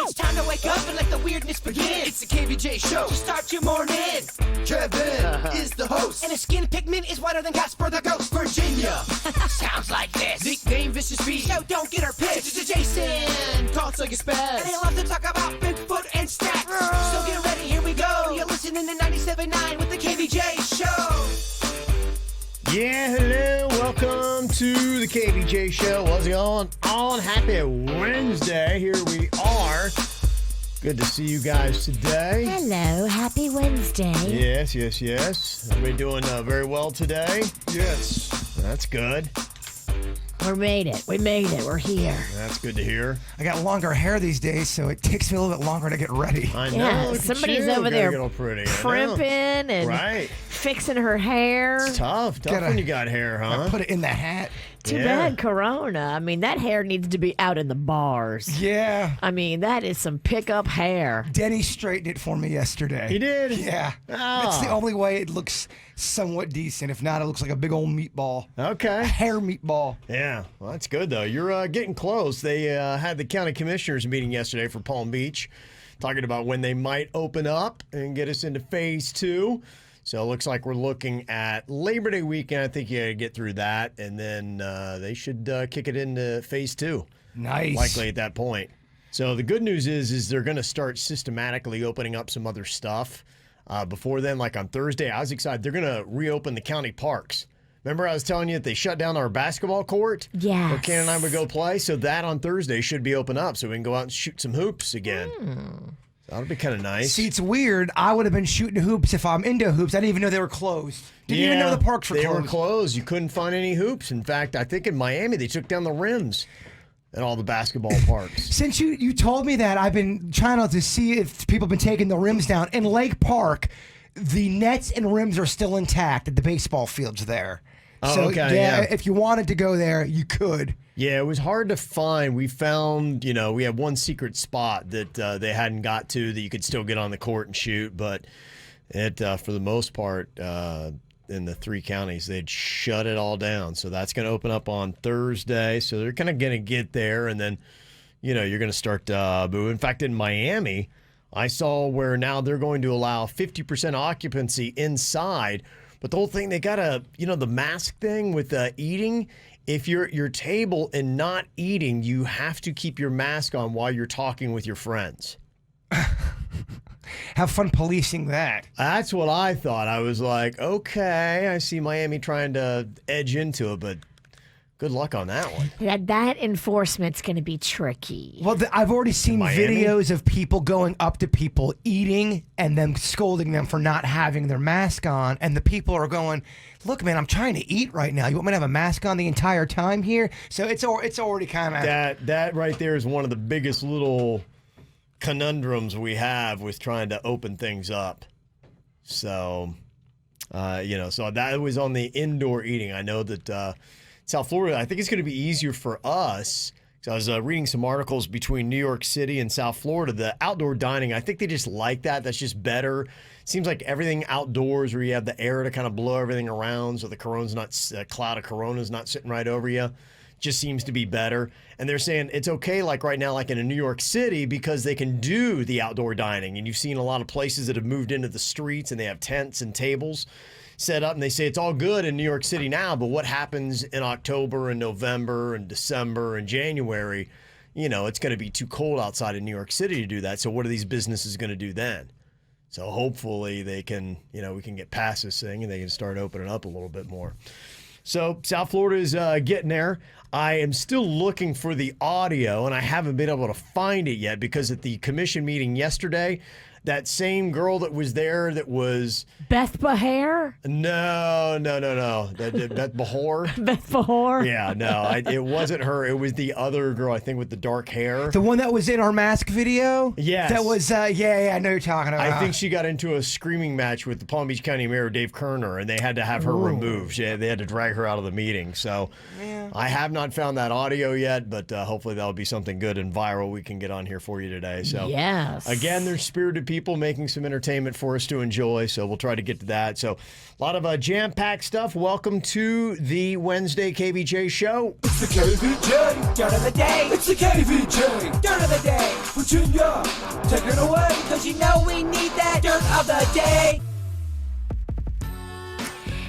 It's time to wake up and let the weirdness begin. It's the KVJ show to start your morning. Kevin is the host, and his skin pigment is whiter than Casper the Ghost. Virginia sounds like this. Nickname Vicious Bee, so don't get her pissed. Jason talks like a spaz, and he loves to talk about Bigfoot and stats. So get ready, here we go. You're listening to 97.9 with the KVJ show. Yeah, hello, welcome to the KVJ show. What's going on? Happy Wednesday. Here we are. Good to see you guys today. Hello, happy Wednesday. Yes. Everybody doing very well today? Yes. That's good. We made it. We're here. That's good to hear. I got longer hair these days, so it takes me a little bit longer to get ready. I know. Yeah, look at somebody's you. over Gotta there get all pretty. primping and fixing her hair. It's tough when you got hair, huh? I put it in the hat. Too bad Corona. I mean, that hair needs to be out in the bars. Yeah. I mean, that is some pickup hair. Denny straightened it for me yesterday. He did? Yeah. Oh. That's the only way it looks somewhat decent. If not, it looks like a big old meatball. Okay. A hair meatball. Yeah, well, that's good, though. You're getting close. They had the county commissioners meeting yesterday for Palm Beach, talking about when they might open up and get us into phase 2. So it looks like we're looking at Labor Day weekend. I think you got to get through that, and then they should kick it into phase 2. Nice. Likely at that point. So the good news is they're going to start systematically opening up some other stuff. Before then, like on Thursday, I was excited. They're going to reopen the county parks. Remember I was telling you that they shut down our basketball court? Yes. Where Keanu and I would go play? So that on Thursday should be open up so we can go out and shoot some hoops again. That'll be kind of nice. See, it's weird. I would have been shooting hoops if I'm into hoops. I didn't even know they were closed. Didn't even know the parks were closed. They were closed. You couldn't find any hoops. In fact, I think in Miami they took down the rims at all the basketball parks. Since you told me that, I've been trying to see if people have been taking the rims down. In Lake Park, the nets and rims are still intact at the baseball fields there. Oh, so, okay, yeah. If you wanted to go there, you could. Yeah, it was hard to find. We found, we had one secret spot that they hadn't got to that you could still get on the court and shoot, but it, for the most part, in the 3 counties, they'd shut it all down. So that's going to open up on Thursday. So they're kind of going to get there, and then, you're going to start moving. In fact, in Miami, I saw where now they're going to allow 50% occupancy inside. But the whole thing, they got the mask thing with eating. If you're at your table and not eating, you have to keep your mask on while you're talking with your friends. Have fun policing that. That's what I thought. I was like, okay, I see Miami trying to edge into it, but good luck on that one. Yeah, that enforcement's going to be tricky. Well, I've already seen videos of people going up to people eating and then scolding them for not having their mask on. And the people are going, look, man, I'm trying to eat right now. You want me to have a mask on the entire time here? So it's already kind of... That right there is one of the biggest little conundrums we have with trying to open things up. So, so that was on the indoor eating. I know that... South Florida, I think it's going to be easier for us. So I was reading some articles between New York City and South Florida. The outdoor dining, I think they just like that. That's just better. Seems like everything outdoors where you have the air to kind of blow everything around so the cloud of corona is not sitting right over you. Just seems to be better. And they're saying it's okay like right now, like in a New York City, because they can do the outdoor dining. And you've seen a lot of places that have moved into the streets and they have tents and tables set up, and they say it's all good in New York City now, but what happens in October and November and December and January, it's going to be too cold outside in New York City to do that. So what are these businesses going to do then? So hopefully they can, we can get past this thing and they can start opening up a little bit more. So South Florida is getting there. I am still looking for the audio, and I haven't been able to find it yet because at the commission meeting yesterday, that same girl that was there that was... Beth Bahar? No. Beth Bahor? Beth Bahor? Yeah, no, it wasn't her. It was the other girl, I think, with the dark hair. The one that was in our mask video? Yes. That was, I know you're talking about. I think she got into a screaming match with the Palm Beach County Mayor, Dave Kerner, and they had to have her removed. They had to drag her out of the meeting. So, Yeah. I have not found that audio yet, but hopefully that'll be something good and viral we can get on here for you today. So Yes. again, there's spirited people making some entertainment for us to enjoy, so we'll try to get to that. So a lot of jam-packed stuff. Welcome to the Wednesday KVJ show. It's the KVJ dirt of the day. It's the KVJ dirt of the day. Virginia, take it away, cause you know we need that dirt of the day.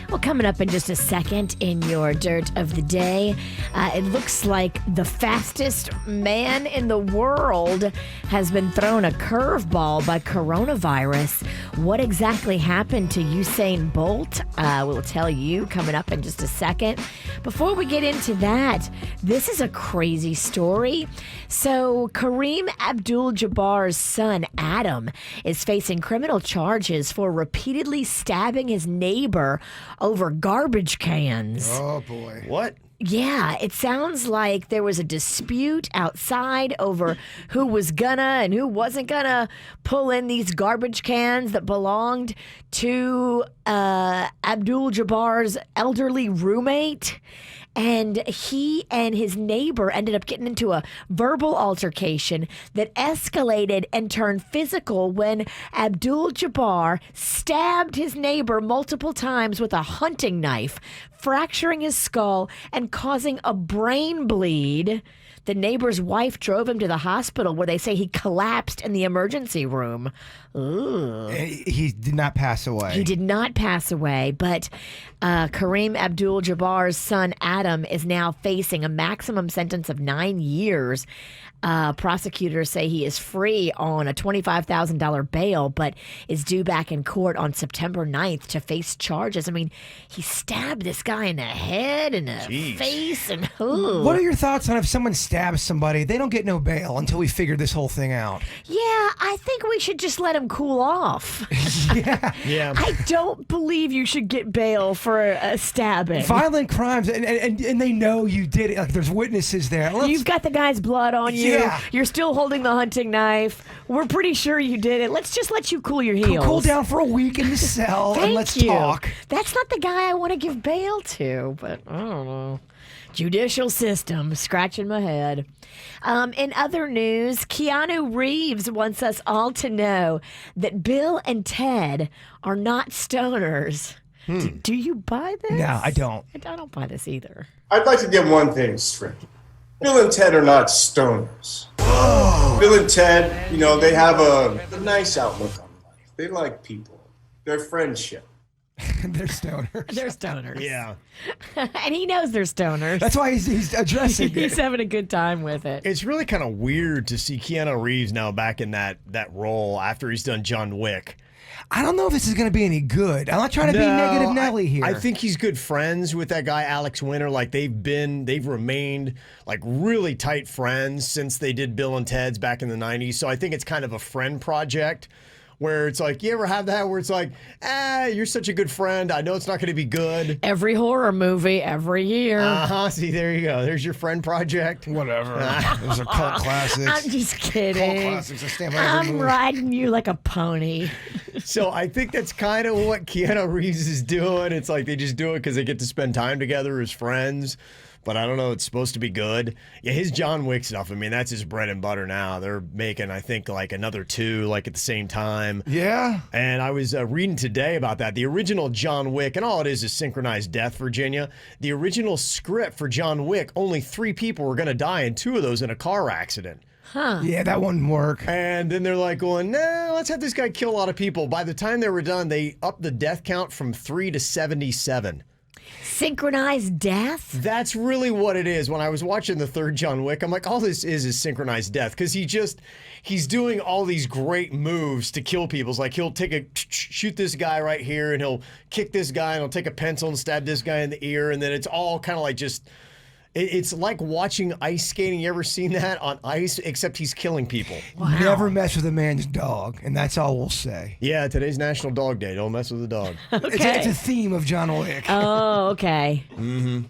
Well, coming up in just a second in your dirt of the day, it looks like the fastest man in the world has been thrown a curveball by coronavirus. What exactly happened to Usain Bolt? We'll tell you coming up in just a second. Before we get into that, this is a crazy story. So, Kareem Abdul-Jabbar's son, Adam, is facing criminal charges for repeatedly stabbing his neighbor over garbage cans. Oh, boy. What? Yeah, it sounds like there was a dispute outside over who was gonna and who wasn't gonna pull in these garbage cans that belonged to Abdul-Jabbar's elderly roommate. And he and his neighbor ended up getting into a verbal altercation that escalated and turned physical when Abdul-Jabbar stabbed his neighbor multiple times with a hunting knife, fracturing his skull and causing a brain bleed. The neighbor's wife drove him to the hospital where they say he collapsed in the emergency room. Ooh. He did not pass away. He did not pass away, but Kareem Abdul-Jabbar's son, Adam, is now facing a maximum sentence of 9 years. Prosecutors say he is free on a $25,000 bail, but is due back in court on September 9th to face charges. I mean, he stabbed this guy in the head and the face. And What are your thoughts on if someone stabs somebody, they don't get no bail until we figure this whole thing out? Yeah, I think we should just let him cool off. Yeah. I don't believe you should get bail for a stabbing. Violent crimes, and they know you did it. Like, there's witnesses there. You've got the guy's blood on you. Yeah. You're still holding the hunting knife. We're pretty sure you did it. Let's just let you cool your heels. Cool down for a week in the cell and let's talk. That's not the guy I want to give bail to, but I don't know. Judicial system, scratching my head. In other news, Keanu Reeves wants us all to know that Bill and Ted are not stoners. Do you buy this? No, I don't. I don't buy this either. I'd like to get one thing straight. Bill and Ted are not stoners. Whoa. Bill and Ted, you know, they have a nice outlook on life. They like people. They're friendship. They're stoners. They're stoners. Yeah. And he knows they're stoners. That's why he's addressing He's it. having a good time with it. It's really kind of weird to see Keanu Reeves now back in that role after he's done John Wick. I don't know if this is going to be any good. I'm not trying to be negative Nelly here. I think he's good friends with that guy Alex Winter. Like they've remained like really tight friends since they did Bill and Ted's back in the 90s. So I think it's kind of a friend project where it's like, you ever have that where it's like, you're such a good friend. I know it's not going to be good. Every horror movie, every year. See, there you go. There's your friend project. Whatever. Those are cult classics. I'm just kidding. Cult classics. I stand by every I'm movie. riding you like a pony. So I think that's kind of what Keanu Reeves is doing. It's like they just do it because they get to spend time together as friends. But I don't know, it's supposed to be good. Yeah, his John Wick stuff, I mean, that's his bread and butter now. They're making, I think, like another 2, like at the same time. Yeah. And I was reading today about that. The original John Wick, and all it is synchronized death, Virginia. The original script for John Wick, only 3 people were going to die, and 2 of those in a car accident. Yeah, that wouldn't work. And then they're like going, nah, let's have this guy kill a lot of people. By the time they were done, they upped the death count from 3 to 77. Synchronized death? That's really what it is. When I was watching the 3rd John Wick, I'm like, all this is synchronized death. Because he's doing all these great moves to kill people. It's like he'll shoot this guy right here, and he'll kick this guy, and he'll take a pencil and stab this guy in the ear. And then it's all kind of like just, it's like watching ice skating. You ever seen that on ice? Except he's killing people. Wow. Never mess with a man's dog, and that's all we'll say. Yeah, today's National Dog Day. Don't mess with the dog. Okay. It's a theme of John Wick. Oh, okay. Mm-hmm.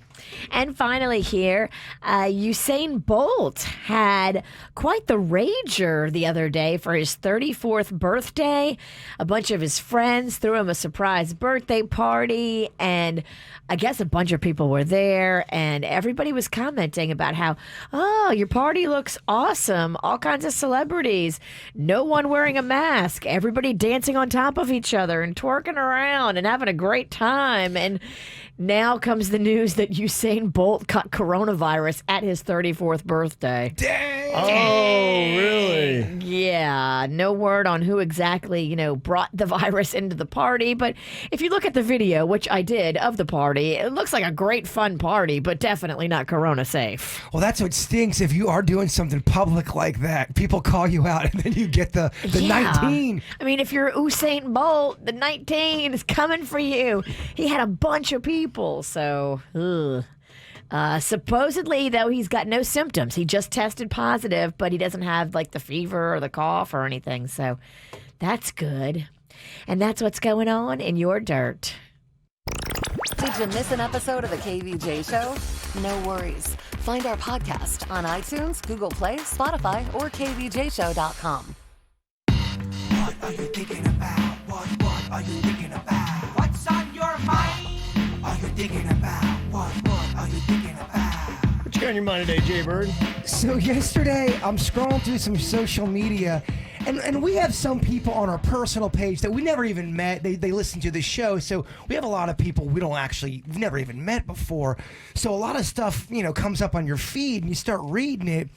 And finally here, Usain Bolt had quite the rager the other day for his 34th birthday. A bunch of his friends threw him a surprise birthday party, and I guess a bunch of people were there, and everybody was commenting about how, oh, your party looks awesome. All kinds of celebrities. No one wearing a mask. Everybody dancing on top of each other and twerking around and having a great time. And now comes the news that Usain Bolt caught coronavirus at his 34th birthday. Dang. Oh, really? Yeah, no word on who exactly, brought the virus into the party. But if you look at the video, which I did, of the party, it looks like a great fun party, but definitely not corona safe. Well, that's what stinks if you are doing something public like that. People call you out and then you get the 19. I mean, if you're Usain Bolt, the 19 is coming for you. He had a bunch of people, so ugh. Supposedly, though, he's got no symptoms. He just tested positive, but he doesn't have like the fever or the cough or anything. So that's good. And that's what's going on in your dirt. Did you miss an episode of the KVJ show? No worries. Find our podcast on iTunes, Google Play, Spotify, or kvjshow.com. What are you thinking about? What are you thinking about? What's on your mind? Are you thinking about? What are you thinking about? What you got on your mind today, Jay Bird? So yesterday, I'm scrolling through some social media, and we have some people on our personal page that we never even met. They listen to the show, so we have a lot of people we've never even met before. So a lot of stuff, comes up on your feed, and you start reading it,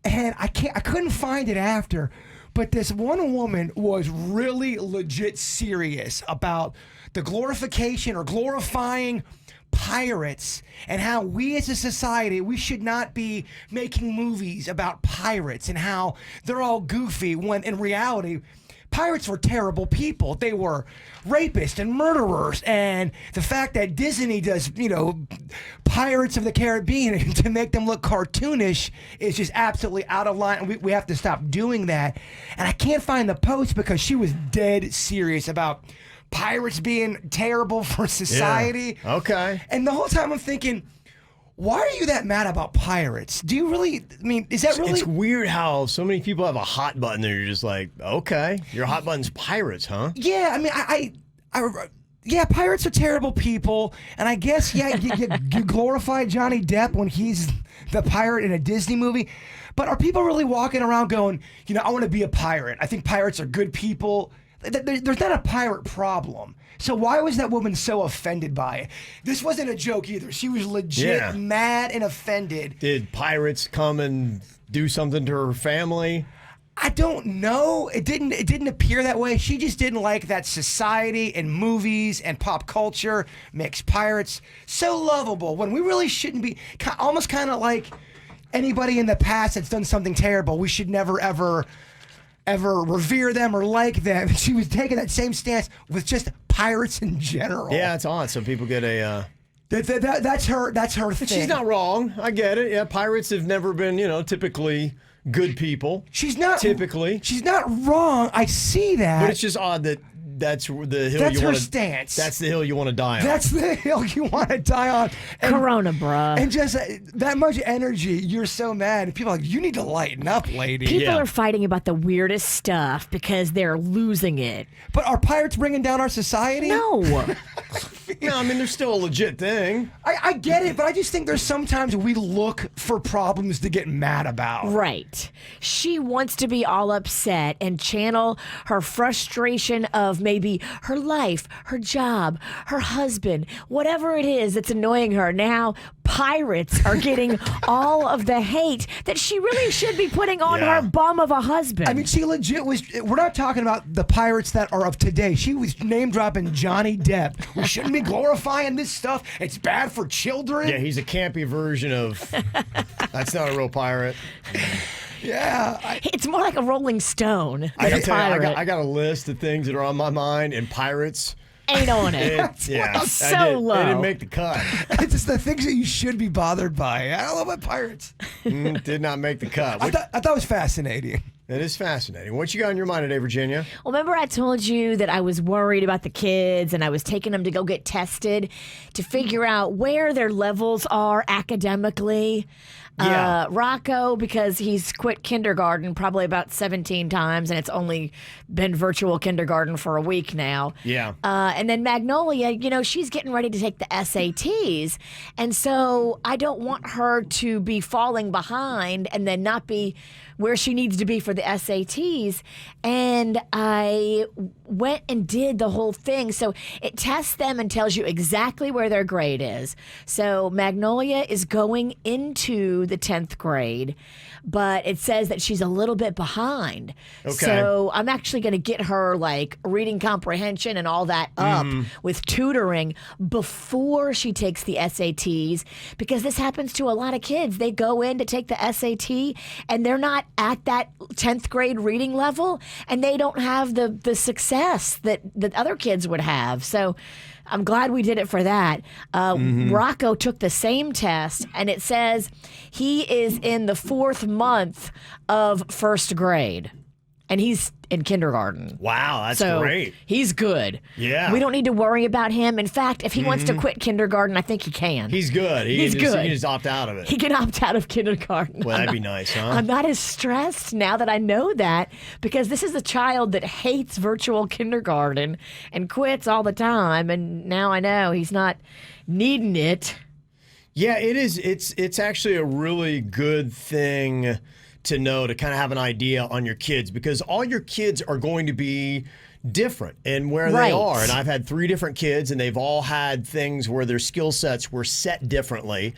and I couldn't find it after. But this one woman was really legit serious about the glorification or glorifying pirates and how we as a society, we should not be making movies about pirates and how they're all goofy when in reality, pirates were terrible people. They were rapists and murderers. And the fact that Disney does, Pirates of the Caribbean to make them look cartoonish is just absolutely out of line. We have to stop doing that. And I can't find the post because she was dead serious about pirates being terrible for society. Yeah. Okay. And the whole time I'm thinking, why are you that mad about pirates? Do you really, is that really? It's weird how so many people have a hot button that you're just like, okay, your hot button's pirates, huh? Yeah, yeah, pirates are terrible people. And I guess, yeah, you glorify Johnny Depp when he's the pirate in a Disney movie. But are people really walking around going, I want to be a pirate. I think pirates are good people. There's not a pirate problem. So why was that woman so offended by it? This wasn't a joke either. She was legit mad and offended. Did pirates come and do something to her family? I don't know. It didn't appear that way. She just didn't like that society and movies and pop culture makes pirates so lovable when we really shouldn't be. Almost kind of like anybody in the past that's done something terrible. We should never ever revere them or like them. She was taking that same stance with just pirates in general. Yeah, it's odd. Some people get a. That's her thing. She's not wrong. I get it. Yeah, pirates have never been, typically good people. She's not typically. She's not wrong. I see that. But it's just odd that that's the hill that's you her want to. stance. That's the hill you want to die on. That's the hill you want to die on. And, Corona, bruh. And just that much energy, you're so mad. And people are like, you need to lighten up, lady. People are fighting about the weirdest stuff because they're losing it. But are pirates bringing down our society? No. No, they're still a legit thing. I get it, but I just think there's sometimes we look for problems to get mad about. Right. She wants to be all upset and channel her frustration of maybe her life, her job, her husband, whatever it is that's annoying her. Now, pirates are getting all of the hate that she really should be putting on her bum of a husband. I mean, she legit was. We're not talking about the pirates that are of today. She was name dropping Johnny Depp. We shouldn't be glorifying this stuff. It's bad for children. Yeah, he's a campy version of. That's not a real pirate. Yeah, it's more like a Rolling Stone. I gotta tell you, I got a list of things that are on my mind, and pirates ain't on it. So low. They didn't make the cut. It's just the things that you should be bothered by. I don't know about pirates. Did not make the cut. I thought it was fascinating. It is fascinating. What you got on your mind today, Virginia? Well, remember I told you that I was worried about the kids and I was taking them to go get tested to figure out where their levels are academically. Yeah. Rocco, because he's quit kindergarten probably about 17 times and it's only been virtual kindergarten for a week now. Yeah. And then Magnolia, you know, she's getting ready to take the SATs. And so I don't want her to be falling behind and then not be where she needs to be for the SATs. And I went and did the whole thing. So it tests them and tells you exactly where their grade is. So Magnolia is going into the 10th grade, but it says that she's a little bit behind. Okay. So I'm actually going to get her like reading comprehension and all that up with tutoring before she takes the SATs, because this happens to a lot of kids. They go in to take the SAT and they're not at that 10th grade reading level and they don't have the success that other kids would have. So I'm glad we did it for that. Rocco took the same test, and it says he is in the 4th month of 1st grade, and he's in kindergarten. Wow, that's So great. he's good. Yeah. We don't need to worry about him. In fact, if he wants to quit kindergarten, I think he can. He's good. He's He good. can just opt out of it. He can opt out of kindergarten. Well, that'd be nice, huh? I'm not as stressed now that I know that, because this is a child that hates virtual kindergarten and quits all the time, and now I know he's not needing it. Yeah, it is. It's actually a really good thing to know, to kind of have an idea on your kids, because all your kids are going to be different in where Right. they are. And I've had 3 different kids, and they've all had things where their skill sets were set differently.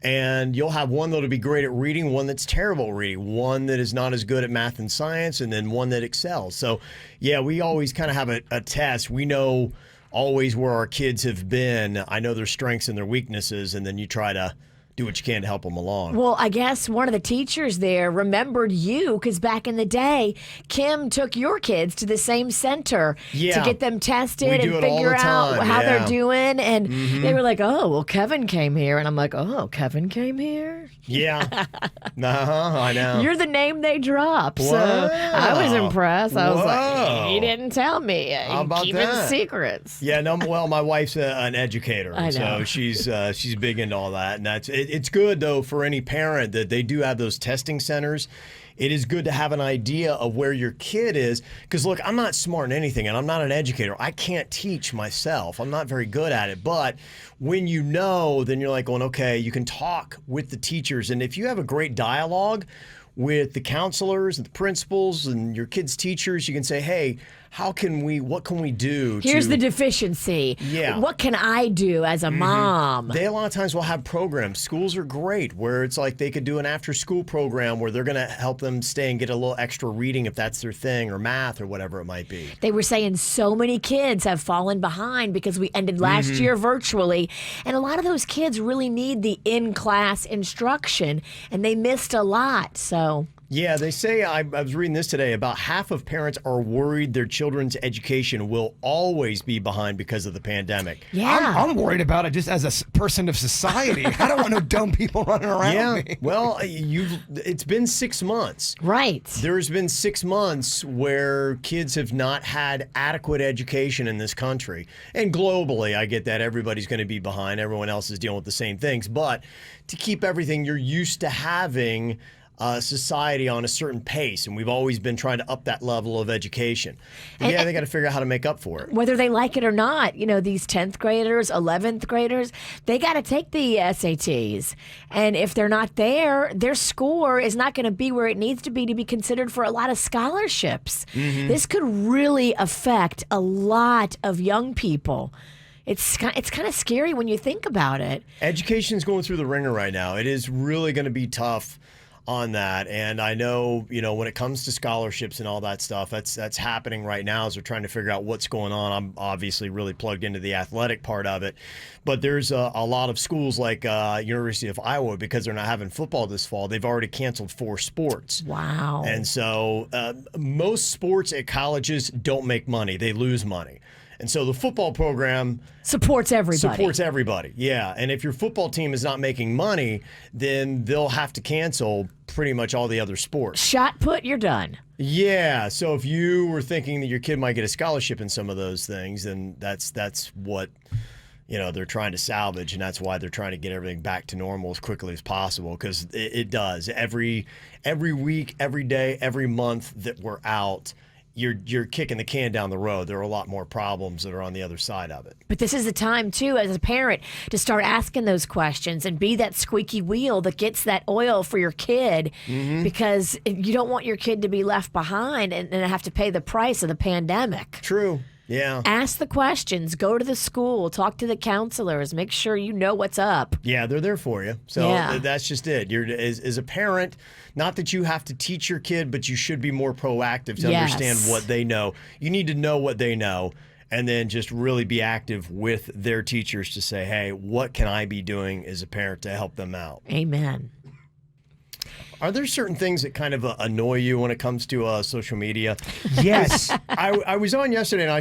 And you'll have one that'll be great at reading, one that's terrible at reading, one that is not as good at math and science, and then one that excels. So, yeah, we always kind of have a test. We know always where our kids have been. I know their strengths and their weaknesses, and then you try to do what you can to help them along. Well, I guess one of the teachers there remembered you, because back in the day, Kim took your kids to the same center Yeah. to get them tested We and do it all figure the out time, how yeah. they're doing. And they were like, oh, well, Kevin came here. And I'm like, oh, Kevin came here? Yeah. I know. You're the name they dropped. So I was impressed. I was like, he didn't tell me. How about Keeping that? secrets. Yeah, no. Well, my wife's an educator, I know. so she's big into all that, and it's good though for any parent that they do have those testing centers. It is good to have an idea of where your kid is, because look, I'm not smart in anything, and I'm not an educator. I can't teach myself. I'm not very good at it. But when you know, then you're like going, okay, you can talk with the teachers, and if you have a great dialogue with the counselors and the principals and your kids' teachers, you can say, hey, what can we do? Here's the deficiency. Yeah. What can I do as a mom? They a lot of times will have programs. Schools are great where it's like they could do an after-school program where they're going to help them stay and get a little extra reading if that's their thing, or math or whatever it might be. They were saying so many kids have fallen behind because we ended last year virtually. And a lot of those kids really need the in-class instruction, and they missed a lot. So Yeah, they say, I was reading this today, about half of parents are worried their children's education will always be behind because of the pandemic. yeah. I'm worried about it just as a person of society. I don't want no dumb people running around me. Well, it's been 6 months. Right. There's been 6 months where kids have not had adequate education in this country. And globally, I get that everybody's going to be behind. Everyone else is dealing with the same things. But to keep everything you're used to having society on a certain pace, and we've always been trying to up that level of education. But yeah, they got to figure out how to make up for it. Whether they like it or not, you know, these 10th graders, 11th graders, they got to take the SATs. And if they're not there, their score is not going to be where it needs to be considered for a lot of scholarships. This could really affect a lot of young people. It's kind of scary when you think about it. Education's going through the ringer right now. It is really going to be tough on that. And I know, when it comes to scholarships and all that stuff, that's happening right now as they're trying to figure out what's going on. I'm obviously really plugged into the athletic part of it. But there's a lot of schools like University of Iowa, because they're not having football this fall, they've already canceled 4 sports. Wow. And so most sports at colleges don't make money. They lose money. And so the football program Supports everybody. Yeah. And if your football team is not making money, then they'll have to cancel pretty much all the other sports. Shot put, you're done. Yeah. So if you were thinking that your kid might get a scholarship in some of those things, then that's what they're trying to salvage, and that's why they're trying to get everything back to normal as quickly as possible, because it does. Every week, every day, every month that we're out, you're kicking the can down the road. There are a lot more problems that are on the other side of it. But this is the time, too, as a parent, to start asking those questions and be that squeaky wheel that gets that oil for your kid, because you don't want your kid to be left behind and have to pay the price of the pandemic. True. Yeah. Ask the questions. Go to the school. Talk to the counselors. Make sure you know what's up. Yeah, they're there for you. So that's just it. You're as a parent, not that you have to teach your kid, but you should be more proactive to understand what they know. You need to know what they know, and then just really be active with their teachers to say, hey, what can I be doing as a parent to help them out? Amen. Are there certain things that kind of annoy you when it comes to social media? Yes. I was on yesterday and I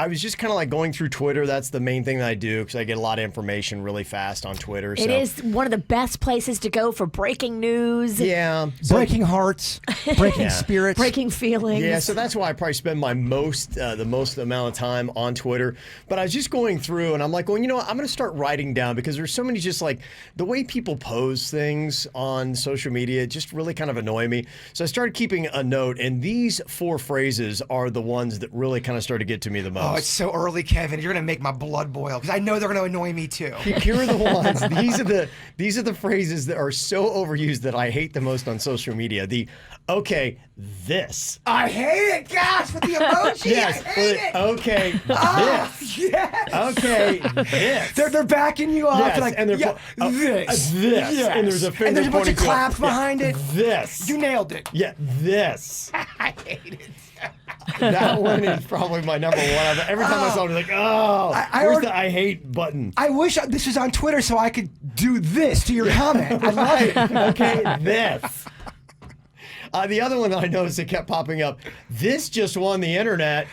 was just kind of like going through Twitter. That's the main thing that I do because I get a lot of information really fast on Twitter. It is one of the best places to go for breaking news. Yeah. Breaking hearts, breaking spirits. Breaking feelings. Yeah, so that's why I probably spend the most amount of time on Twitter. But I was just going through and I'm like, well, you know what? I'm going to start writing down because there's so many just like the way people pose things on social media just really kind of annoy me. So I started keeping a note, and these 4 phrases are the ones that really kind of started to get to me the most. Oh, it's so early, Kevin. You're going to make my blood boil because I know they're going to annoy me too. Here are the ones. These are the phrases that are so overused that I hate the most on social media. Okay, this. I hate it, gosh, with the emoji. Yes. I hate it. Okay, this. Yes. Okay, this. They're backing you up. Yes, Like, and they're this. This. Yes. And there's a finger and there's a bunch of pointing to it. claps behind it. This. You nailed it. Yeah, this. I hate it. That one is probably my number one. Every time I saw it, I'm like, where's the I hate button? I wish this was on Twitter so I could do this to your comment. I love it. Okay, this. The other one that I noticed that kept popping up, this just won the internet.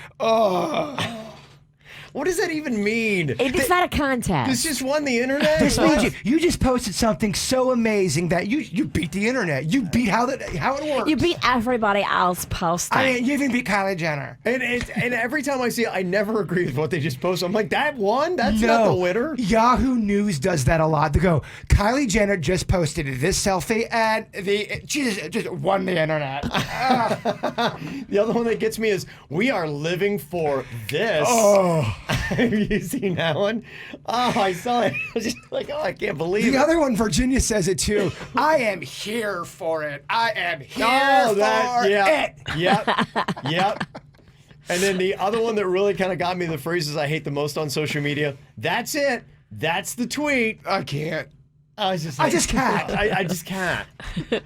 What does that even mean? It's not a contest. This just won the internet? This means you just posted something so amazing that you beat the internet. You beat how it works. You beat everybody else posting. I mean, you even beat Kylie Jenner. And every time I see it, I never agree with what they just post. I'm like, that won? That's not the winner? Yahoo News does that a lot. They go, Kylie Jenner just posted this selfie and she just won the internet. The other one that gets me is, we are living for this. Oh. Have you seen that one? Oh, I saw it. I was just like, oh, I can't believe it. The other one, Virginia says it too. I am here for it. I am here for it. Yep. And then the other one that really kind of got me, the phrases I hate the most on social media, that's it. That's the tweet. I can't. I just can't. I just can't.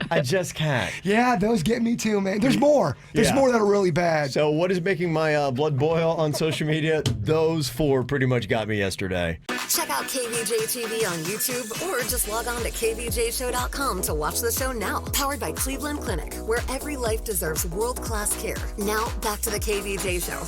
I just can't. Yeah, those get me too, man. There's more. There's more that are really bad. So what is making my blood boil on social media? Those 4 pretty much got me yesterday. Check out KVJ TV on YouTube or just log on to kvjshow.com to watch the show now. Powered by Cleveland Clinic, where every life deserves world-class care. Now, back to the KVJ Show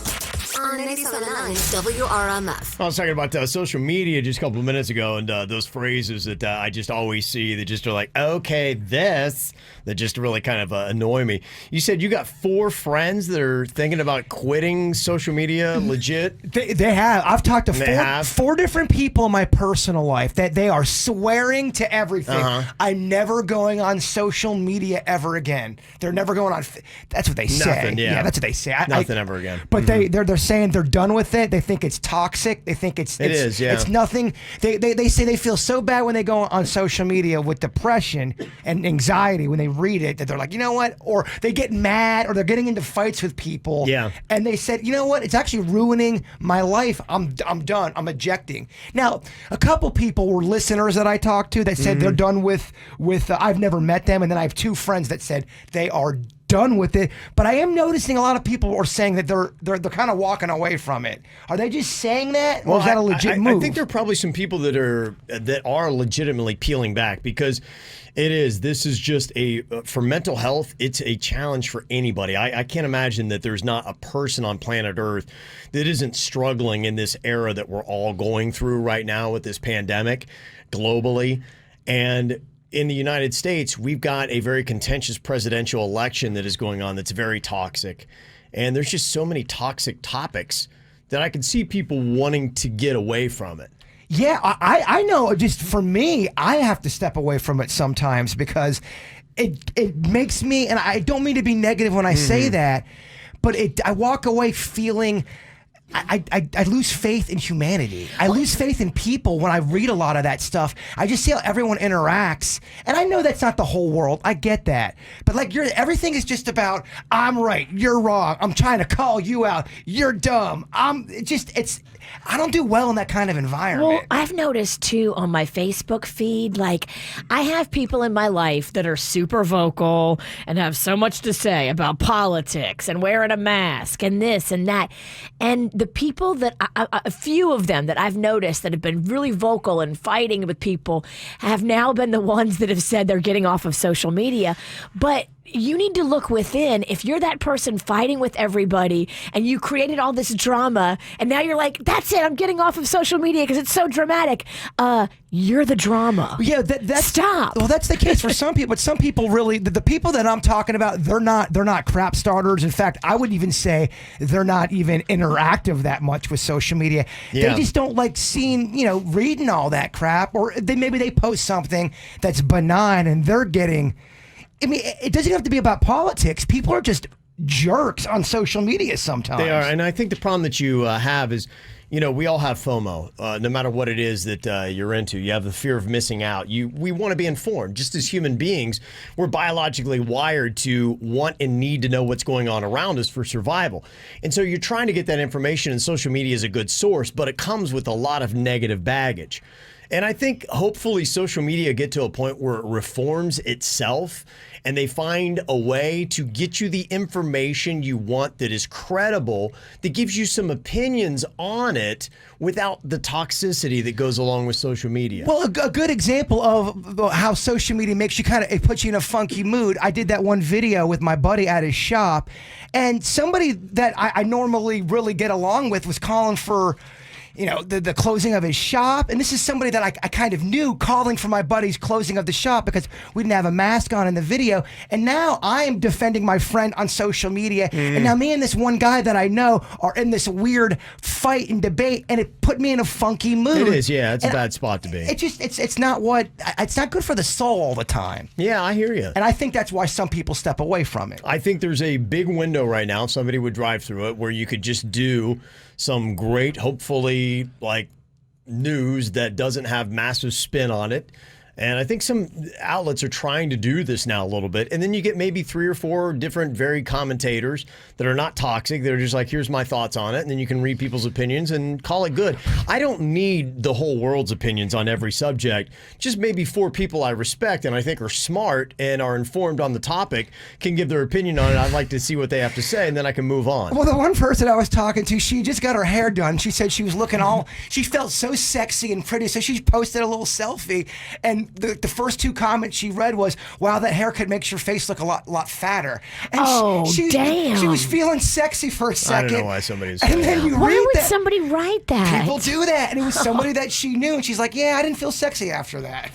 on 97.9 WRMF. I was talking about social media just a couple of minutes ago, and those phrases that I just always see that just are like, okay, this, that just really kind of annoy me. You said you got 4 friends that are thinking about quitting social media legit? They have. I've talked to 4 different people in my personal life that they are swearing to everything. I'm never going on social media ever again. They're never going on. That's what they say. Nothing, yeah. That's what they say. Nothing ever again. But they're saying they're done with it. They think it's toxic. They think it is. Yeah. It's nothing. They say they feel so bad when they go on social media with depression and anxiety when they read it that they're like, you know what? Or they get mad or they're getting into fights with people. Yeah. And they said, you know what? It's actually ruining my life. I'm done. I'm ejecting. Now, a couple people were listeners that I talked to that said they're done with I've never met them, and then I have 2 friends that said they are done with it. But I am noticing a lot of people are saying that they're kind of walking away from it. Are they just saying that, or is that a legit move? I think there are probably some people that are legitimately peeling back, because this is just for mental health, it's a challenge for anybody. I can't imagine that there's not a person on planet Earth that isn't struggling in this era that we're all going through right now with this pandemic globally. And in the United States, we've got a very contentious presidential election that is going on that's very toxic. And there's just so many toxic topics that I can see people wanting to get away from it. Yeah, I know. Just for me, I have to step away from it sometimes because it makes me, and I don't mean to be negative when I say that, but I walk away feeling I lose faith in humanity. I lose faith in people when I read a lot of that stuff. I just see how everyone interacts, and I know that's not the whole world. I get that, but like everything is just about I'm right, you're wrong. I'm trying to call you out. You're dumb. I don't do well in that kind of environment. Well, I've noticed too on my Facebook feed, like I have people in my life that are super vocal and have so much to say about politics and wearing a mask and this and that. And the people that, a few of them that I've noticed that have been really vocal and fighting with people have now been the ones that have said they're getting off of social media. But you need to look within. If you're that person fighting with everybody and you created all this drama and now you're like, that's it, I'm getting off of social media because it's so dramatic. You're the drama. Yeah, that's stop. Well, that's the case for some people, but some people really, the people that I'm talking about, they're not crap starters. In fact, I would even say they're not even interactive that much with social media. Yeah. They just don't like seeing, reading all that crap, or maybe they post something that's benign and they're getting. I mean, it doesn't have to be about politics. People are just jerks on social media sometimes. They are, and I think the problem that you have is, we all have FOMO, no matter what it is that you're into. You have the fear of missing out. We want to be informed. Just as human beings, we're biologically wired to want and need to know what's going on around us for survival. And so you're trying to get that information, and social media is a good source, but it comes with a lot of negative baggage. And I think hopefully social media get to a point where it reforms itself and they find a way to get you the information you want that is credible, that gives you some opinions on it without the toxicity that goes along with social media. Well, a good example of how social media makes you it puts you in a funky mood. I did that one video with my buddy at his shop, and somebody that I normally really get along with was calling for the closing of his shop. And this is somebody that I kind of knew, calling for my buddy's closing of the shop because we didn't have a mask on in the video. And now I am defending my friend on social media. And now me and this one guy that I know are in this weird fight and debate, and it put me in a funky mood. It is, yeah. It's a bad spot to be. It's not good for the soul all the time. Yeah, I hear you. And I think that's why some people step away from it. I think there's a big window right now, if somebody would drive through it, where you could just do some great, hopefully, news that doesn't have massive spin on it. And I think some outlets are trying to do this now a little bit. And then you get maybe 3 or 4 different varied commentators that are not toxic. They're just like, here's my thoughts on it. And then you can read people's opinions and call it good. I don't need the whole world's opinions on every subject. Just maybe 4 people I respect and I think are smart and are informed on the topic can give their opinion on it. I'd like to see what they have to say, and then I can move on. Well, the one person I was talking to, she just got her hair done. She said she was looking she felt so sexy and pretty. So she posted a little selfie, and the first 2 comments she read was, wow, that haircut makes your face look a lot fatter. And damn. She was feeling sexy for a second. I don't know why somebody's and then you Why read would that. somebody write that? People do that. And it was somebody that she knew. And she's like, yeah, I didn't feel sexy after that.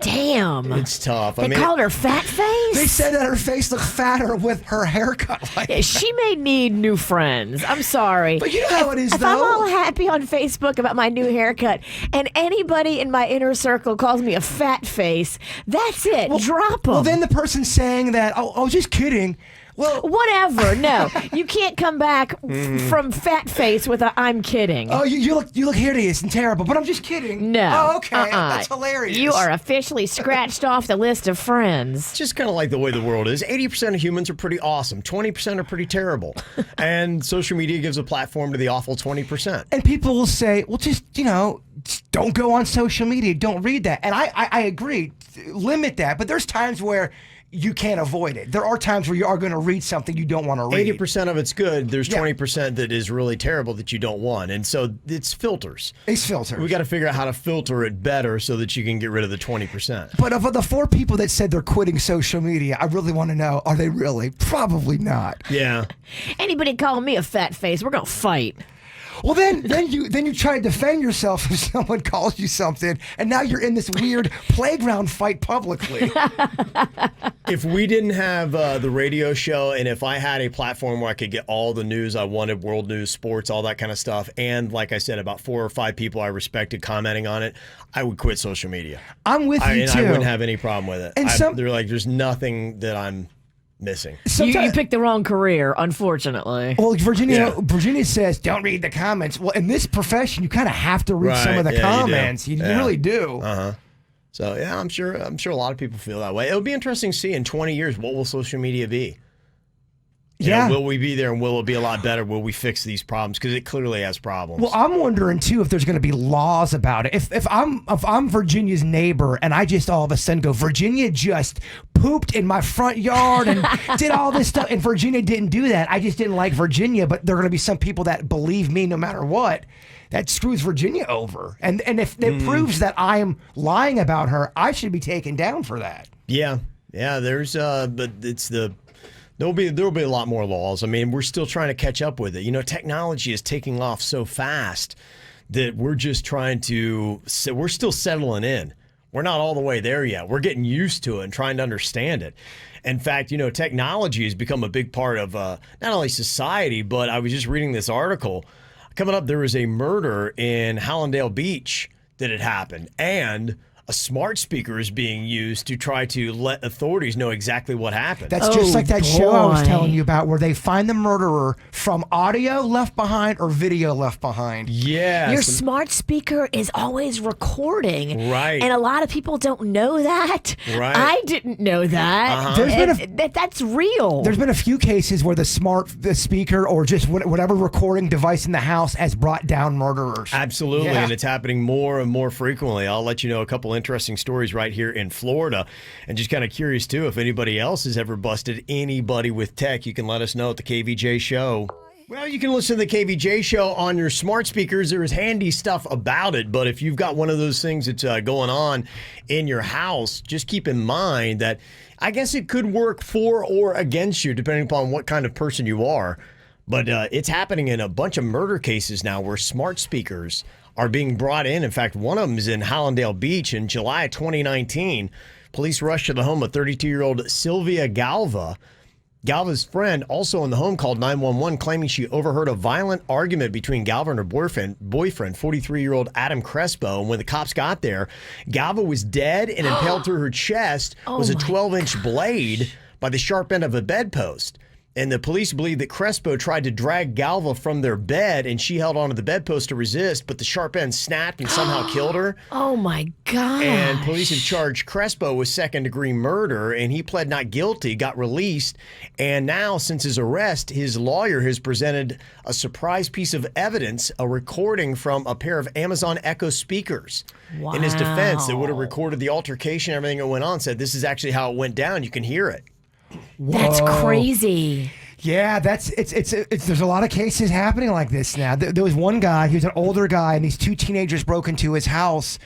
Damn. It's tough. They called her fat face? They said that her face looked fatter with her haircut. She may need new friends. I'm sorry. But you know how it is, if though. I'm all happy on Facebook about my new haircut and anybody in my inner circle calls me a fat face, that's it. Drop them. Well, then the person saying that, oh, just kidding. Well, whatever. No, you can't come back from fat face with a I'm kidding. Oh, you look hideous and terrible, but I'm just kidding. No. Oh, okay. That's hilarious. You are officially scratched off the list of friends. Just kind of like the way the world is. 80% of humans are pretty awesome. 20% are pretty terrible. And social media gives a platform to the awful 20%. And people will say, well, just don't go on social media. Don't read that. And I agree. Limit that. But there's times where you can't avoid it. There are times where you are going to read something you don't want to read. 80% of it's good. There's 20% that is really terrible that you don't want. And so it's filters. It's filters. We got to figure out how to filter it better so that you can get rid of the 20%. But of the 4 people that said they're quitting social media, I really want to know, are they really? Probably not. Yeah. Anybody call me a fat face, we're going to fight. Well, then you try to defend yourself if someone calls you something, and now you're in this weird playground fight publicly. If we didn't have the radio show, and if I had a platform where I could get all the news I wanted, world news, sports, all that kind of stuff, and like I said, about 4 or 5 people I respected commenting on it, I would quit social media. I'm with you, too. I wouldn't have any problem with it. And they're like, there's nothing that I'm missing. You picked the wrong career, unfortunately. Well, Virginia says, don't read the comments. Well, in this profession, you kind of have to read some of the comments. You really do. Uh-huh. So, yeah, I'm sure a lot of people feel that way. It'll be interesting to see in 20 years, what will social media be? You know, will we be there, and will it be a lot better? Will we fix these problems? Because it clearly has problems. Well, I'm wondering too if there's going to be laws about it. If I'm Virginia's neighbor and I just all of a sudden go, Virginia just pooped in my front yard and did all this stuff, and Virginia didn't do that. I just didn't like Virginia, but there are going to be some people that believe me no matter what. That screws Virginia over, and if it proves that I am lying about her, I should be taken down for that. Yeah. There's but it's the. There'll be a lot more laws. I mean, we're still trying to catch up with it. You know, technology is taking off so fast that we're just we're still settling in. We're not all the way there yet. We're getting used to it and trying to understand it. In fact, you know, technology has become a big part of not only society, but I was just reading this article. Coming up, there was a murder in Hallandale Beach that had happened, and a smart speaker is being used to try to let authorities know exactly what happened. That's just like that show I was telling you about where they find the murderer from audio left behind or video left behind. Yeah. Your smart speaker is always recording. Right. And a lot of people don't know that. Right. I didn't know that. That's real. There's been a few cases where the speaker or just whatever recording device in the house has brought down murderers. Absolutely. Yeah. And it's happening more and more frequently. I'll let you know a couple interesting stories right here in Florida, and just kind of curious too if anybody else has ever busted anybody with tech. You can let us know at the KVJ Show. Well, you can listen to the KVJ Show on your smart speakers. There is handy stuff about it, but if you've got one of those things that's going on in your house, just keep in mind that I guess it could work for or against you depending upon what kind of person you are. But it's happening in a bunch of murder cases now where smart speakers are being brought in. In fact, one of them is in Hallandale Beach in July 2019. Police rushed to the home of 32-year-old Sylvia Galva. Galva's friend, also in the home, called 911, claiming she overheard a violent argument between Galva and her boyfriend, 43-year-old Adam Crespo. And when the cops got there, Galva was dead, and impaled through her chest was a 12-inch blade by the sharp end of a bedpost. And the police believe that Crespo tried to drag Galva from their bed, and she held onto the bedpost to resist, but the sharp end snapped and somehow killed her. Oh, my God. And police have charged Crespo with second-degree murder, and he pled not guilty, got released. And now, since his arrest, his lawyer has presented a surprise piece of evidence, a recording from a pair of Amazon Echo speakers. Wow. In his defense, that would have recorded the altercation, everything that went on, said this is actually how it went down. You can hear it. That's crazy. Yeah, there's a lot of cases happening like this now. There was one guy, he was an older guy, and these 2 teenagers broke into his house,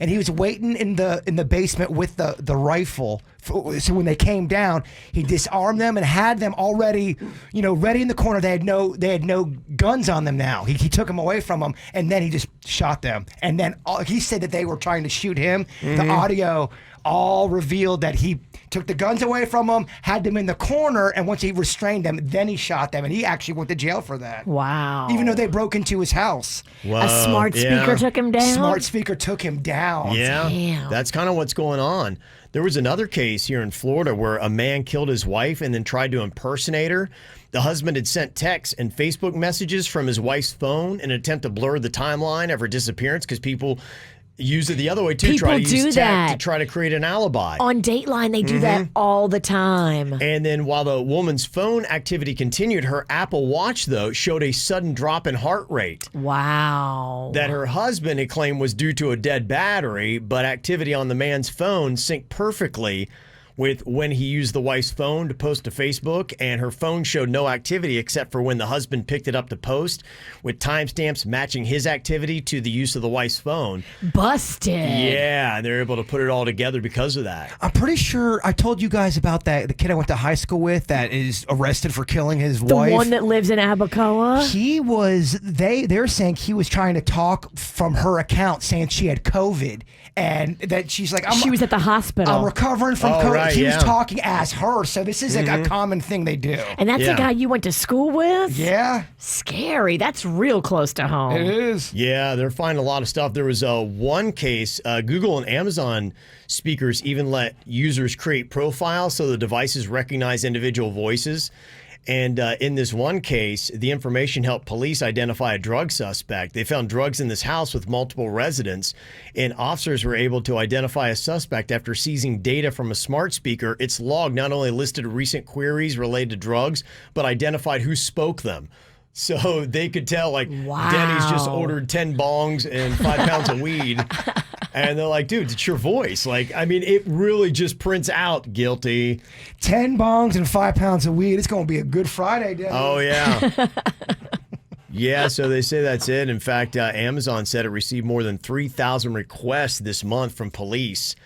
and he was waiting in the basement with the rifle. So when they came down, he disarmed them and had them already, ready in the corner. They had no guns on them now. He took them away from them, and then he just shot them. And then he said that they were trying to shoot him. Mm-hmm. The audio all revealed that he took the guns away from them, had them in the corner, and once he restrained them, then he shot them, and he actually went to jail for that. Wow. Even though they broke into his house. Whoa, a smart speaker took him down? Smart speaker took him down. Yeah, damn. That's kind of what's going on. There was another case here in Florida where a man killed his wife and then tried to impersonate her. The husband had sent texts and Facebook messages from his wife's phone in an attempt to blur the timeline of her disappearance because people use it the other way too. People try to use do tech that. to try to create an alibi. On Dateline, they do that all the time. And then while the woman's phone activity continued, her Apple Watch, though, showed a sudden drop in heart rate. Wow. That her husband had claimed was due to a dead battery, but activity on the man's phone synced perfectly with when he used the wife's phone to post to Facebook, and her phone showed no activity except for when the husband picked it up to post, with timestamps matching his activity to the use of the wife's phone. Busted. Yeah, they're able to put it all together because of that. I'm pretty sure I told you guys about that. The kid I went to high school with that is arrested for killing his wife. The one that lives in Abacoa? He was, they're saying he was trying to talk from her account saying she had COVID and that she's like, she was at the hospital. I'm recovering from COVID. Right, he was yeah. talking as her. So this is like a common thing they do. And that's the guy you went to school with? Yeah. Scary. That's real close to home. It is. Yeah, they're finding a lot of stuff. There was one case, Google and Amazon speakers even let users create profiles so the devices recognize individual voices. And in this one case, the information helped police identify a drug suspect. They found drugs in this house with multiple residents, and officers were able to identify a suspect after seizing data from a smart speaker. Its log not only listed recent queries related to drugs, but identified who spoke them. So they could tell, like, Wow. Denny's just ordered 10 bongs and 5 pounds of weed. And they're like, dude, it's your voice. Like, I mean, it really just prints out guilty. 10 bongs and 5 pounds of weed. It's going to be a good Friday, Denny. Oh, yeah. Yeah, so they say that's it. In fact, Amazon said it received more than 3,000 requests this month from police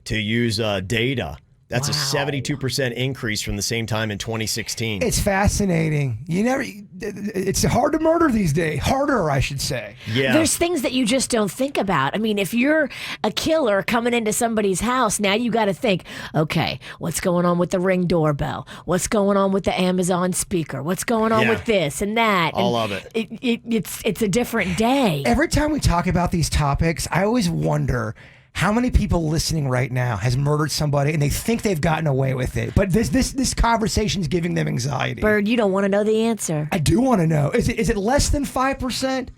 to use data. That's a 72% increase from the same time in 2016. It's fascinating. It's hard to murder these days. Harder, I should say. Yeah. There's things that you just don't think about. I mean, if you're a killer coming into somebody's house, now you got to think, okay, what's going on with the Ring doorbell? What's going on with the Amazon speaker? What's going on with this and that? All and of it. It's a different day. Every time we talk about these topics, I always wonder how many people listening right now has murdered somebody and they think they've gotten away with it. But this conversation is giving them anxiety. Bird, you don't want to know the answer. I do want to know. Is it less than 5%?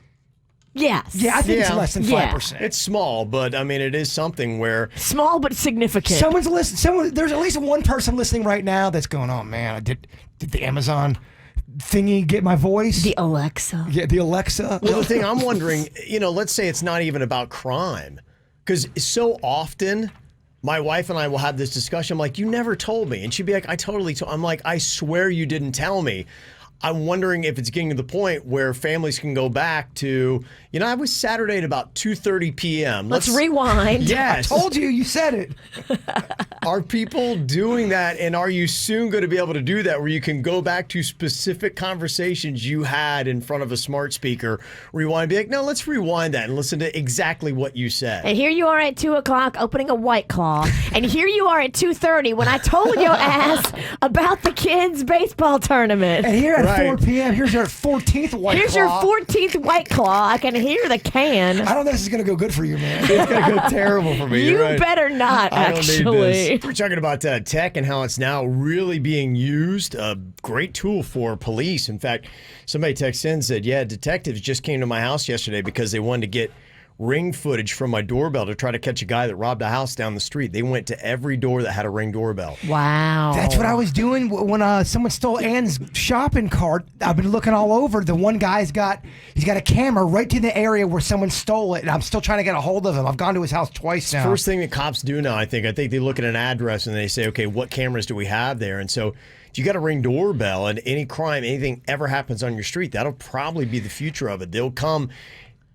Yes. Yeah, I think it's less than 5%. It's small, but I mean, it is something where Small but significant. Someone's listening. There's at least one person listening right now that's going, oh man, did the Amazon thingy get my voice? The Alexa. Yeah, the Alexa. Well, the thing I'm wondering, let's say it's not even about crime. Because so often, my wife and I will have this discussion. I'm like, you never told me. And she'd be like, I totally told. I'm like, I swear you didn't tell me. I'm wondering if it's getting to the point where families can go back to, I was Saturday at about 2:30 p.m. Let's rewind. Yes. I told you. You said it. Are people doing that, and are you soon going to be able to do that where you can go back to specific conversations you had in front of a smart speaker, rewind, be like, no, let's rewind that and listen to exactly what you said. And here you are at 2 o'clock opening a White Claw. And here you are at 2:30 when I told your ass about the kids' baseball tournament. And here at 4 p.m., here's your 14th White Here's Claw. your 14th White Claw. I can hear the can. I don't know if this is going to go good for you, man. It's going to go terrible for me. You You're right. better not, I don't actually. need this. We're talking about tech and how it's now really being used. A great tool for police. In fact, somebody texted in and said, yeah, detectives just came to my house yesterday because they wanted to get Ring footage from my doorbell to try to catch a guy that robbed a house down the street. They went to every door that had a Ring doorbell. Wow. That's what I was doing when someone stole Ann's shopping cart. I've been looking all over. The one guy's got a camera right to the area where someone stole it, and I'm still trying to get a hold of him. I've gone to his house twice now. First thing that cops do now, I think they look at an address and they say, okay, what cameras do we have there? And so if you got a Ring doorbell and any crime, anything ever happens on your street, that'll probably be the future of it. They'll come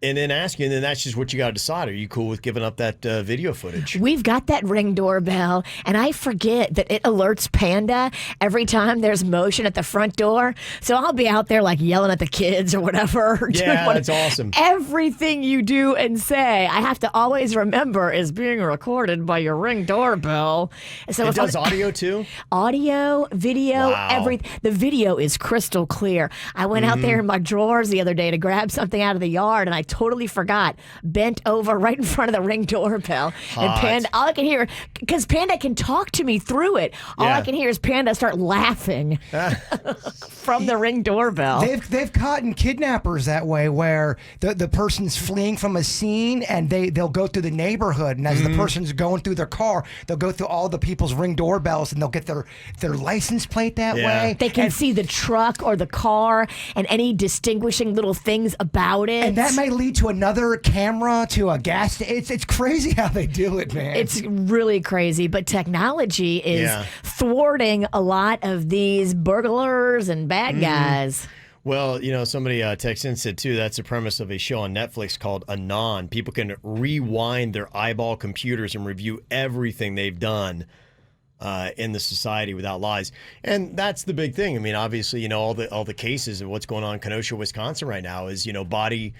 and then ask you, and then that's just what you got to decide. Are you cool with giving up that video footage? We've got that Ring doorbell, and I forget that it alerts Panda every time there's motion at the front door. So I'll be out there like yelling at the kids or whatever. Yeah, that's awesome. Everything you do and say, I have to always remember is being recorded by your Ring doorbell. So It does audio too? Audio, video, Wow. everything. The video is crystal clear. I went out there in my drawers the other day to grab something out of the yard, and I totally forgot. Bent over right in front of the Ring doorbell. And Panda, all I can hear, because Panda can talk to me through it, all I can hear is Panda start laughing from the Ring doorbell. They've caught kidnappers that way, where the person's fleeing from a scene and they'll go through the neighborhood, and as the person's going through their car, they'll go through all the people's Ring doorbells and they'll get their license plate that way. They can see the truck or the car and any distinguishing little things about it. And that may lead to another camera to a gas station. It's crazy how they do it, man. It's really crazy, but technology is thwarting a lot of these burglars and bad guys. Well, somebody texted in and said, too, that's the premise of a show on Netflix called Anon. People can rewind their eyeball computers and review everything they've done in the society without lies. And that's the big thing. I mean, obviously, all the cases of what's going on in Kenosha, Wisconsin right now is, body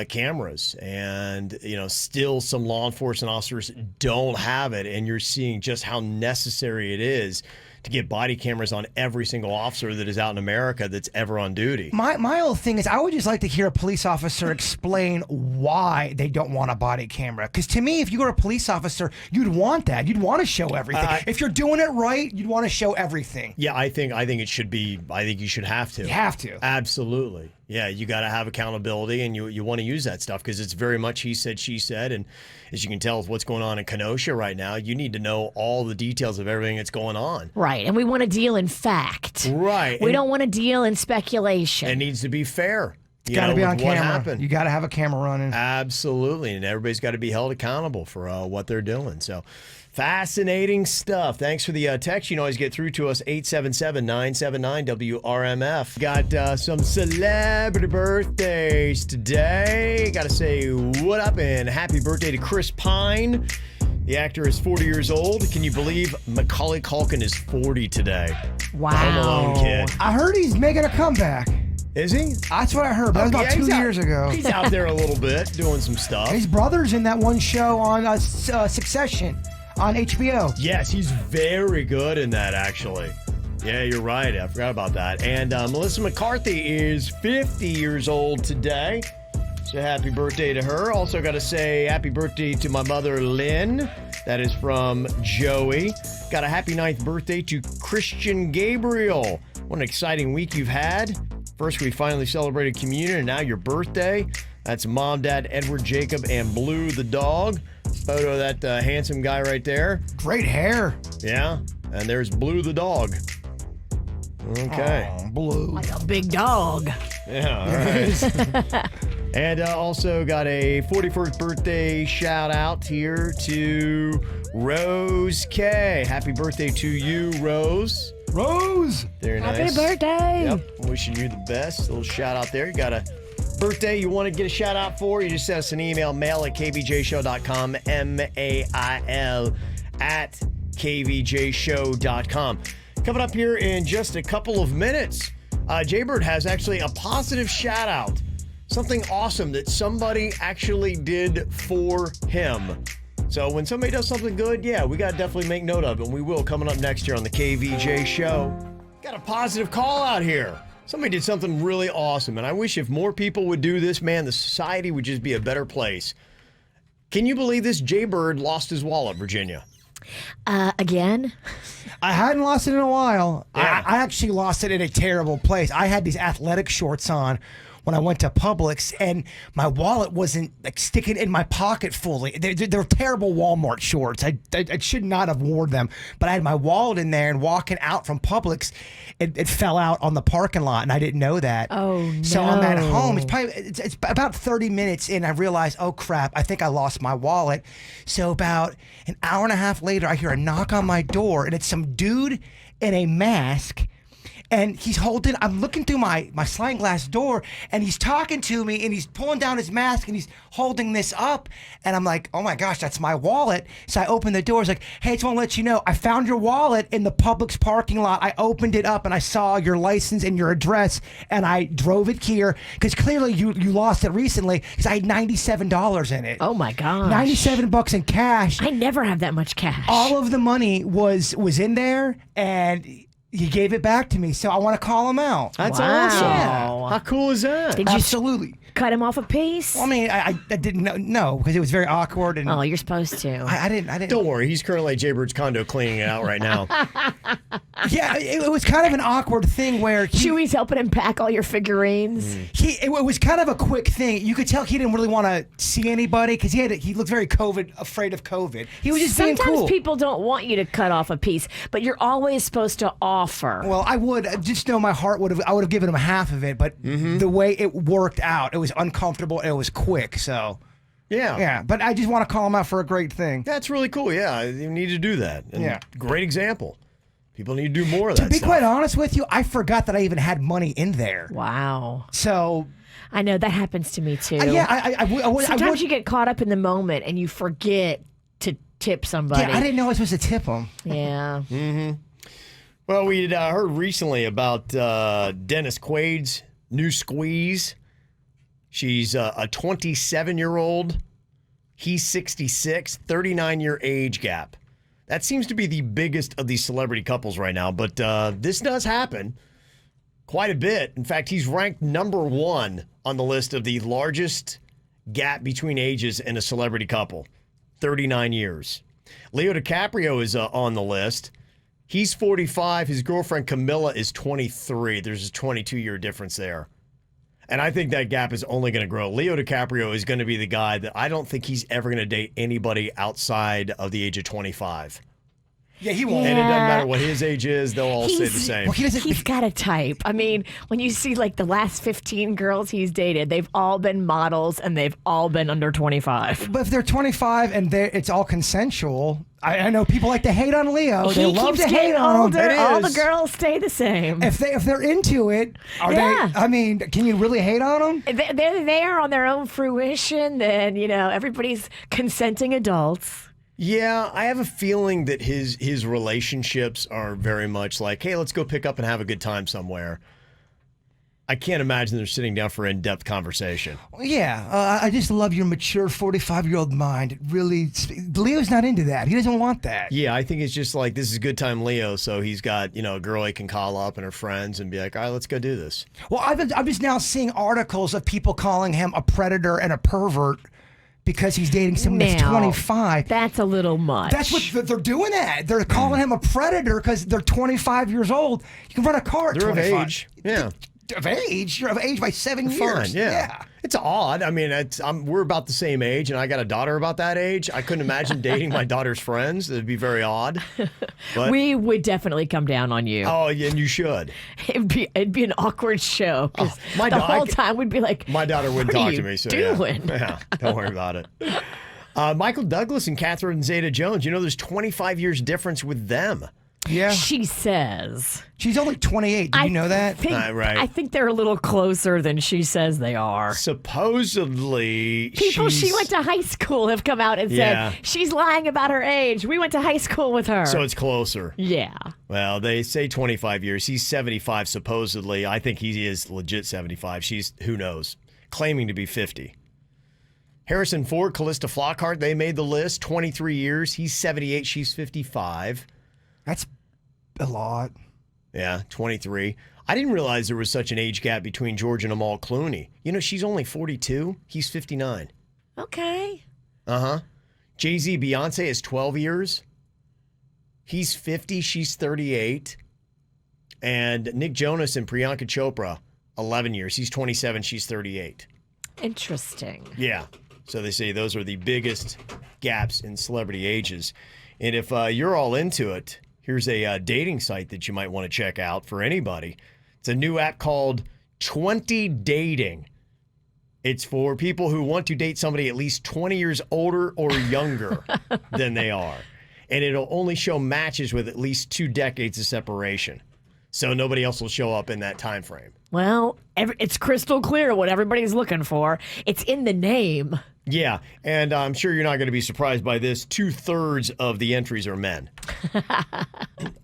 cameras. And, still some law enforcement officers don't have it. And you're seeing just how necessary it is to get body cameras on every single officer that is out in America that's ever on duty. My whole thing is I would just like to hear a police officer explain why they don't want a body camera. Because to me, if you were a police officer, you'd want that. You'd want to show everything. If you're doing it right, you'd want to show everything. Yeah, I think it should be. I think you should have to. You have to. Absolutely. Yeah, you got to have accountability, and you want to use that stuff because it's very much he said, she said. And as you can tell with what's going on in Kenosha right now, you need to know all the details of everything that's going on. Right, and we want to deal in fact. Right. We don't want to deal in speculation. It needs to be fair. It's got to be on what camera. happened. You got to have a camera running. Absolutely, and everybody's got to be held accountable for what they're doing. So, fascinating stuff. Thanks for the text. You can always get through to us, 877-979-WRMF. Got some celebrity birthdays today. Got to say what up and happy birthday to Chris Pine. The actor is 40 years old. Can you believe Macaulay Culkin is 40 today? Wow. Home Alone kid. I heard he's making a comeback. Is he? That's what I heard. But that was about 2 years ago. He's out there a little bit doing some stuff. His brother's in that one show on Succession on HBO. Yes, he's very good in that, actually. Yeah, you're right. I forgot about that. And Melissa McCarthy is 50 years old today. So happy birthday to her. Also got to say happy birthday to my mother, Lynn. That is from Joey. Got a happy 9th birthday to Christian Gabriel. What an exciting week you've had. First, we finally celebrated communion, and now your birthday. That's Mom, Dad, Edward, Jacob, and Blue the dog. Photo of that handsome guy right there. Great hair. Yeah, and there's Blue the dog. Okay. Oh, Blue. Like a big dog. Yeah, all right. And also got a 41st birthday shout out here to Rose K. Happy birthday to you, Rose. Rose. Very nice. Happy birthday. Yep. Wishing you the best. A little shout out there. You got a birthday you want to get a shout out for? You just send us an email, mail@kvjshow.com, mail @kvjshow.com. Coming up here in just a couple of minutes, Jaybird has actually a positive shout out. Something awesome that somebody actually did for him. So when somebody does something good, yeah, we got to definitely make note of it. And we will coming up next year on the KVJ Show. Got a positive call out here. Somebody did something really awesome. And I wish if more people would do this, man, the society would just be a better place. Can you believe this? Jaybird lost his wallet, Virginia. Again? I hadn't lost it in a while. Yeah. I actually lost it in a terrible place. I had these athletic shorts on when I went to Publix, and my wallet wasn't like sticking in my pocket fully. They're terrible Walmart shorts. I should not have worn them, but I had my wallet in there, and walking out from Publix, it fell out on the parking lot, and I didn't know that. Oh, no. So I'm at home. It's about 30 minutes in, I realized, oh crap, I think I lost my wallet. So about an hour and a half later, I hear a knock on my door, and it's some dude in a mask. And he's holding, I'm looking through my sliding glass door, and he's talking to me, and he's pulling down his mask, and he's holding this up. And I'm like, oh my gosh, that's my wallet. So I open the door. It's like, hey, I just want to let you know, I found your wallet in the Publix parking lot. I opened it up, and I saw your license and your address, and I drove it here, because clearly you lost it recently, because I had $97 in it. Oh my gosh. $97 in cash. I never have that much cash. All of the money was in there, and he gave it back to me, so I want to call him out. That's Wow. awesome. Yeah. How cool is that? Did you Absolutely. cut him off a piece? Well, I mean, I didn't know because it was very awkward, and Oh, you're supposed to. I didn't. Don't worry, he's currently at Jaybird's condo cleaning it out right now. Yeah, it was kind of an awkward thing where Chewy's helping him pack all your figurines. it was kind of a quick thing. You could tell he didn't really want to see anybody because he looked very afraid of COVID. He was just being cool. Sometimes people don't want you to cut off a piece, but you're always supposed to offer offer. Well, I would just know my heart would have. I would have given him half of it, but the way it worked out, it was uncomfortable and it was quick. So, yeah. But I just want to call him out for a great thing. That's really cool. Yeah, you need to do that. And Yeah. Great example. People need to do more of that To be stuff. quite honest with you, I forgot that I even had money in there. Wow. So, I know that happens to me too. yeah, I would. Sometimes you get caught up in the moment and you forget to tip somebody. Yeah, I didn't know I was supposed to tip him. Yeah. Well, we heard recently about Dennis Quaid's new squeeze. She's a 27-year-old. He's 66, 39-year age gap. That seems to be the biggest of these celebrity couples right now, but this does happen quite a bit. In fact, he's ranked number 1 on the list of the largest gap between ages in a celebrity couple, 39 years. Leo DiCaprio is on the list. He's 45. His girlfriend Camilla is 23. There's a 22-year difference there. And I think that gap is only going to grow. Leo DiCaprio is going to be the guy that I don't think he's ever going to date anybody outside of the age of 25. Yeah, he won't. And it doesn't matter what his age is, they'll all stay the same. Well, He's got a type. I mean, when you see like the last 15 girls he's dated, they've all been models and they've all been under 25. But if they're 25 and it's all consensual, I know people like to hate on Leo. They He love keeps to hate getting on older. him. All the girls stay the same. If they're into it, are Yeah. they? I mean, can you really hate on them? They're there on their own fruition, then, everybody's consenting adults. Yeah, I have a feeling that his relationships are very much like, hey, let's go pick up and have a good time somewhere. I can't imagine they're sitting down for in-depth conversation. Yeah, I just love your mature 45-year-old mind. It really, Leo's not into that. He doesn't want that. Yeah, I think it's just like, this is good time Leo, so he's got, a girl he can call up and her friends and be like, all right, let's go do this. Well, I'm just now seeing articles of people calling him a predator and a pervert because he's dating someone that's Now, 25. That's a little much. That's what they're doing. They're calling him a predator because they're 25 years old. You can run a car at They're 25. of age. Yeah. Of age? You're of age by 7 years. Fine, yeah. It's odd. I mean, we're about the same age, and I got a daughter about that age. I couldn't imagine dating my daughter's friends. It'd be very odd. But, we would definitely come down on you. oh, yeah, and you should. It'd be an awkward show. 'Cause my the dog- whole time we'd be like, My daughter wouldn't what are talk you to me, so doing? yeah, don't worry about it. Michael Douglas and Catherine Zeta-Jones, there's 25 years difference with them. Yeah. She says. She's only 28. Did you know that? Right. I think they're a little closer than she says they are. Supposedly, People she went to high school have come out and Yeah. said, she's lying about her age. We went to high school with her. So it's closer. Yeah. Well, they say 25 years. He's 75 supposedly. I think he is legit 75. She's, who knows, claiming to be 50. Harrison Ford, Callista Flockhart, they made the list. 23 years. He's 78. She's 55. That's a lot. Yeah, 23. I didn't realize there was such an age gap between George and Amal Clooney. She's only 42. He's 59. Okay. Uh-huh. Jay-Z, Beyonce is 12 years. He's 50. She's 38. And Nick Jonas and Priyanka Chopra, 11 years. He's 27. She's 38. Interesting. Yeah. So they say those are the biggest gaps in celebrity ages. And if you're all into it, here's a dating site that you might want to check out for anybody. It's a new app called 20 Dating. It's for people who want to date somebody at least 20 years older or younger than they are. And it'll only show matches with at least 2 decades of separation. So nobody else will show up in that time frame. Well, it's crystal clear what everybody's looking for. It's in the name. Yeah, and I'm sure you're not going to be surprised by this. 2/3 of the entries are men.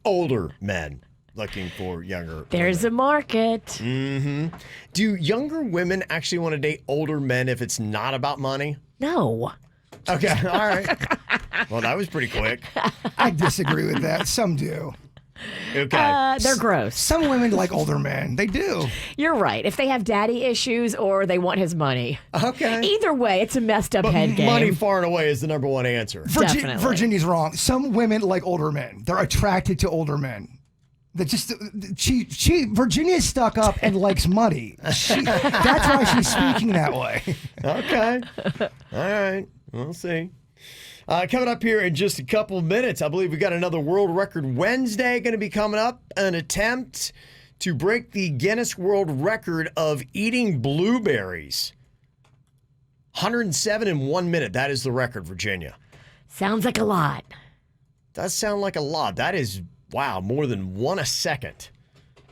Older men looking for younger There's women. a market. Mm-hmm. Do younger women actually want to date older men if it's not about money? No. Okay, all right. Well, that was pretty quick. I disagree with that. Some do. Okay. They're gross. Some women like older men. They do. You're right. If they have daddy issues or they want his money. Okay. Either way, it's a messed up But head game. money far and away is the number one answer. Definitely. Virginia's wrong. Some women like older men. They're attracted to older men. That just Virginia's stuck up and likes money. That's why she's speaking that way. Okay. All right. We'll see. Coming up here in just a couple of minutes, I believe we got another World Record Wednesday going to be coming up. An attempt to break the Guinness World Record of eating blueberries. 107 in 1 minute. That is the record, Virginia. Sounds like a lot. Does sound like a lot. That is, wow, more than 1 a second.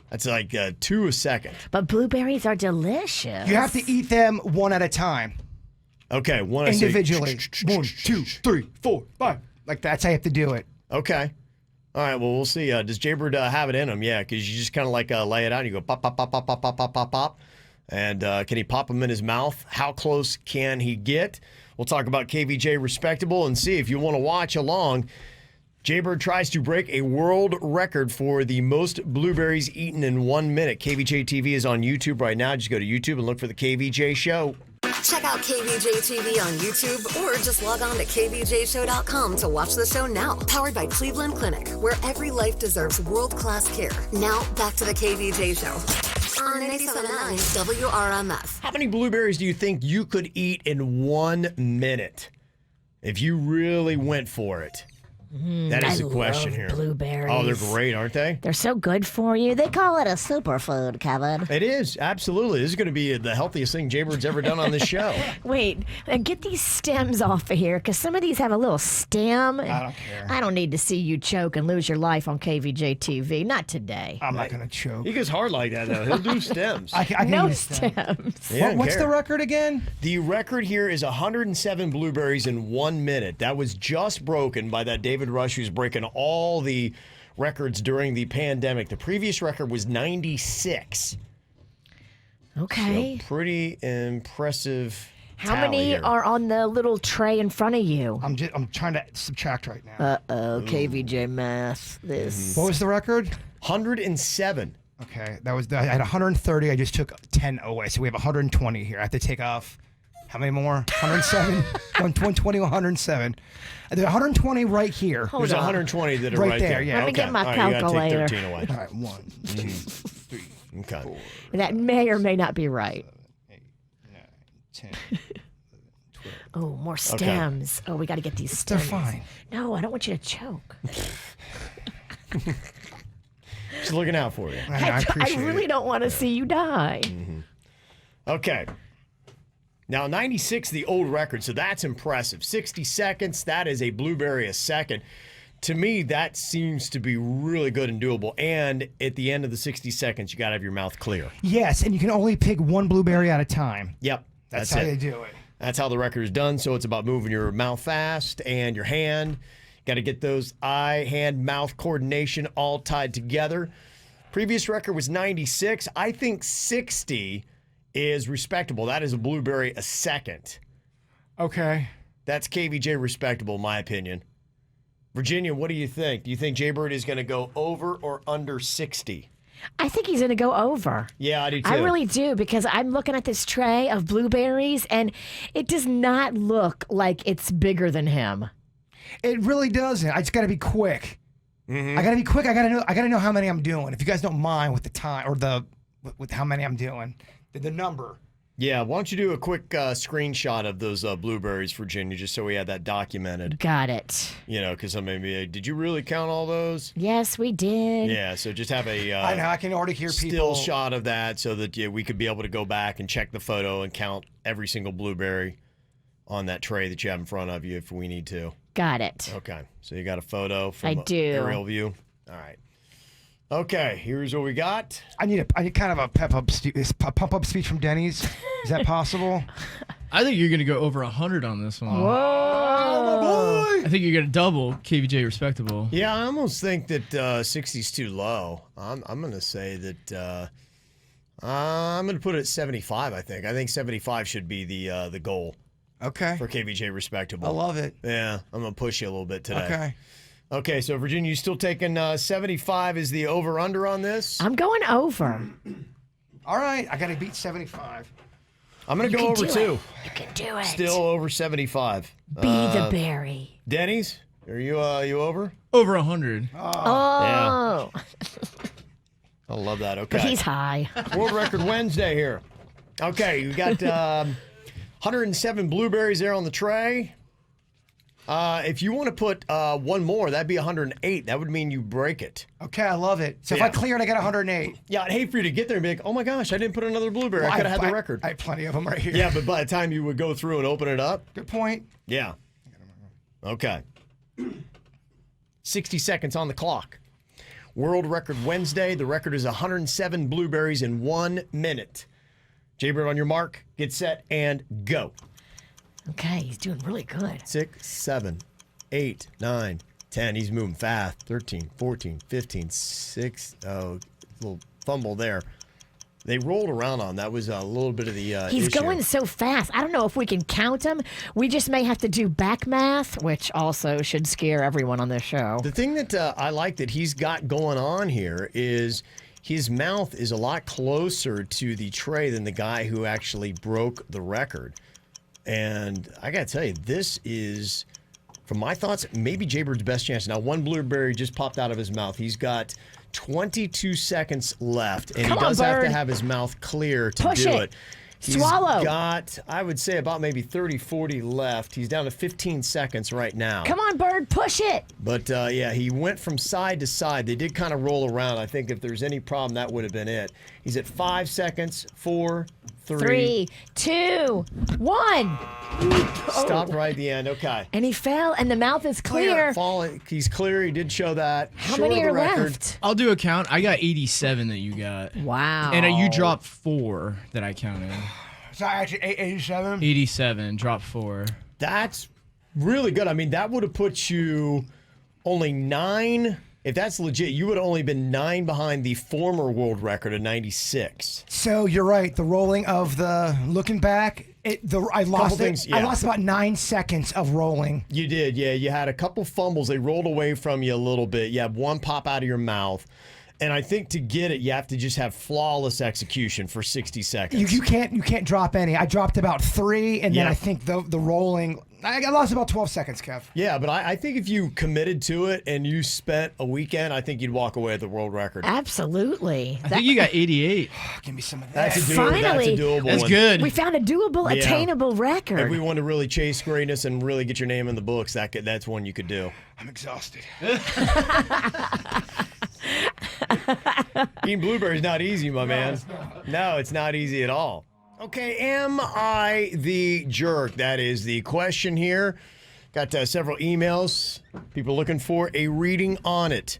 That's like 2 a second. But blueberries are delicious. You have to eat them one at a time. Okay, one individually. 1, 2, 3, 4, 5. Like that's how you have to do it. Okay. All right, well, we'll see. Does Jaybird have it in him? Yeah, because you just kind of like lay it out and you go pop, pop, pop, pop, pop, pop, pop, pop, pop. And can he pop them in his mouth? How close can he get? We'll talk about KVJ Respectable and see if you want to watch along. Jaybird tries to break a world record for the most blueberries eaten in 1 minute. KVJ TV is on YouTube right now. Just go to YouTube and look for the KVJ Show. Check out KVJ TV on YouTube or just log on to kvjshow.com to watch the show now. Powered by Cleveland Clinic, where every life deserves world-class care. Now, back to the KVJ Show on 97.9 WRMF. How many blueberries do you think you could eat in 1 minute if you really went for it? That is the question love here. Blueberries. Oh, they're great, aren't they? They're so good for you. They call it a superfood, Kevin. It is, absolutely. This is going to be the healthiest thing Jaybird's ever done on this show. Wait, get these stems off of here, because some of these have a little stem. I don't care. I don't need to see you choke and lose your life on KVJ TV. Not today. I'm not going to choke. He goes hard like that, though. He'll do stems. I can No eat a stem. stems. He doesn't What's care. the record again? The record here is 107 blueberries in 1 minute. That was just broken by that David Rush who's breaking all the records during the pandemic. The previous record was 96. Okay. So pretty impressive. How tally many here. are on the little tray in front of you? I'm trying to subtract right now. Uh-oh, KVJ math. This. What was the record? 107. Okay, I had 130. I just took 10 away, so we have 120 here. I have to take off how many more? 107, 120, 107. There's 120 right here. Hold There's on. 120 that are Right right there, there. yeah. Let me get my All right, you calculator. gotta take 13 away. All right, 1, 2, 3, Okay. That may or may not be right. 8, 9, 10. Oh, more stems. Oh, we got to get these They're stems. fine. No, I don't want you to choke. Just looking out for you. I appreciate I really it. don't want to see you die. Okay. Now, 96, the old record, so that's impressive. 60 seconds, that is a blueberry a second. To me, that seems to be really good and doable. And at the end of the 60 seconds, you got to have your mouth clear. Yes, and you can only pick one blueberry at a time. Yep. That's That's how it. they do it. That's how the record is done. So it's about moving your mouth fast and your hand. Got to get those eye, hand, mouth coordination all tied together. Previous record was 96. I think 60 is respectable. That is a blueberry a second. Okay. That's KVJ respectable, in my opinion. Virginia, what do you think? Do you think Jaybird is going to go over or under 60? I think he's going to go over. Yeah, I do too. I really do, because I'm looking at this tray of blueberries, and it does not look like it's bigger than him. It really doesn't. I just got to be quick. I got to be quick. I got to know how many I'm doing. If you guys don't mind with the time or with how many I'm doing, the number. Yeah, why don't you do a quick screenshot of those blueberries, Virginia, just so we had that documented. Got it. You know, because maybe, did you really count all those? Yes, we did. Yeah, so just have a I know. I can already hear still people. shot of that so that we could be able to go back and check the photo and count every single blueberry on that tray that you have in front of you if we need to. Got it. Okay, so you got a photo from I do. aerial view. All right. Okay, here's what we got. I need kind of a pump up speech from Denny's. Is that possible? I think you're going to go over 100 on this one. Whoa. I think you're going to double KVJ respectable. Yeah, I almost think that 60 is too low. I'm going to say that I'm going to put it at 75. I think 75 should be the goal Okay. for KVJ respectable. I love it. Yeah, I'm going to push you a little bit today. Okay. Okay, so Virginia, you still taking 75 is the over-under on this? I'm going over. All right. I got to beat 75. I'm going to go You over can do too. it. You can do it. Still over 75. Be the berry. Denny's, are you over? Over 100. Oh. I love that. Okay. But he's high. World Record Wednesday here. Okay, you got 107 blueberries there on the tray. If you want to put one more, that'd be 108. That would mean you break it. Okay, I love it. So if Yeah. I clear and I get 108. Yeah, I'd hate for you to get there and be like, oh my gosh, I didn't put another blueberry. I could have had the record. I have plenty of them right here. Yeah, but by the time you would go through and open it up. Good point. Yeah. Okay. 60 seconds on the clock. World record Wednesday. The record is 107 blueberries in 1 minute. Jaybird, on your mark, get set, and go. Okay, he's doing really good. 6, 7, 8, 9, 10. He's moving fast. 13, 14, 15, 6. Oh, little fumble there. They rolled around on. That was a little bit of the He's issue. going so fast. I don't know if we can count him. We just may have to do back math, which also should scare everyone on this show. The thing that I like that he's got going on here is his mouth is a lot closer to the tray than the guy who actually broke the record. And I got to tell you, this is, from my thoughts, maybe Jaybird's best chance. Now, one blueberry just popped out of his mouth. He's got 22 seconds left, and Come he does on, have to Bird. have his mouth clear to Push do it. it. He's Swallow. got, I would say, about maybe 30, 40 left. He's down to 15 seconds right now. Come on, Bird, push it. But, yeah, he went from side to side. They did kind of roll around. I think if there's any problem, that would have been it. He's at 5 seconds, 4, 3. 3, 2, 1. Stopped right at the end. Okay. And he fell, and the mouth is clear. Falling. He's clear. He did show that. How Short many of the are record. left? I'll do a count. I got 87 that you got. Wow. And you dropped 4 that I counted. So I actually 87. 87, dropped 4. That's really good. I mean, that would have put you only 9. If that's legit, you would have only been 9 behind the former world record of 96. So you're right. The rolling of the looking back, I lost things, it. yeah. I lost about 9 seconds of rolling. You did, yeah. You had a couple fumbles. They rolled away from you a little bit. You had one pop out of your mouth. And I think to get it, you have to just have flawless execution for 60 seconds. You can't drop any. I dropped about 3, and then Yeah. I think the rolling. I lost about 12 seconds, Kev. Yeah, but I think if you committed to it and you spent a weekend, I think you'd walk away with the world record. Absolutely. I think you got 88. Give me some of that. That's a Finally. That's a doable That's one. good. We found a doable, Yeah. attainable record. If we want to really chase greatness and really get your name in the books, that's one you could do. I'm exhausted. Eating blueberries not easy, my man. No, it's not easy at all. Okay, am I the jerk? That is the question here. Got several emails. People looking for a reading on it.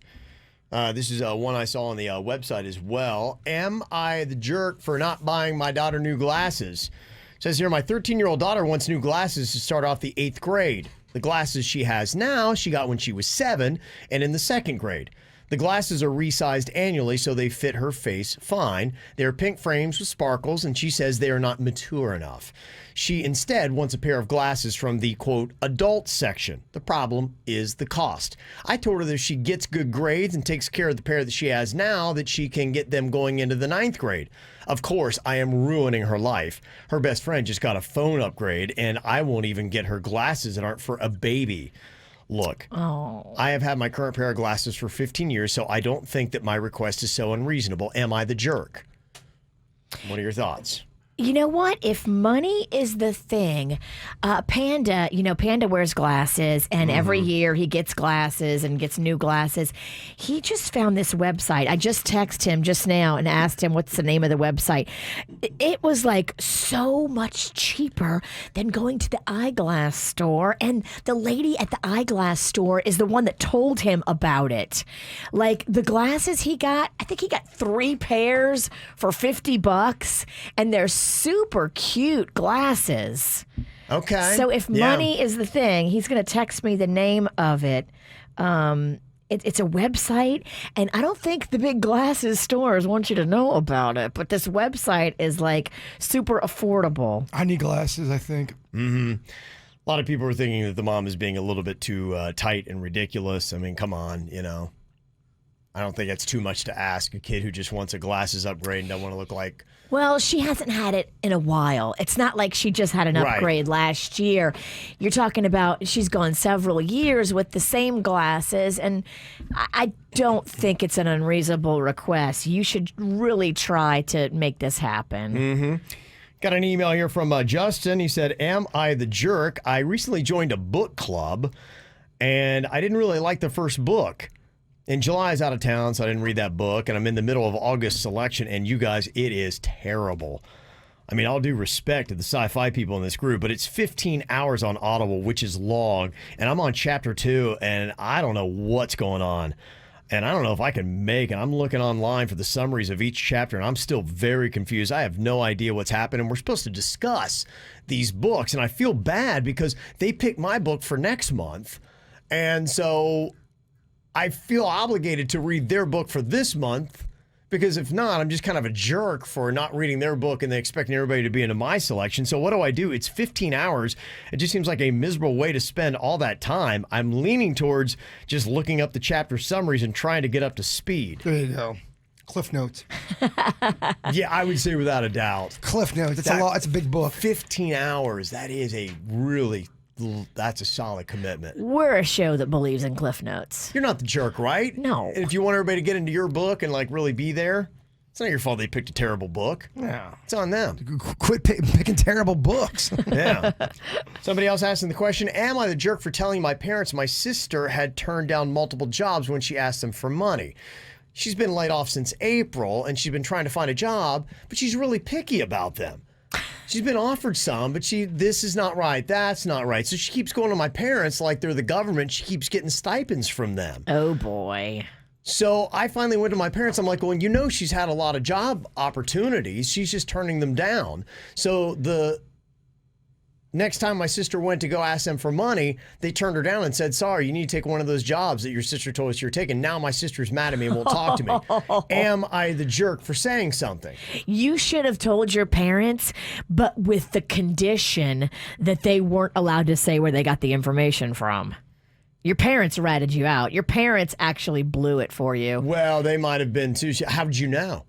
This is one I saw on the website as well. Am I the jerk for not buying my daughter new glasses? It says here, my 13-year-old daughter wants new glasses to start off the 8th grade. The glasses she has now, she got when she was 7 and in the 2nd grade. The glasses are resized annually, so they fit her face fine. They are pink frames with sparkles, and she says they are not mature enough. She instead wants a pair of glasses from the, quote, adult section. The problem is the cost. I told her that if she gets good grades and takes care of the pair that she has now, that she can get them going into the 9th grade. Of course, I am ruining her life. Her best friend just got a phone upgrade, and I won't even get her glasses that aren't for a baby. Look, I have had my current pair of glasses for 15 years, so I don't think that my request is so unreasonable. Am I the jerk? What are your thoughts? You know what? If money is the thing, Panda wears glasses, and every year he gets glasses and gets new glasses. He just found this website. I just texted him just now and asked him what's the name of the website. It was like so much cheaper than going to the eyeglass store, and the lady at the eyeglass store is the one that told him about it. Like the glasses he got, I think he got 3 pairs for $50, and they're super cute glasses. Okay. So if money is the thing, he's going to text me the name of it. It's a website, and I don't think the big glasses stores want you to know about it, but this website is like super affordable. I need glasses, I think. A lot of people are thinking that the mom is being a little bit too tight and ridiculous. I mean, come on, I don't think it's too much to ask a kid who just wants a glasses upgrade and don't want to look like... Well, she hasn't had it in a while. It's not like she just had an upgrade last year. You're talking about she's gone several years with the same glasses, and I don't think it's an unreasonable request. You should really try to make this happen. Got an email here from Justin. He said, "Am I the jerk? I recently joined a book club, and I didn't really like the first book. In July, I was out of town, so I didn't read that book, and I'm in the middle of August selection, and you guys, it is terrible. I mean, all due respect to the sci-fi people in this group, but it's 15 hours on Audible, which is long, and I'm on chapter 2, and I don't know what's going on. And I don't know if I can make it. I'm looking online for the summaries of each chapter, and I'm still very confused. I have no idea what's happening. We're supposed to discuss these books, and I feel bad because they picked my book for next month. And so I feel obligated to read their book for this month, because if not, I'm just kind of a jerk for not reading their book and then expecting everybody to be into my selection. So what do? It's 15 hours. It just seems like a miserable way to spend all that time. I'm leaning towards just looking up the chapter summaries and trying to get up to speed. There you go. Cliff Notes. Yeah, I would say without a doubt. Cliff Notes. It's a lot. It's a big book. 15 hours. That's a solid commitment. We're a show that believes in Cliff Notes. You're not the jerk, right? No. And if you want everybody to get into your book and like really be there, it's not your fault they picked a terrible book. Yeah. It's on them. Quit picking terrible books. Yeah. Somebody else asking the question, am I the jerk for telling my parents my sister had turned down multiple jobs when she asked them for money? She's been laid off since April, and she's been trying to find a job, but she's really picky about them. She's been offered some, but this is not right, that's not right. So she keeps going to my parents like they're the government. She keeps getting stipends from them. Oh, boy. So I finally went to my parents. I'm like, well, you know, she's had a lot of job opportunities. She's just turning them down. So the next time my sister went to go ask them for money, they turned her down and said, sorry, you need to take one of those jobs that your sister told us you're taking. Now my sister's mad at me and won't talk to me. Am I the jerk for saying something? You should have told your parents, but with the condition that they weren't allowed to say where they got the information from. Your parents ratted you out. Your parents actually blew it for you. Well, they might have been too. How did you know?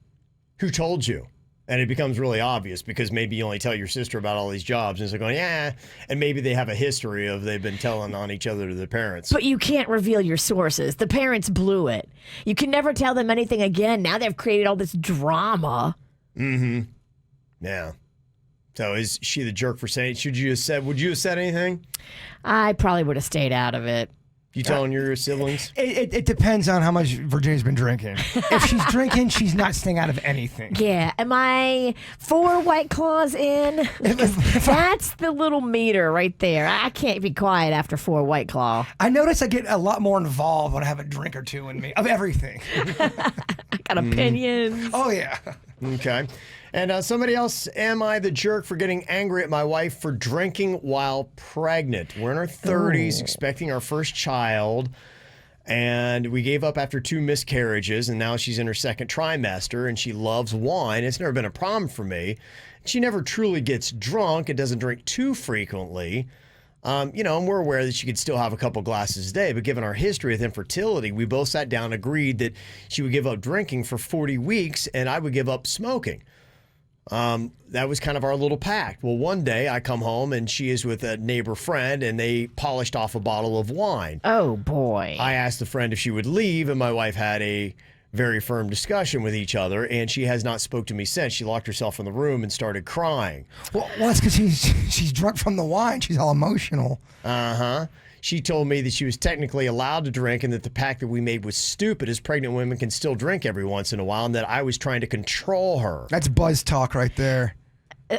Who told you? And it becomes really obvious because maybe you only tell your sister about all these jobs and it's like going, yeah. And maybe they have a history of they've been telling on each other to their parents. But you can't reveal your sources. The parents blew it. You can never tell them anything again. Now they've created all this drama. Mm-hmm. Yeah. So is she the jerk for saying, would you have said anything? I probably would have stayed out of it. You telling your siblings? It depends on how much Virginia's been drinking. If she's drinking, she's not staying out of anything. Yeah. Am I 4 White Claws in? That's the little meter right there. I can't be quiet after 4 White Claw. I notice I get a lot more involved when I have a drink or two in me, of everything. I got opinions. Oh, yeah. Okay. And somebody else, am I the jerk for getting angry at my wife for drinking while pregnant? We're in our 30s, expecting our first child, and we gave up after 2 miscarriages, and now she's in her second trimester, and she loves wine. It's never been a problem for me. She never truly gets drunk and doesn't drink too frequently. And we're aware that she could still have a couple glasses a day, but given our history with infertility, we both sat down and agreed that she would give up drinking for 40 weeks, and I would give up smoking. That was kind of our little pact. Well, one day I come home and she is with a neighbor friend and they polished off a bottle of wine. Oh, boy. I asked the friend if she would leave, and my wife had a very firm discussion with each other, and she has not spoke to me since. She locked herself in the room and started crying. Well, that's because she's drunk from the wine. She's all emotional. Uh-huh. She told me that she was technically allowed to drink and that the pact that we made was stupid, as pregnant women can still drink every once in a while, and that I was trying to control her. That's buzz talk right there.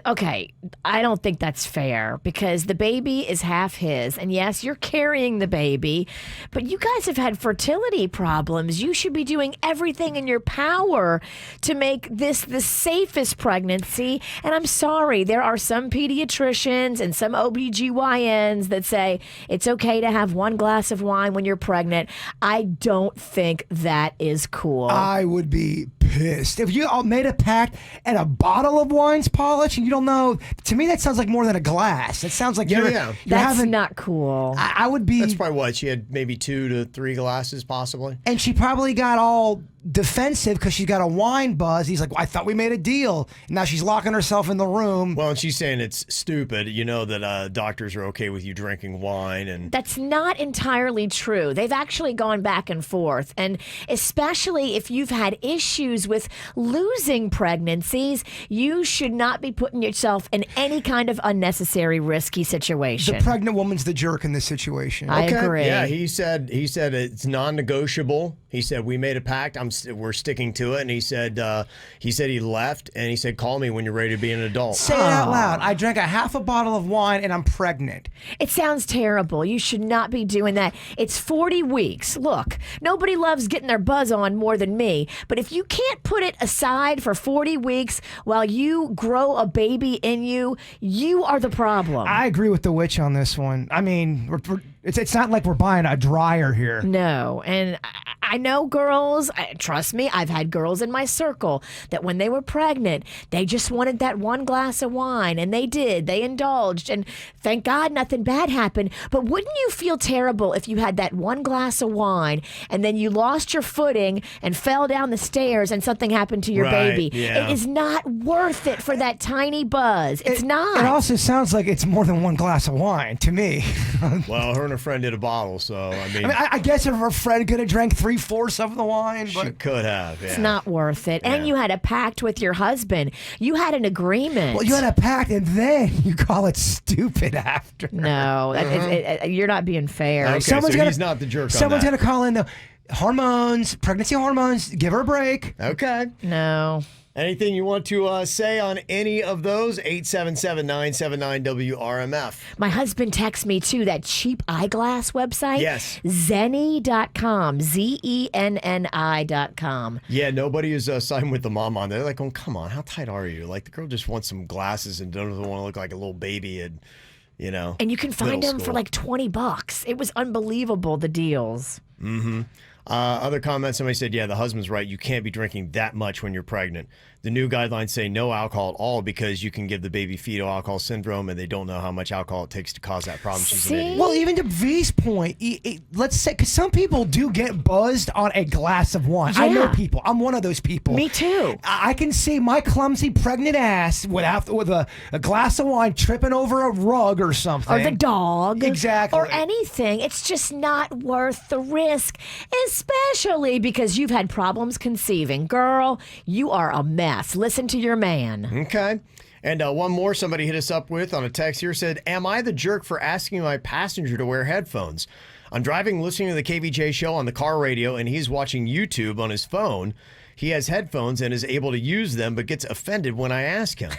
Okay, I don't think that's fair because the baby is half his. And yes, you're carrying the baby, but you guys have had fertility problems. You should be doing everything in your power to make this the safest pregnancy. And I'm sorry, there are some pediatricians and some OBGYNs that say it's okay to have 1 glass of wine when you're pregnant. I don't think that is cool. I would be pissed. If you all made a pact and a bottle of wine's polished and you don't know, to me that sounds like more than a glass. It sounds like you're that's not cool. I would be. That's probably what she had, maybe 2 to 3 glasses possibly. And she probably got all defensive because she's got a wine buzz. He's like, well, I thought we made a deal. And now she's locking herself in the room. Well, and she's saying it's stupid. You know that doctors are okay with you drinking wine. And that's not entirely true. They've actually gone back and forth. And especially if you've had issues with losing pregnancies, you should not be putting yourself in any kind of unnecessary risky situation. The pregnant woman's the jerk in this situation. I agree. Yeah, he said it's non-negotiable. He said we made a pact. We're sticking to it. And he said he left and he said call me when you're ready to be an adult. Say it out loud. I drank a half a bottle of wine and I'm pregnant. It sounds terrible. You should not be doing that. It's 40 weeks. Look, nobody loves getting their buzz on more than me. But if you can't put it aside for 40 weeks while you grow a baby in you, you are the problem. I agree with the witch on this one. I mean, it's not like we're buying a dryer here. No, and I know girls, trust me, I've had girls in my circle that when they were pregnant, they just wanted that one glass of wine, and they did. They indulged, and thank God nothing bad happened. But wouldn't you feel terrible if you had that one glass of wine, and then you lost your footing and fell down the stairs and something happened to your baby? Yeah. It is not worth it for that tiny buzz. It's not. It also sounds like it's more than one glass of wine to me. Well, her and her friend did a bottle, so I guess if her friend could have drank 3/4 of the wine, but she could have. Yeah. It's not worth it. And you had a pact with your husband. You had an agreement. Well, you had a pact, and then you call it stupid after. No, you're not being fair. Okay, so he's not the jerk on Someone's that. going to call in the hormones, pregnancy hormones. Give her a break. Okay. No. Anything you want to say on any of those? 877-979-WRMF. My husband texts me, too, that cheap eyeglass website. Yes. Zenni.com. Zenni.com. Yeah, nobody is signed with the mom on there. They're like, oh, come on, how tight are you? Like, the girl just wants some glasses and doesn't want to look like a little baby and, you know. And you can find middle them for school. like $20. It was unbelievable, the deals. Mm-hmm. Other comments, somebody said, yeah, the husband's right. You can't be drinking that much when you're pregnant. The new guidelines say no alcohol at all because you can give the baby fetal alcohol syndrome and they don't know how much alcohol it takes to cause that problem. She's an idiot. Well, even to V's point, let's say, because some people do get buzzed on a glass of wine. I know Yeah. people. I'm one of those people. Me too. I can see my clumsy pregnant ass with a glass of wine tripping over a rug or something. Or the dog. Exactly. Or anything. It's just not worth the risk, especially because you've had problems conceiving. Girl, you are a mess. Listen to your man. Okay. And one more somebody hit us up with on a text here said, am I the jerk for asking my passenger to wear headphones? I'm driving, listening to the KVJ show on the car radio, and he's watching YouTube on his phone. He has headphones and is able to use them, but gets offended when I ask him.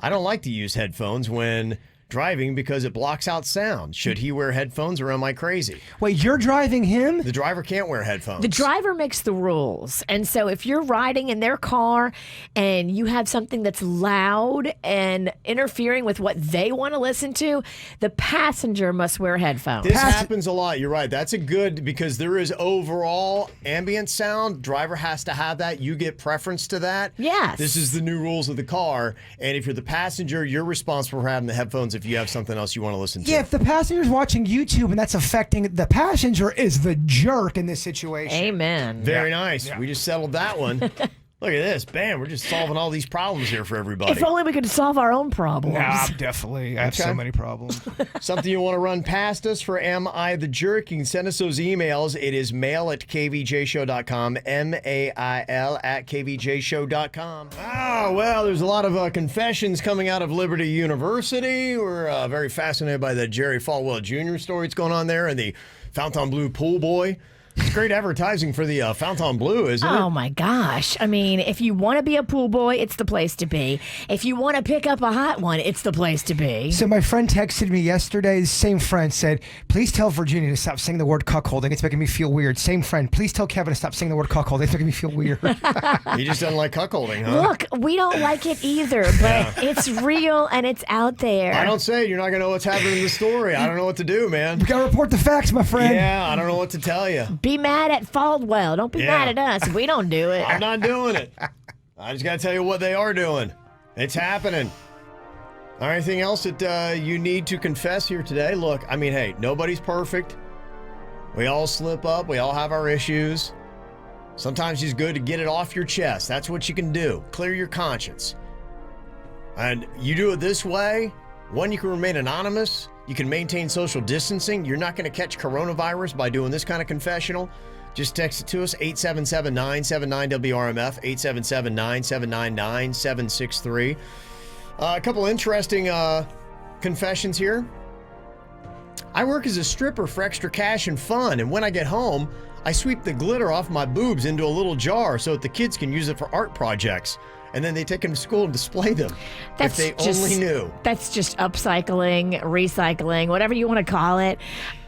I don't like to use headphones when driving because it blocks out sound. Should he wear headphones or am I crazy? Wait, you're driving him? The driver can't wear headphones. The driver makes the rules. And so if you're riding in their car and you have something that's loud and interfering with what they want to listen to, the passenger must wear headphones. This happens a lot. You're right. That's a good, because there is overall ambient sound. Driver has to have that. You get preference to that. Yes. This is the new rules of the car. And if you're the passenger, you're responsible for having the headphones if you have something else you want to listen to. Yeah, if the passenger's watching YouTube and that's affecting the passenger is the jerk in this situation. Amen. Very nice. Yeah. We just settled that one. Look at this. Bam, we're just solving all these problems here for everybody. If only we could solve our own problems. Nah, definitely. I have so many problems. Something you want to run past us for Am I the Jerk? You can send us those emails. It is mail@kvjshow.com, mail@kvjshow.com. Oh, well, there's a lot of confessions coming out of Liberty University. We're very fascinated by the Jerry Falwell Jr. story that's going on there and the Fontainebleau pool boy. It's great advertising for the Fontainebleau, isn't it? Oh, my gosh. I mean, if you want to be a pool boy, it's the place to be. If you want to pick up a hot one, it's the place to be. So my friend texted me yesterday. The same friend said, please tell Virginia to stop saying the word cuckolding. It's making me feel weird. Same friend, please tell Kevin to stop saying the word cuckolding. It's making me feel weird. He just doesn't like cuckolding, huh? Look, we don't like it either, but it's real and it's out there. I don't say it. You're not going to know what's happening in the story. I don't know what to do, man. We got to report the facts, my friend. Yeah, I don't know what to tell you. Be mad at Faldwell. Don't be mad at us. We don't do it. I'm not doing it. I just got to tell you what they are doing. It's happening. Anything else that you need to confess here today? Look, I mean, hey, nobody's perfect. We all slip up. We all have our issues. Sometimes it's good to get it off your chest. That's what you can do. Clear your conscience. And you do it this way, one, you can remain anonymous. You can maintain social distancing. You're not going to catch coronavirus by doing this kind of confessional. Just text it to us, 877-979-WRMF, 877-979-9763. A couple interesting confessions here. I work as a stripper for extra cash and fun, and when I get home, I sweep the glitter off my boobs into a little jar so that the kids can use it for art projects. And then they take them to school and display them. If they only knew. That's just upcycling, recycling, whatever you want to call it.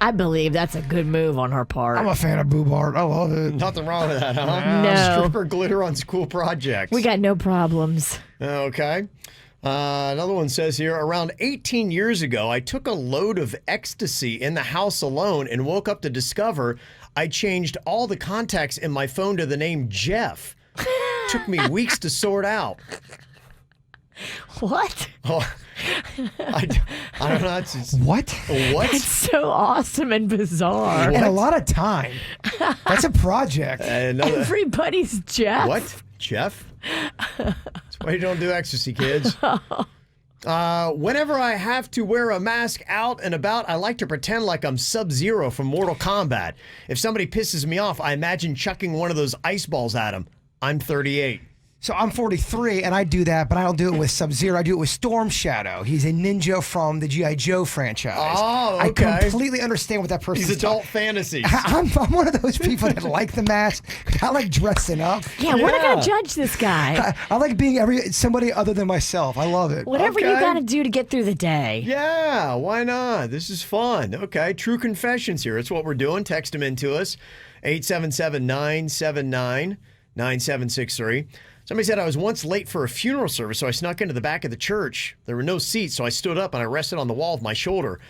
I believe that's a good move on her part. I'm a fan of boob art. I love it. Nothing wrong with that, huh? No. Stripper glitter on school projects. We got no problems. Okay. Another one says here, around 18 years ago, I took a load of ecstasy in the house alone and woke up to discover I changed all the contacts in my phone to the name Jeff. Took me weeks to sort out. What? Oh, I don't know. It's just, What? what? That's so awesome and bizarre. And a lot of time. That's a project. Another, Everybody's Jeff. what? Jeff? That's why you don't do ecstasy, kids. Whenever I have to wear a mask out and about, I like to pretend like I'm Sub-Zero from Mortal Kombat. If somebody pisses me off, I imagine chucking one of those ice balls at him. I'm 38. So I'm 43, and I do that, but I don't do it with Sub-Zero. I do it with Storm Shadow. He's a ninja from the G.I. Joe franchise. Oh, okay. I completely understand what that person's He's adult fantasies. I'm one of those people that like the mask. I like dressing up. Yeah, we're not going to judge this guy. I like being somebody other than myself. I love it. Whatever you Okay. got to do to get through the day. Yeah, why not? This is fun. Okay, true confessions here. It's what we're doing. Text them in to us, 877-979-9763. Somebody said I was once late for a funeral service, so I snuck into the back of the church. There were no seats, so I stood up and I rested on the wall with my shoulder.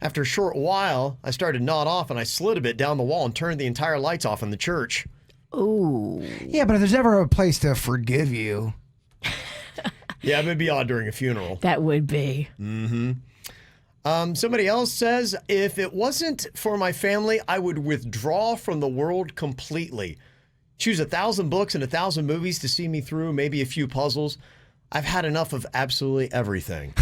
After a short while, I started to nod off and I slid a bit down the wall and turned the entire lights off in the church. Ooh. Yeah, but if there's ever a place to forgive you. Yeah, it would be odd during a funeral. That would be. Somebody else says, if it wasn't for my family, I would withdraw from the world completely. Choose 1,000 books and 1,000 movies to see me through, maybe a few puzzles. I've had enough of absolutely everything.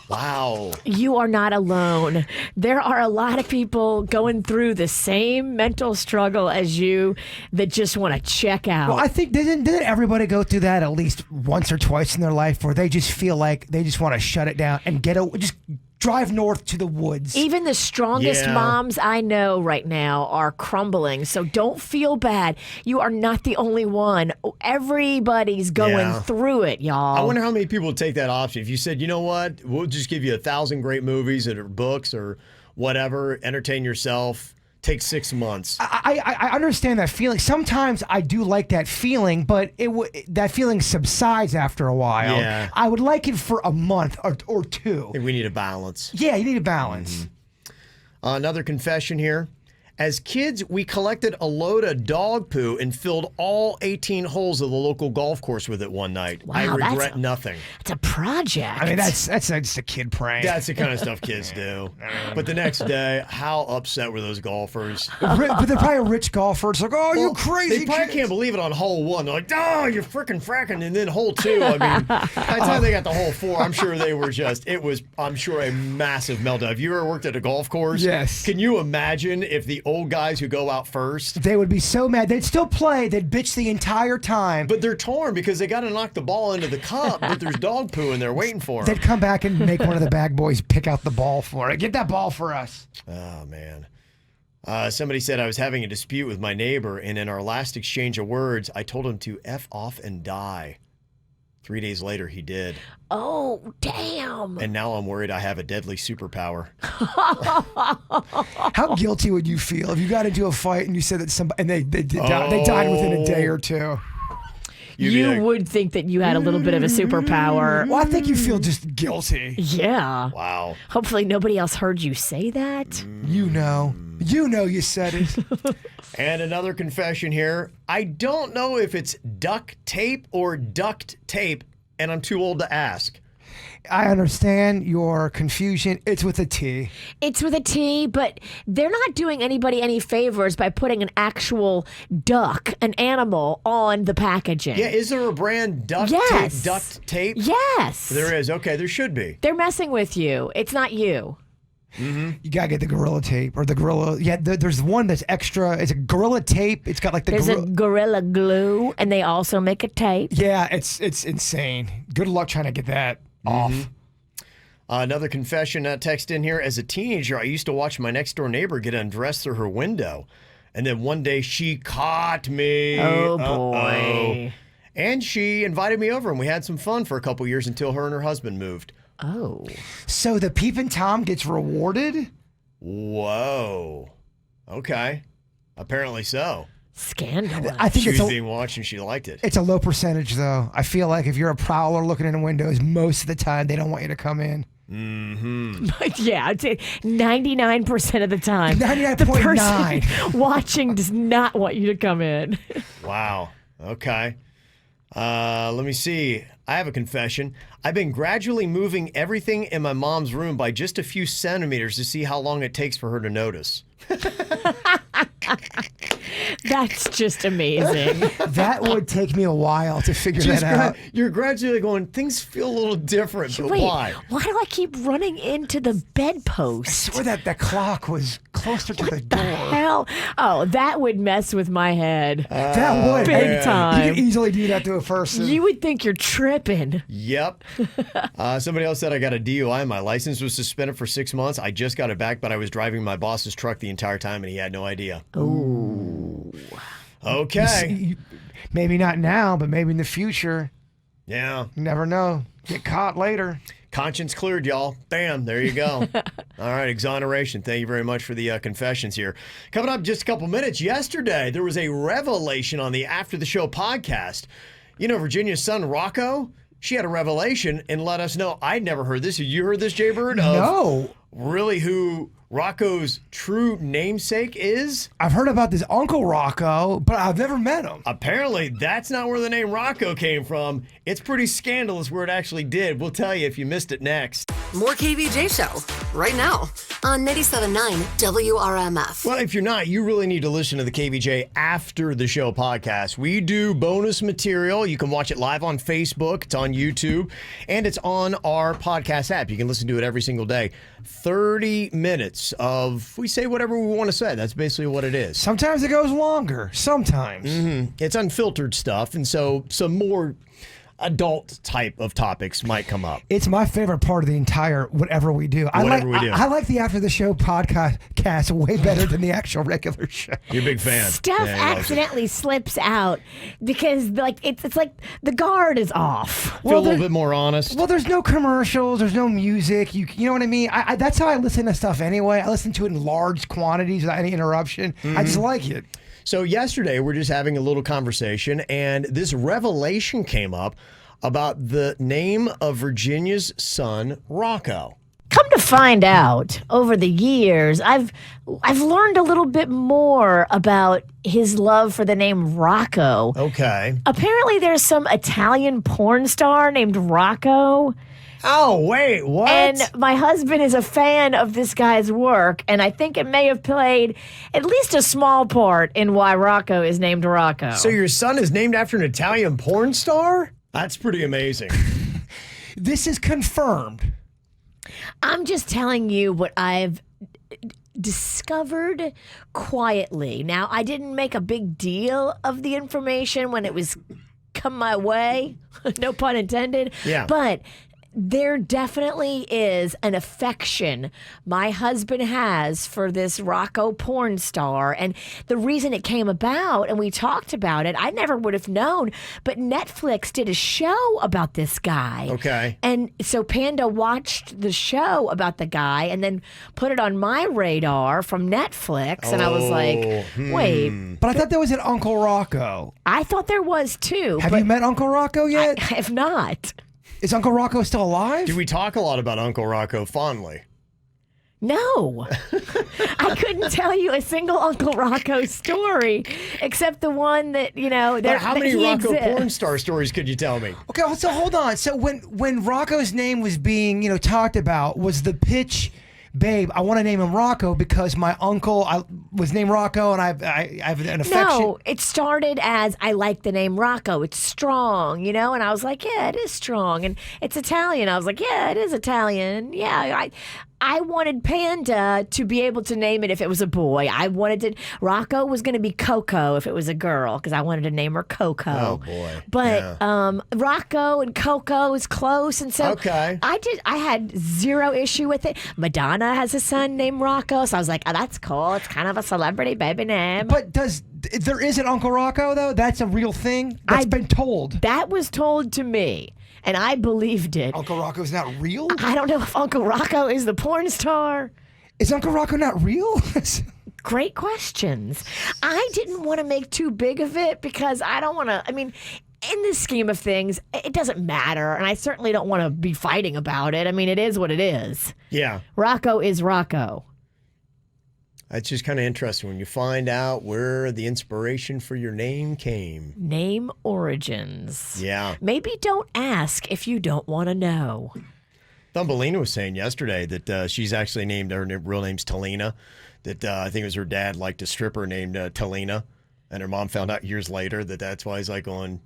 Wow. You are not alone. There are a lot of people going through the same mental struggle as you that just want to check out. Well, I think didn't everybody go through that at least once or twice in their life where they just feel like they just want to shut it down and just drive north to the woods. Even the strongest Yeah. moms I know right now are crumbling. So don't feel bad. You are not the only one. Everybody's going Yeah. through it, y'all. I wonder how many people would take that option. If you said, you know what, we'll just give you 1,000 great movies or books or whatever, entertain yourself, take 6 months. I understand that feeling. Sometimes I do like that feeling, but that feeling subsides after a while. Yeah. I would like it for a month or two. I think we need a balance. Yeah, you need a balance. Another confession here. As kids, we collected a load of dog poo and filled all 18 holes of the local golf course with it one night. Wow, I that's regret nothing. It's a project. I mean, that's just a kid prank. That's the kind of stuff kids do. But the next day, how upset were those golfers? But they're probably rich golfers. Like, oh, you crazy They probably kids. can't believe it on hole 1. They're like, oh, you're freaking fracking. And then hole 2, I mean, by the time they got to hole 4, I'm sure they were I'm sure, a massive meltdown. Have you ever worked at a golf course? Yes. Can you imagine if the old guys who go out first, They would be so mad. They'd still play. They'd bitch the entire time. but they're torn because they got to knock the ball into the cup, but there's dog poo in there waiting for them. They'd come back and make one of the bag boys pick out the ball for it. Get that ball for us. Oh, man. Somebody said I was having a dispute with my neighbor, and in our last exchange of words, I told him to F off and die. 3 days later, he did. Oh, damn. And now I'm worried I have a deadly superpower. How guilty would you feel if you got into a fight and you said that somebody and they died within a day or two? You'd be You like, would think that you had a little bit of a superpower. Well, I think you feel just guilty. Yeah. wow. Hopefully nobody else heard you say that. You know you said it. And another confession here. I don't know if it's duct tape or duct tape, and I'm too old to ask. I understand your confusion. It's with a T. It's with a T, but they're not doing anybody any favors by putting an actual duck, an animal, on the packaging. Yeah, is there a brand duct tape? Yes. There is. Okay, there should be. They're messing with you. It's not you. You gotta get the Gorilla Tape or the Gorilla. Yeah, there's one that's extra. It's a Gorilla Tape. It's got like the. There's a Gorilla Glue, and they also make a tape. Yeah, it's insane. Good luck trying to get that off. Another confession text in here. As a teenager, I used to watch my next door neighbor get undressed through her window, and then one day she caught me. Oh boy! And she invited me over, and we had some fun for a couple years until her and her husband moved. Oh. So the Peepin' Tom gets rewarded? Whoa. Okay. Apparently so. Scandalous. I think She it's was being watched and she liked it. it's a low percentage though. I feel like if you're a prowler looking in the windows, most of the time they don't want you to come in. Yeah, I'd say 99% of the time. 99.9. The person watching does not want you to come in. Wow. Okay. Let me see. I have a confession. I've been gradually moving everything in my mom's room by just a few centimeters to see how long it takes for her to notice. That's just amazing. That would take me a while to figure that out. You're gradually going, things feel a little different, but Wait, why? why do I keep running into the bedpost? I swear that the clock was closer to the door. Hell, oh, that would mess with my head. That would. Big time. You could easily do that to a person. You would think you're tripping. Yep. Somebody else said I got a DUI. My license was suspended for 6 months. I just got it back, but I was driving my boss's truck the entire time, and he had no idea. Ooh. Okay. Maybe not now, but maybe in the future. Yeah. You never know. Get caught later. Conscience cleared, y'all. Bam. There you go. All right. Exoneration. Thank you very much for the confessions here. Coming up in just a couple minutes. Yesterday, there was a revelation on the After the Show podcast. You know, Virginia's son, Rocco, she had a revelation and let us know. I'd never heard this. Have you heard this, Jay Bird? No. Really who Rocco's true namesake is? I've heard about this Uncle Rocco, but I've never met him. Apparently, that's not where the name Rocco came from. It's pretty scandalous where it actually did. We'll tell you if you missed it next. More KVJ Show right now on 97.9 WRMF. Well, if you're not, you really need to listen to the KVJ After the Show podcast. We do bonus material. You can watch it live on Facebook. It's on YouTube. And it's on our podcast app. You can listen to it every single day. 30 minutes of, we say whatever we want to say. That's basically what it is. Sometimes it goes longer. Sometimes. It's unfiltered stuff. And so some more adult type of topics might come up. It's my favorite part of the entire whatever we do. I like the After the Show podcast way better than the actual regular show. You're a big fan. Stuff accidentally slips out because like it's like the guard is off. Feel a little bit more honest. Well, there's no commercials. There's no music. You know what I mean? I that's how I listen to stuff anyway. I listen to it in large quantities without any interruption. I just like it. So yesterday, we're just having a little conversation, and this revelation came up about the name of Virginia's son, Rocco. Come to find out, over the years, I've learned a little bit more about his love for the name Rocco. Okay. Apparently, there's some Italian porn star named Rocco. Oh, wait, what? And my husband is a fan of this guy's work, and I think it may have played at least a small part in why Rocco is named Rocco. So your son is named after an Italian porn star? That's pretty amazing. This is confirmed. I'm just telling you what I've discovered quietly. Now, I didn't make a big deal of the information when it was come my way. No pun intended. Yeah. But there definitely is an affection my husband has for this Rocco porn star. And the reason it came about, and we talked about it, I never would have known, but Netflix did a show about this guy. Okay. And so Panda watched the show about the guy and then put it on my radar from Netflix. And I was like, wait. But I thought there was an Uncle Rocco. I thought there was too. Have you met Uncle Rocco yet? I have not. Is Uncle Rocco still alive? Do we talk a lot about Uncle Rocco fondly? No. I couldn't tell you a single Uncle Rocco story except the one that, How many Rocco porn star stories could you tell me? Okay, so hold on. So when Rocco's name was being, talked about, was the pitch, babe, I want to name him Rocco because my uncle was named Rocco and I have an affection? No, it started as I like the name Rocco. It's strong, and I was like, yeah, it is strong. And it's Italian. I was like, yeah, it is Italian. Yeah, I wanted Panda to be able to name it if it was a boy. Rocco was going to be Coco if it was a girl because I wanted to name her Coco. Oh, boy. But Rocco and Coco is close. And so okay. I had zero issue with it. Madonna has a son named Rocco. So I was like, oh, that's cool. It's kind of a celebrity baby name. But there is an Uncle Rocco, though? That's a real thing? That's been told. That was told to me. And I believed it. Uncle Rocco's not real? I don't know if Uncle Rocco is the porn star. Is Uncle Rocco not real? Great questions. I didn't want to make too big of it because I don't want to, in the scheme of things, it doesn't matter. And I certainly don't want to be fighting about it. It is what it is. Yeah. Rocco is Rocco. It's just kind of interesting when you find out where the inspiration for your name came. Name origins. Yeah. Maybe don't ask if you don't want to know. Thumbelina was saying yesterday that she's actually named, her real name's Talina, that I think it was her dad liked a stripper named Talina, and her mom found out years later that that's why he's like going,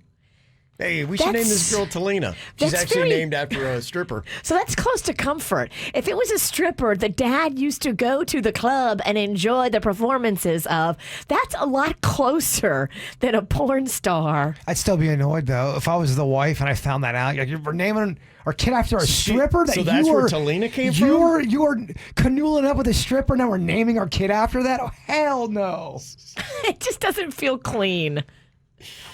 hey, we should name this girl Talina. She's actually named after a stripper. So that's close to comfort. If it was a stripper the dad used to go to the club and enjoy the performances of, that's a lot closer than a porn star. I'd still be annoyed, though, if I was the wife and I found that out. We're naming our kid after a stripper. So that's where Talina came from? You were canoodling up with a stripper, now we're naming our kid after that? Oh, hell no. It just doesn't feel clean.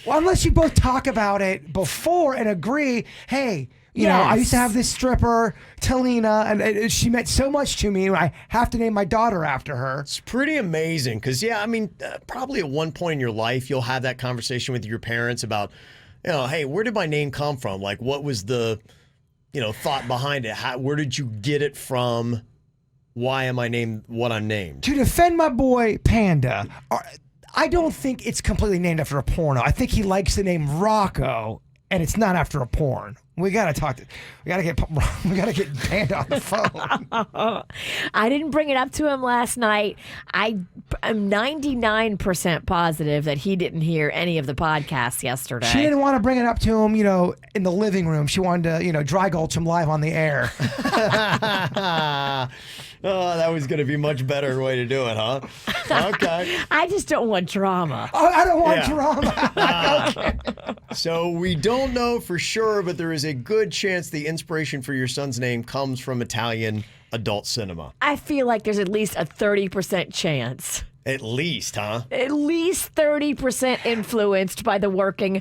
Well, unless you both talk about it before and agree, hey, I used to have this stripper, Talina, and she meant so much to me, and I have to name my daughter after her. It's pretty amazing because, probably at one point in your life, you'll have that conversation with your parents about, hey, where did my name come from? Like, what was the, thought behind it? Where did you get it from? Why am I named what I'm named? To defend my boy, Panda, I don't think it's completely named after a porno. I think he likes the name Rocco, and it's not after a porn. We gotta get Panda on the phone. I didn't bring it up to him last night. I'm 99% positive that he didn't hear any of the podcasts yesterday. She didn't want to bring it up to him, in the living room. She wanted to, dry gulch him live on the air. Oh, that was going to be a much better way to do it, huh? Okay. I just don't want drama. Oh, I don't want drama. Okay. So we don't know for sure, but there is a good chance the inspiration for your son's name comes from Italian adult cinema. I feel like there's at least a 30% chance. At least, huh? At least 30% influenced by the workings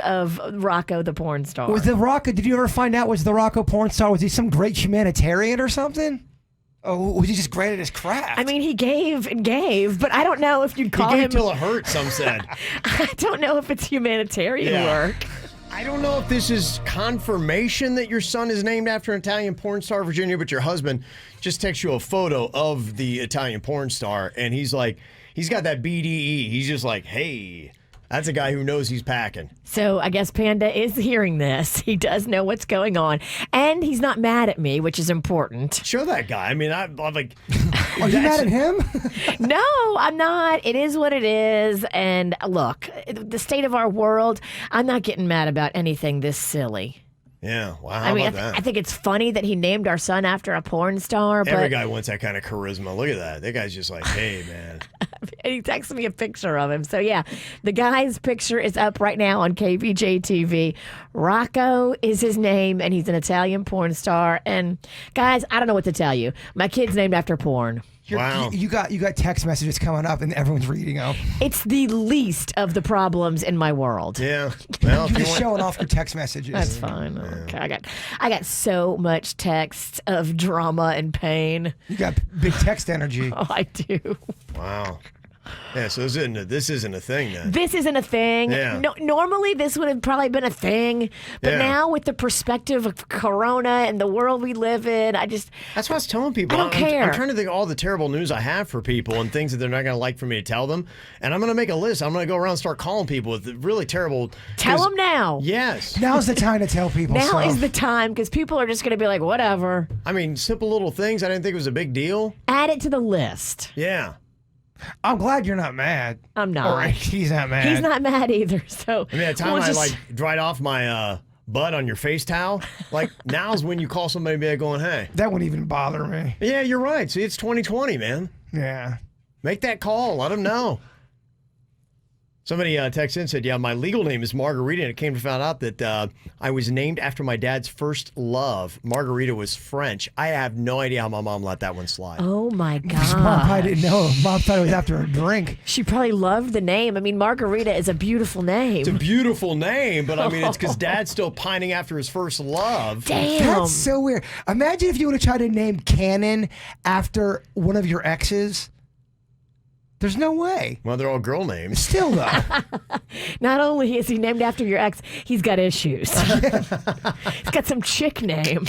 of Rocco the porn star. Did you ever find out, was the Rocco porn star, was he some great humanitarian or something? Oh, was he just great at his craft? He gave and gave, but I don't know if you'd call him... He him... gave till it hurt, some said. I don't know if it's humanitarian work. I don't know if this is confirmation that your son is named after an Italian porn star, Virginia, but your husband just texts you a photo of the Italian porn star, and he's like, he's got that BDE. He's just like, hey... That's a guy who knows he's packing. So I guess Panda is hearing this. He does know what's going on. And he's not mad at me, which is important. Show that guy. I'm like... Are you mad at him? No, I'm not. It is what it is. And look, the state of our world, I'm not getting mad about anything this silly. Yeah, wow, how about that? I think it's funny that he named our son after a porn star. But every guy wants that kind of charisma. Look at that. That guy's just like, hey, man. And he texted me a picture of him. So, yeah, the guy's picture is up right now on KVJ TV. Rocco is his name, and he's an Italian porn star. And, guys, I don't know what to tell you. My kid's named after porn. Wow. You got text messages coming up, and everyone's reading them. It's the least of the problems in my world. Yeah. Well, you're just showing off your text messages. That's fine. Yeah. Okay. I got so much text of drama and pain. You got big text energy. Oh, I do. Wow. Yeah, so this isn't a thing then. This isn't a thing. Yeah. No, normally, this would have probably been a thing. But Yeah. now, with the perspective of Corona and the world we live in, That's what I was telling people. I don't care. I'm trying to think of all the terrible news I have for people and things that they're not going to like for me to tell them. And I'm going to make a list. I'm going to go around and start calling people with really terrible. tell them now. Yes. Now's the time to tell people Now stuff. is the time because people are just going to be like, whatever. I mean, simple little things. I didn't think it was a big deal. Add it to the list. Yeah. I'm glad you're not mad. I'm not. Or he's not mad. He's not mad either. So I mean, the time we'll I just- like dried off my butt on your face towel, like now's when you call somebody and be like going, hey. That wouldn't even bother me. Yeah, you're right. See, it's 2020, man. Yeah. Make that call. Let them know. Somebody texted in and said, yeah, my legal name is Margarita, and it came to find out that I was named after my dad's first love. Margarita was French. I have no idea how my mom let that one slide. Oh my His mom probably God. didn't know. Mom thought it was after a drink. She probably loved the name. I mean, Margarita is a beautiful name. It's a beautiful name, but I mean, it's because dad's still pining after his first love. Damn. That's so weird. Imagine if you would have tried to name Cannon after one of your exes. There's no way. Well, they're all girl names. Still, though. Not only is he named after your ex, he's got issues. He's got some chick name.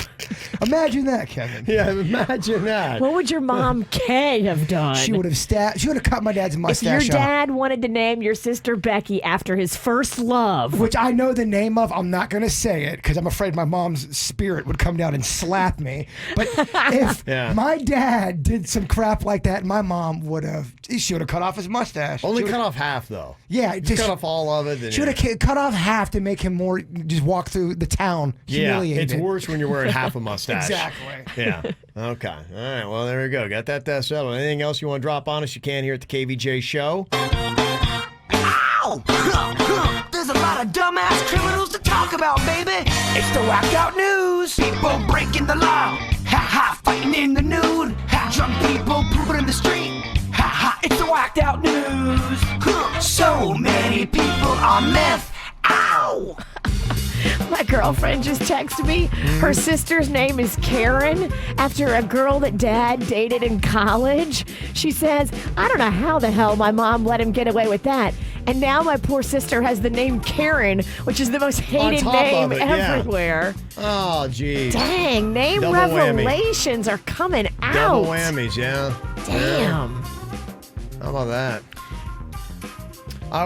Imagine that, Kevin. Yeah, imagine that. What would your mom Kay have done? She would have She would have cut my dad's if mustache your off. dad wanted to name your sister Becky after his first love. Which I know the name of. I'm not going to say it because I'm afraid my mom's spirit would come down and slap me. But if Yeah. my dad did some crap like that, my mom would have. She would have cut off his mustache. Only She cut would've- off half, though. Yeah, Just cut off all of it. Then She would have cut off half to make him more. Just walk through the town. Yeah, Humiliated. it's worse when you're wearing half a mustache. Exactly. Yeah. Okay. All right. Well, there we go. Got that settled. Anything else you want to drop on us? You can here at the KVJ Show. Ow! There's a lot of dumbass criminals to talk about, baby. It's the whacked out news. People breaking the law. Ha ha, fighting in the nude. Ha, drunk people pooping in the street. Ha ha, it's the whacked out news. So many people on meth. Ow! My girlfriend just texted me. Her sister's name is Karen after a girl that dad dated in college. She says, I don't know how the hell my mom let him get away with that. And now my poor sister has the name Karen, which is the most hated top name of it, yeah. everywhere. Oh, geez. Dang, name Double whammy. revelations are coming out. Double whammies, yeah. Damn. How about that?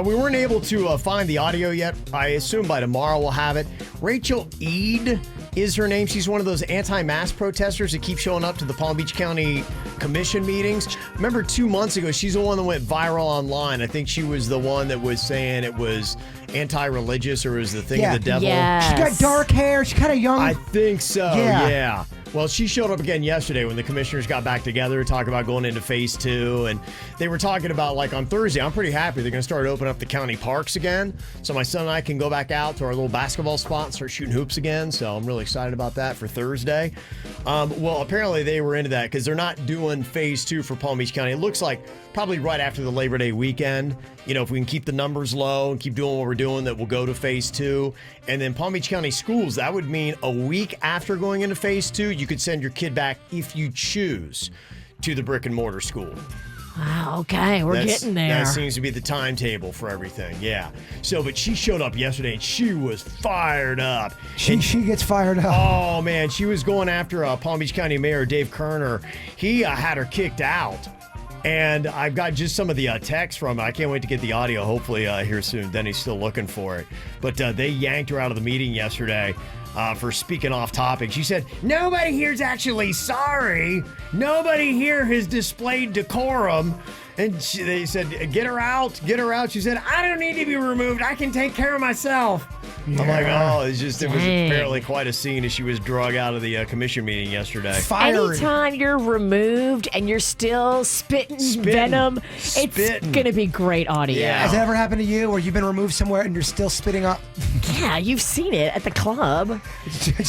We weren't able to find the audio yet. I assume by tomorrow we'll have it. Rachel Eade is her name. She's one of those anti-mask protesters that keep showing up to the Palm Beach County Commission meetings. Remember 2 months ago, she's the one that went viral online. I think she was the one that was saying it was anti-religious or it was the thing of the devil. Yes. She got dark hair. She's kind of young. I think so, Yeah. yeah. Well, she showed up again yesterday when the commissioners got back together to talk about going into phase 2. And they were talking about, like, on Thursday, I'm pretty happy they're going to start opening up the county parks again. So my son and I can go back out to our little basketball spot and start shooting hoops again. So I'm really excited about that for Thursday. Well, apparently they were into that because they're not doing phase 2 for Palm Beach County. It looks like probably right after the Labor Day weekend. You know, if we can keep the numbers low and keep doing what we're doing, that we'll go to phase 2. And then Palm Beach County schools, that would mean a week after going into phase 2, you could send your kid back if you choose to the brick and mortar school. Wow, okay, we're getting there. That seems to be the timetable for everything, yeah. So, but she showed up yesterday and she was fired up. she gets fired up. Oh, man, she was going after Palm Beach County Mayor Dave Kerner. He had her kicked out. And I've got just some of the texts from it. I can't wait to get the audio, hopefully, here soon. Denny's still looking for it. But they yanked her out of the meeting yesterday for speaking off topic. She said, nobody here's actually sorry. Nobody here has displayed decorum. And they said, get her out, get her out. She said, I don't need to be removed. I can take care of myself. I'm like, oh, it was apparently quite a scene as she was drug out of the commission meeting yesterday. Anytime you're removed and you're still spitting venom, it's going to be great audio. Yeah. Has it ever happened to you where you've been removed somewhere and you're still spitting up? Yeah, you've seen it at the club.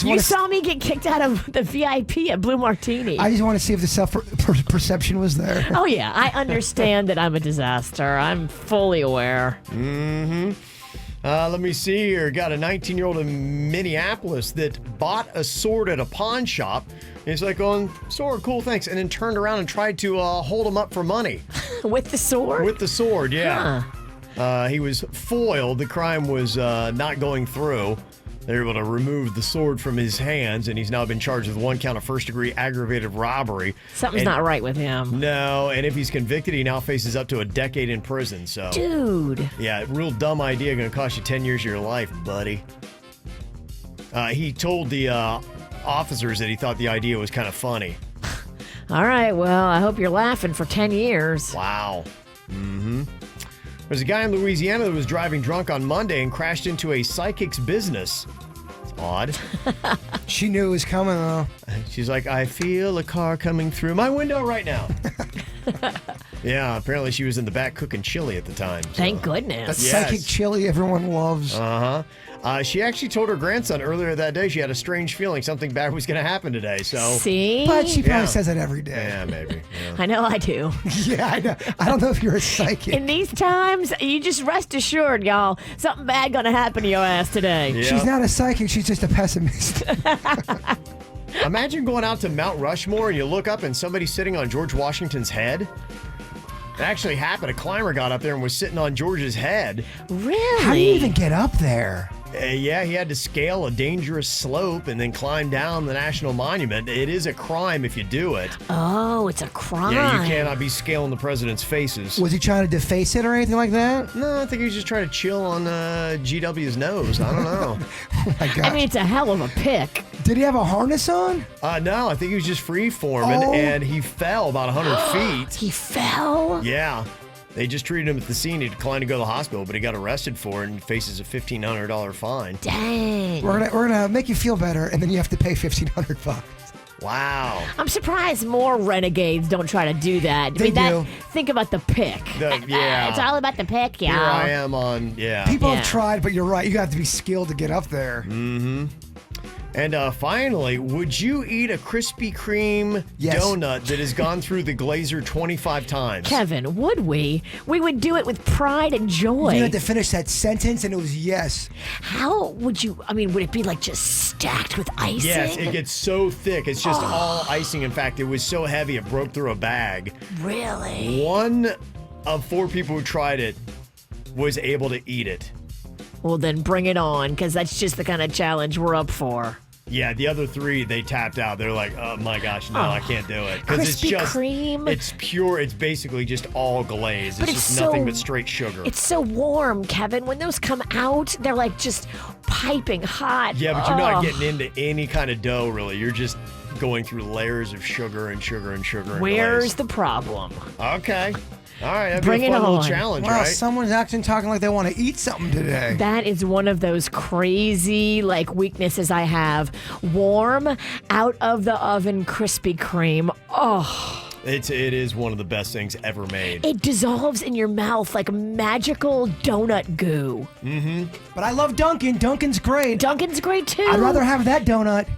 You You saw me get kicked out of the VIP at Blue Martini. I just want to see if the self-perception was there. Oh, yeah. I understand that I'm a disaster. I'm fully aware. Mm-hmm. Let me see here. Got a 19-year-old in Minneapolis that bought a sword at a pawn shop. He's like, sword, cool, thanks. And then turned around and tried to hold him up for money. With the sword? With the sword, yeah. He was foiled. The crime was not going through. They were able to remove the sword from his hands, and he's now been charged with 1 count of first-degree aggravated robbery. Something's not right with him. No, and if he's convicted, he now faces up to a decade in prison. So, dude. Yeah, real dumb idea. Going to cost you 10 years of your life, buddy. He told the officers that he thought the idea was kind of funny. All right, well, I hope you're laughing for 10 years. Wow. Mm-hmm. There's a guy in Louisiana that was driving drunk on Monday and crashed into a psychic's business. It's odd. She knew it was coming, though. She's like, I feel a car coming through my window right now. Yeah, apparently she was in the back cooking chili at the time. So. Thank goodness. That's psychic chili everyone loves. She actually told her grandson earlier that day she had a strange feeling something bad was going to happen today. So see? But she probably says it every day. Yeah, maybe. Yeah. I know I do. Yeah, I know. I don't know if you're a psychic. In these times, you just rest assured, y'all, something bad going to happen to your ass today. Yep. She's not a psychic. She's just a pessimist. Imagine going out to Mount Rushmore and you look up and somebody's sitting on George Washington's head. It actually happened. A climber got up there and was sitting on George's head. Really? How do you even get up there? Yeah, he had to scale a dangerous slope and then climb down the National Monument. It is a crime if you do it. Oh, it's a crime. Yeah, you cannot be scaling the president's faces. Was he trying to deface it or anything like that? No, I think he was just trying to chill on GW's nose. I don't know. Oh my God. I mean, it's a hell of a pick. Did he have a harness on? No, I think he was just free-forming, and he fell about 100 feet. He fell? Yeah. They just treated him at the scene. He declined to go to the hospital, but he got arrested for it and faces a $1,500 fine. Dang. We're gonna make you feel better, and then you have to pay $1,500. Wow. I'm surprised more renegades don't try to do that. They do. Think about the pick. Yeah. It's all about the pick, y'all. Here I am on, yeah. People have tried, but you're right. You have to be skilled to get up there. Mm-hmm. And finally, would you eat a Krispy Kreme donut that has gone through the glazer 25 times? Kevin, would we? We would do it with pride and joy. You had to finish that sentence, and it was yes. How would you? I mean, would it be like just stacked with icing? Yes, it gets so thick. It's just all icing. In fact, it was so heavy it broke through a bag. Really? 1 of 4 people who tried it was able to eat it. Well, then bring it on, because that's just the kind of challenge we're up for. Yeah, the other 3, they tapped out. They're like, oh my gosh, no, I can't do it. Because it's Krispy just, Kreme? it's pure, it's basically just all glaze. But It's it's just so- nothing but straight sugar. It's so warm, Kevin. When those come out, they're like just piping hot. Yeah, but you're not getting into any kind of dough, really. You're just going through layers of sugar and sugar and sugar and Where's glaze. the problem? Okay. All right, that'd Bring be a it fun little on. challenge, Wow, right? someone's actually talking like they want to eat something today. That is one of those crazy weaknesses I have. Warm, out of the oven Krispy Kreme. Oh. It is one of the best things ever made. It dissolves in your mouth like magical donut goo. Mm-hmm. But I love Dunkin'. Dunkin's great. Dunkin's great too. I'd rather have that donut.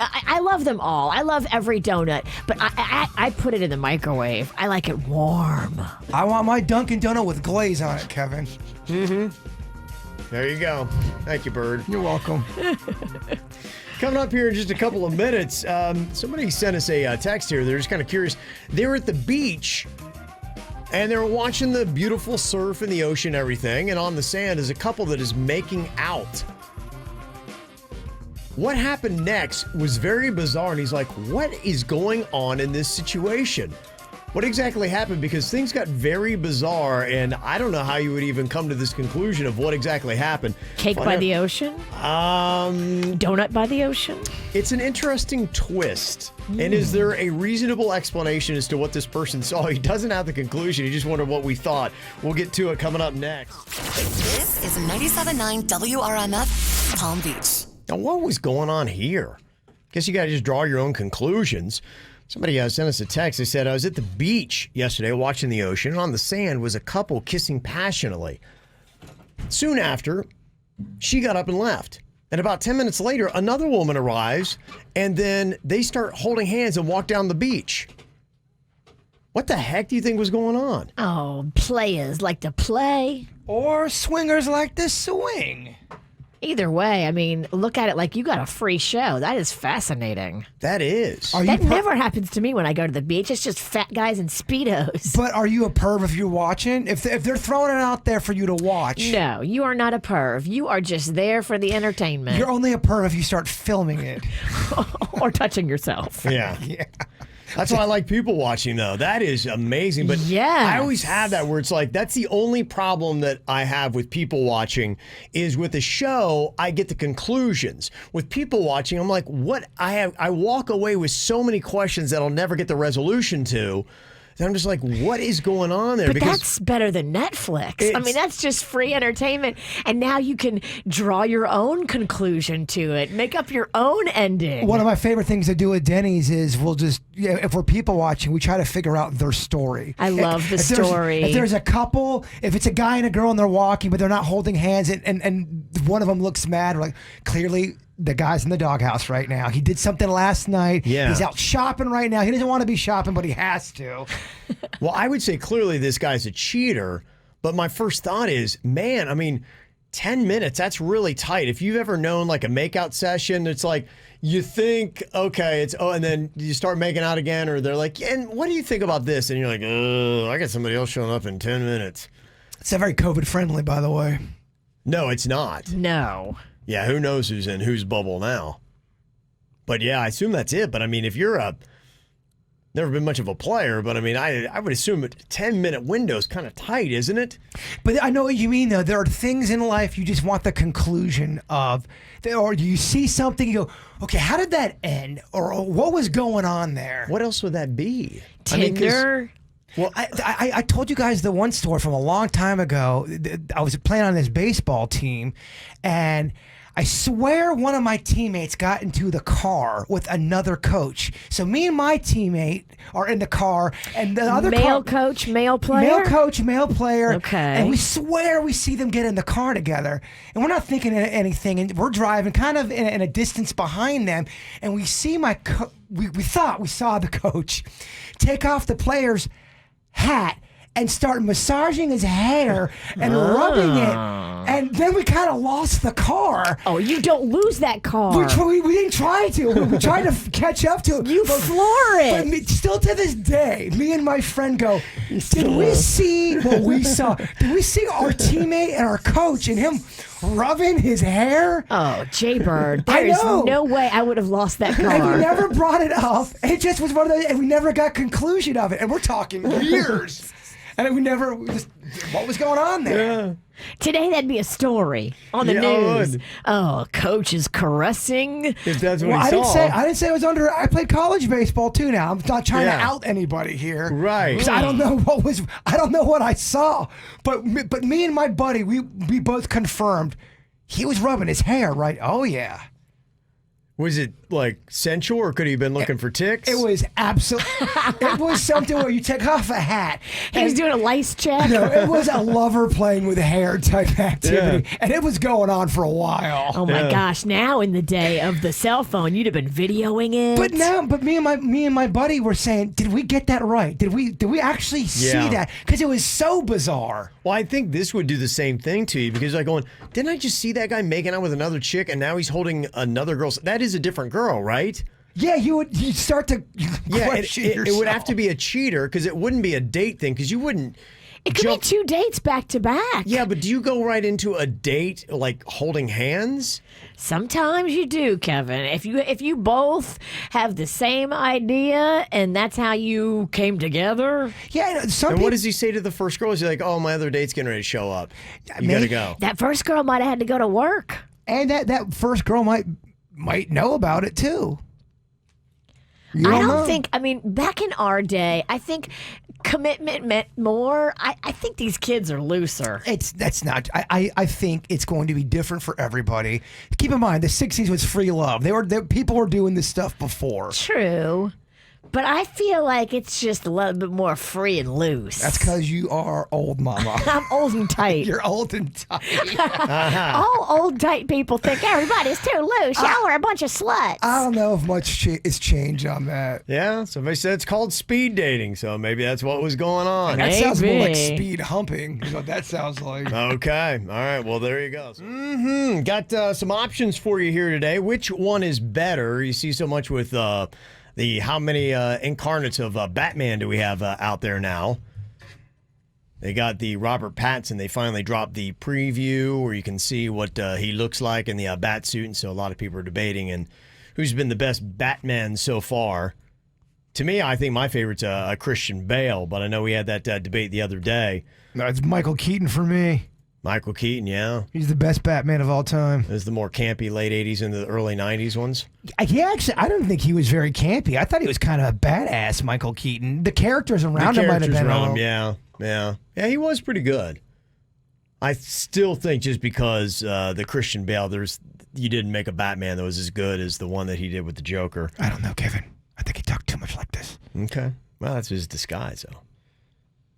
I love them all. I love every donut, but I put it in the microwave. I like it warm. I want my Dunkin' donut with glaze on it, Kevin. Mm-hmm. There you go. Thank you, Bird. You're welcome. Coming up here in just a couple of minutes, somebody sent us a text here. They're just kind of curious. They were at the beach, and they were watching the beautiful surf in the ocean and everything, and on the sand is a couple that is making out. What happened next was very bizarre, and he's like, what is going on in this situation? What exactly happened? Because things got very bizarre, and I don't know how you would even come to this conclusion of what exactly happened. Cake by the ocean? Donut by the ocean? It's an interesting twist. And is there a reasonable explanation as to what this person saw? He doesn't have the conclusion. He just wondered what we thought. We'll get to it coming up next. This is 97.9 WRMF, Palm Beach. Now, what was going on here? Guess you got to just draw your own conclusions. Somebody sent us a text. They said, I was at the beach yesterday watching the ocean, and on the sand was a couple kissing passionately. Soon after, she got up and left. And about 10 minutes later, another woman arrives, and then they start holding hands and walk down the beach. What the heck do you think was going on? Oh, players like to play. Or swingers like to swing. Either way, I mean, look at it like you got a free show. That is fascinating. That is. That never happens to me when I go to the beach. It's just fat guys in Speedos. But are you a perv if you're watching? If they're throwing it out there for you to watch? No, you are not a perv. You are just there for the entertainment. You're only a perv if you start filming it. Or touching yourself. Yeah. Yeah. That's why I like people watching, though. That is amazing. But Yes. I always have that where it's like, that's the only problem that I have with people watching is with the show, I get the conclusions. With people watching, I'm like, what? I walk away with so many questions that I'll never get the resolution to. And I'm just like, what is going on there? But that's better than Netflix. I mean, that's just free entertainment. And now you can draw your own conclusion to it, make up your own ending. One of my favorite things to do at Denny's is we'll just, if we're people watching, we try to figure out their story. I love the story. If there's a couple, if it's a guy and a girl and they're walking, but they're not holding hands and one of them looks mad, we're like, clearly the guy's in the doghouse right now. He did something last night. Yeah. He's out shopping right now. He doesn't want to be shopping, but he has to. Well, I would say clearly this guy's a cheater, but my first thought is, man, I mean, 10 minutes, that's really tight. If you've ever known like a makeout session, it's like you think, okay, and then you start making out again, or they're like, and what do you think about this? And you're like, oh, I got somebody else showing up in 10 minutes. It's not very COVID friendly, by the way. No, it's not. No. Yeah, who knows who's in whose bubble now. But yeah, I assume that's it. But I mean, if you're never been much of a player, but I mean, I would assume a 10-minute window is kind of tight, isn't it? But I know what you mean, though. There are things in life you just want the conclusion of, or you see something, you go, okay, how did that end? Or what was going on there? What else would that be? Tinder. Well, I told you guys the one story from a long time ago. I was playing on this baseball team, and I swear one of my teammates got into the car with another coach. So me and my teammate are in the car, and the other male coach, male player? Male coach, male player. Okay. And we swear we see them get in the car together. And we're not thinking anything, and we're driving kind of in a distance behind them, and we see we thought we saw the coach take off the player's hat and start massaging his hair and rubbing it. And then we kind of lost the car. Oh, you don't lose that car. We didn't try to. We tried to catch up to it. You floor it. But still to this day, me and my friend go, did we see what we saw? Did we see our teammate and our coach and him rubbing his hair? Oh, Jaybird. There's no way I would have lost that car. And we never brought it up. It just was one of those, and we never got conclusion of it. And we're talking years. And we never, what was going on there? Yeah. Today, that'd be a story on the news. Oh, coach is caressing. If that's what he saw. I didn't say it was under. I played college baseball too. Now I'm not trying to out anybody here, right? Because I don't know what I saw. But me and my buddy, we both confirmed he was rubbing his hair. Right? Oh yeah. Was it like sensual, or could he have been looking for ticks? It was absolutely. It was something where you take off a hat. He was doing a lice check. No, it was a lover playing with hair type activity, and it was going on for a while. Oh my gosh! Now in the day of the cell phone, you'd have been videoing it. But me and my buddy were saying, did we get that right? Did we actually see that? Because it was so bizarre. Well, I think this would do the same thing to you, because like going, didn't I just see that guy making out with another chick, and now he's holding another girl's? That is a different girl, right? Yeah, you'd start to question yourself. It would have to be a cheater, because it wouldn't be a date thing, because you wouldn't. It could be 2 dates back to back. Yeah, but do you go right into a date like holding hands? Sometimes you do, Kevin. If you both have the same idea and that's how you came together. Yeah, and what does he say to the first girl? Is he like, "Oh, my other date's getting ready to show up. You gotta go." That first girl might have had to go to work, and that first girl might know about it too. I don't think. I mean, back in our day, I think commitment meant more. I think these kids are looser. That's not. I think it's going to be different for everybody. Keep in mind, the '60s was free love. People were doing this stuff before. True. But I feel like it's just a little bit more free and loose. That's because you are old, Mama. I'm old and tight. You're old and tight. All old tight people think everybody's too loose. Y'all are a bunch of sluts. I don't know if much is changed on that. Yeah, somebody said it's called speed dating, so maybe that's what was going on. That sounds more like Maybe. speed humping is what that sounds like. Okay. All right. Well, there you go. Got some options for you here today. Which one is better? You see so much with the how many incarnates of Batman do we have out there now? They got the Robert Pattinson. They finally dropped the preview where you can see what he looks like in the bat suit. And so a lot of people are debating and who's been the best Batman so far. To me, I think my favorite's Christian Bale, but I know we had that debate the other day. No, it's Michael Keaton for me. Michael Keaton, yeah. He's the best Batman of all time. There's the more campy late 80s into the early 90s ones. Yeah, actually, I don't think he was very campy. I thought he was kind of a badass, Michael Keaton. The characters around him might have been a little... Yeah, he was pretty good. I still think just because the Christian Bale, you didn't make a Batman that was as good as the one that he did with the Joker. I don't know, Kevin. I think he talked too much like this. Okay. Well, that's his disguise, though.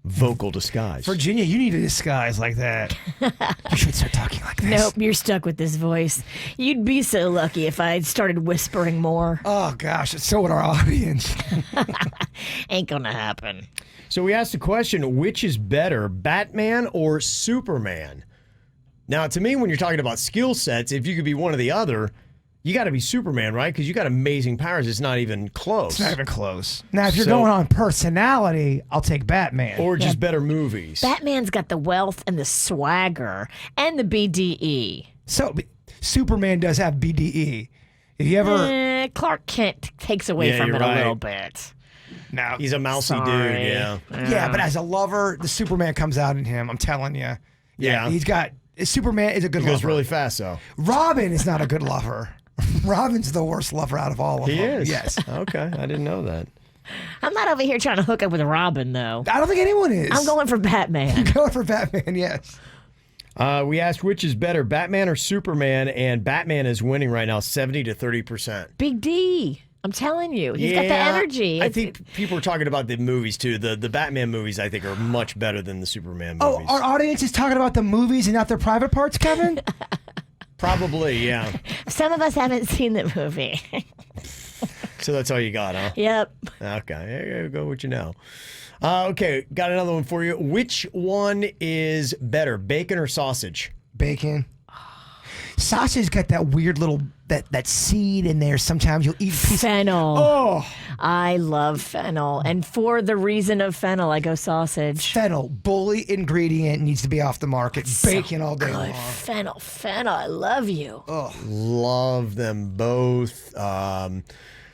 Vocal disguise. Virginia, you need a disguise like that. You should start talking like this. Nope, you're stuck with this voice. You'd be so lucky if I started whispering more. Oh, gosh. So would our audience. Ain't gonna happen. So we asked the question, which is better, Batman or Superman? Now, to me, when you're talking about skill sets, if you could be one or the other, you got to be Superman, right? Because you got amazing powers. It's not even close. It's not even close. Now, if you're going on personality, I'll take Batman. Or just better movies. Batman's got the wealth and the swagger and the BDE. So, Superman does have BDE. If you ever... Clark Kent takes away from it a little bit. No. He's a mousy dude, yeah. Yeah, but as a lover, the Superman comes out in him. I'm telling you. Yeah. He's got... Superman is a good lover. He goes really fast, though. Robin is not a good lover. Robin's the worst lover out of all of them. He is? Yes. Okay, I didn't know that. I'm not over here trying to hook up with Robin, though. I don't think anyone is. I'm going for Batman. You're going for Batman, yes. We asked which is better, Batman or Superman, and Batman is winning right now, 70 to 30%. Big D. I'm telling you. He's got the energy. I think people are talking about the movies, too. The Batman movies, I think, are much better than the Superman movies. Oh, our audience is talking about the movies and not their private parts, Kevin? Probably, yeah. Some of us haven't seen the movie. So that's all you got, huh? Yep. Okay, there you go, what you know. Okay, got another one for you. Which one is better, bacon or sausage? Bacon. Sausage got that weird little that seed in there. Sometimes you'll eat a piece. Fennel. Oh, I love fennel. And for the reason of fennel, I go sausage. fennel, bully ingredient, needs to be off the market. Bacon all day long. Fennel, I love you. Love them both.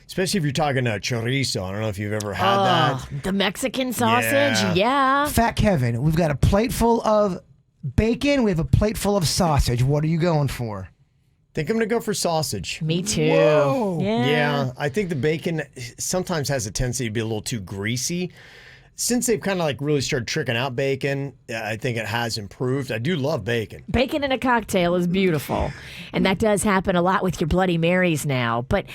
Especially if you're talking chorizo. I don't know if you've ever had that. The Mexican sausage, yeah. Fat Kevin, we've got a plate full of bacon. We have a plate full of sausage. What are you going for? Think I'm going to go for sausage. Me too. Whoa. Yeah, I think the bacon sometimes has a tendency to be a little too greasy. Since they've kind of like really started tricking out bacon, I think it has improved. I do love bacon. Bacon in a cocktail is beautiful. And that does happen a lot with your Bloody Marys now. But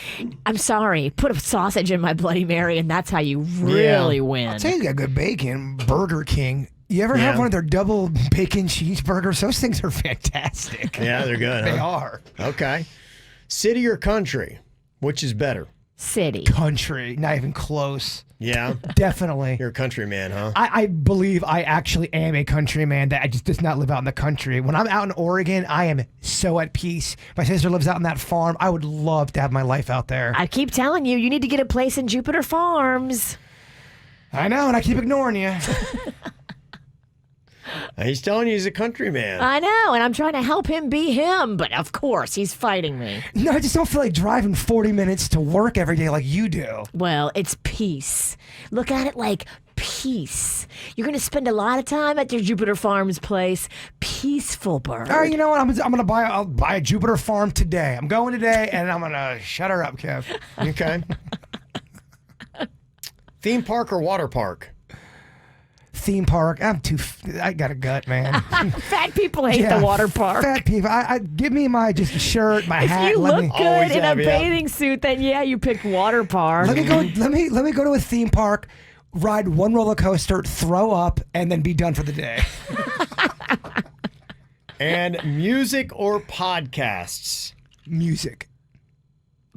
I'm sorry, put a sausage in my Bloody Mary and that's how you really win. I'll tell you, got good bacon. Burger King. You ever have one of their double bacon cheeseburgers? Those things are fantastic. Yeah, they're good. They are. Okay. City or country? Which is better? City. Country. Not even close. Yeah. Definitely. You're a country man, huh? I believe I actually am a country man that just does not live out in the country. When I'm out in Oregon, I am so at peace. My sister lives out on that farm. I would love to have my life out there. I keep telling you, you need to get a place in Jupiter Farms. I know, and I keep ignoring you. He's telling you he's a country man. I know, and I'm trying to help him be him, but of course, he's fighting me. No, I just don't feel like driving 40 minutes to work every day like you do. Well, it's peace. Look at it like peace. You're going to spend a lot of time at your Jupiter Farms place. Peaceful bird. All right, you know what? I'll buy a Jupiter Farm today. I'm going today, and I'm gonna shut her up, Kev. Okay. Theme park or water park? theme park. I got a gut, man. Fat people hate the water park. Fat people. Give me my just shirt, my If hat. you let look me, good in a bathing suit, then yeah, you picked water park. Let me go. Let me go to a theme park, ride one roller coaster, throw up, and then be done for the day. And music or podcasts? Music.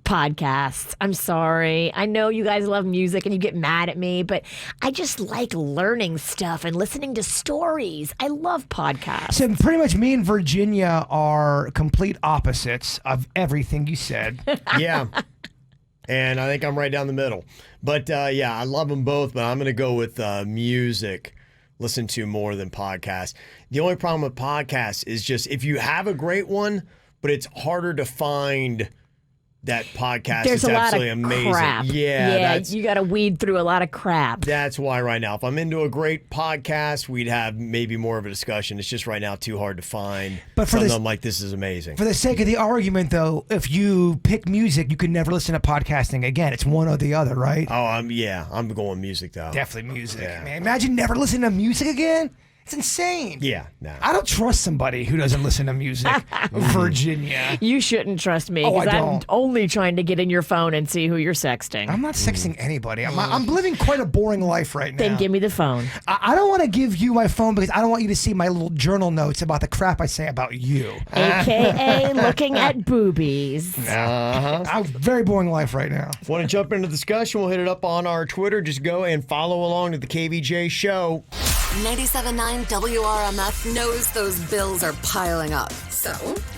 Podcasts. I'm sorry. I know you guys love music and you get mad at me, but I just like learning stuff and listening to stories. I love podcasts. So pretty much me and Virginia are complete opposites of everything you said. Yeah. And I think I'm right down the middle. But yeah, I love them both, but I'm going to go with music. Listen to more than podcasts. The only problem with podcasts is just if you have a great one, but it's harder to find that podcast. There's it's a lot absolutely of amazing. crap. Yeah, you got to weed through a lot of crap. That's why right now, if I'm into a great podcast, we'd have maybe more of a discussion. It's just right now too hard to find. But for something I'm like, this is amazing. For the sake of the argument, though, if you pick music, you can never listen to podcasting again. It's one or the other, right? Oh, I'm going music though. Definitely music, Yeah. man. Imagine never listening to music again. It's insane. Yeah, no. I don't trust somebody who doesn't listen to music. Virginia. You shouldn't trust me Oh, I because I'm don't. only trying to get in your phone and see who you're sexting. I'm not sexting anybody. I'm living quite a boring life right now. Then give me the phone. I don't want to give you my phone because I don't want you to see my little journal notes about the crap I say about you. AKA looking at boobies. Uh-huh. I'm very boring life right now. Want to jump into the discussion? We'll hit it up on our Twitter. Just go and follow along to the KVJ show. 97.9 WRMF knows those bills are piling up. So,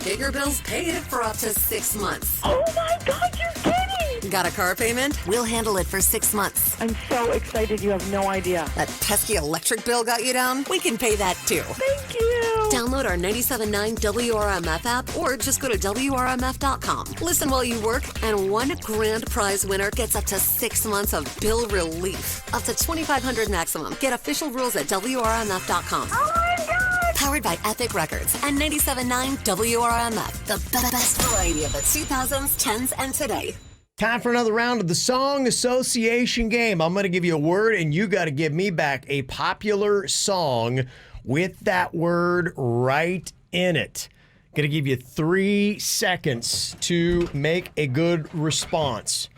get your bills paid for up to 6 months. Oh my God, you're kidding! Got a car payment? We'll handle it for 6 months. I'm so excited, you have no idea. That pesky electric bill got you down? We can pay that too. Thank you. Download our 97.9 WRMF app or just go to WRMF.com. Listen while you work, and one grand prize winner gets up to 6 months of bill relief. Up to $2,500 maximum. Get official rules at WRMF.com. Oh my God! Powered by Epic Records and 97.9 WRMF. The best variety of the 2000s, 10s, and today. Time for another round of the Song Association game. I'm going to give you a word, and you got to give me back a popular song with that word right in it. Going to give you 3 seconds to make a good response.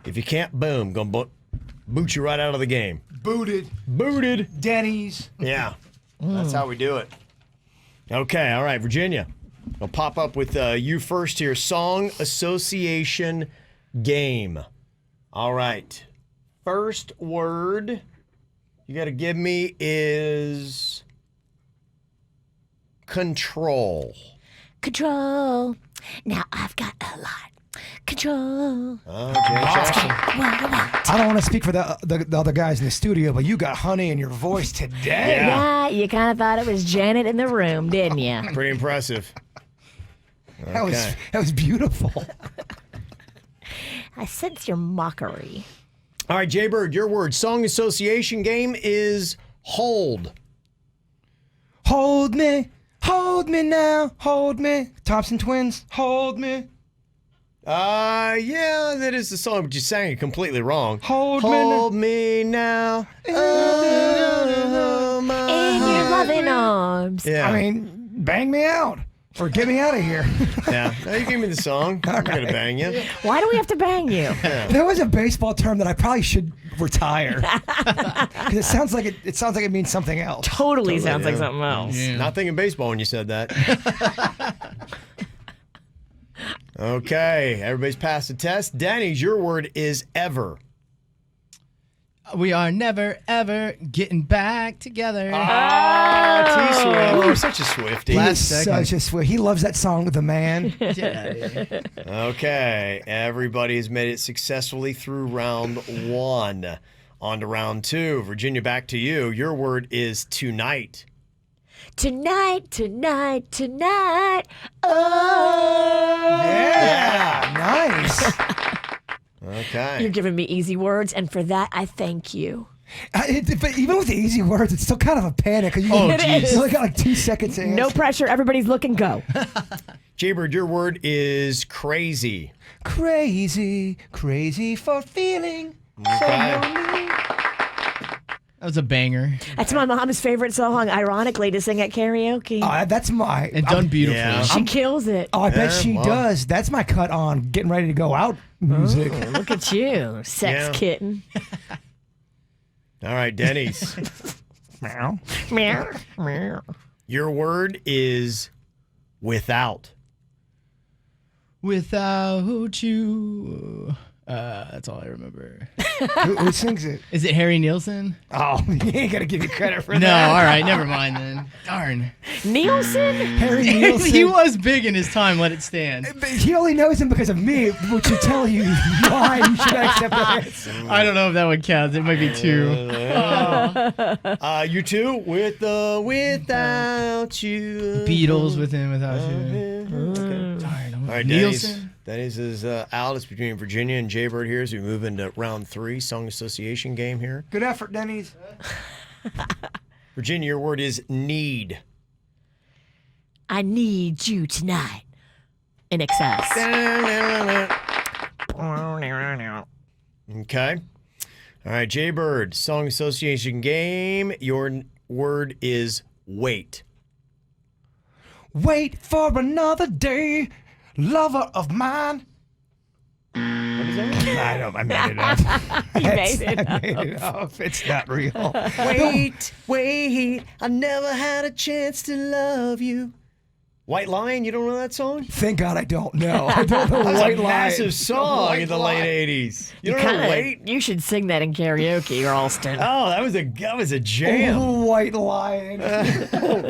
If you can't, boom, going to boot you right out of the game. Booted. Booted. Denny's. Yeah, that's how we do it. Okay, all right, Virginia. I'll pop up with you first here. Song Association game. All right. First word you got to give me is control. Control. Now I've got a lot. Control. Oh, Jay Jackson. I don't want to speak for the other guys in the studio, but you got honey in your voice today. Yeah, you kind of thought it was Janet in the room, didn't you? Pretty impressive. That was beautiful. I sense your mockery. All right, Jay Bird, your word. Song Association game is hold. Hold me now, hold me. Thompson Twins, hold me. Yeah, that is the song, but you sang it completely wrong. Hold me now. In your loving arms. Yeah. I mean, bang me out or get me out of here. Yeah. No, you give me the song. I'm not gonna bang you. Why do we have to bang you? There was a baseball term that I probably should retire because it sounds like it means something else. Totally sounds like something else. Yeah. Not thinking baseball when you said that. Okay, everybody's passed the test. Danny's, your word is ever. We are never, ever getting back together. T-Swift. You're such a Swiftie. He Last is second. such a sweet. He loves that song with the man. Yeah. Okay, everybody has made it successfully through round 1. On to round 2. Virginia, back to you. Your word is tonight. Tonight, tonight, tonight. Oh. Yeah, nice. Okay. You're giving me easy words, and for that, I thank you. But even with the easy words, it's still kind of a panic because you geez. only got like 2 seconds to answer. No pressure. Everybody's looking. Go. Jaybird, your word is crazy. Crazy, crazy for feeling so Okay. lonely. was a banger. That's my mom's favorite song, ironically, to sing at karaoke. That's my. And done beautifully. Yeah. She kills it. Oh, I bet Yeah, she well. does. That's my cut on getting ready to go out music. Oh, look at you, sex Yeah. kitten. All right, Denny's. Meow. Meow. Meow. Your word is without. Without you. That's all I remember. Who sings it? Is it Harry Nilsson? Oh, he ain't got to give you credit for No, that. all right, never mind then. Darn. Nielsen? Harry Nielsen. He was big in his time, let it stand. But he only knows him because of me, which should tell you why you should accept that answer. I don't know if that would count. It might be two. You two with the without you. Beatles with him, without you. Darn. All right, Nielsen. Denny's is out. It's between Virginia and Jaybird here as we move into round 3, song association game here. Good effort, Denny's. Virginia, your word is need. I need you tonight. In excess. Okay. All right, Jaybird, song association game. Your word is wait. Wait for another day, lover of mine. What is that? I made it up. You made it I made it up. It's not real. Wait, I never had a chance to love you. White Lion, you don't know that song? Thank God I don't know. I don't know That was White a Lion. massive song White in the Lion. late 80s. You don't know Wait? You should sing that in karaoke, Ralston. Oh, that was a jam. Oh, White Lion.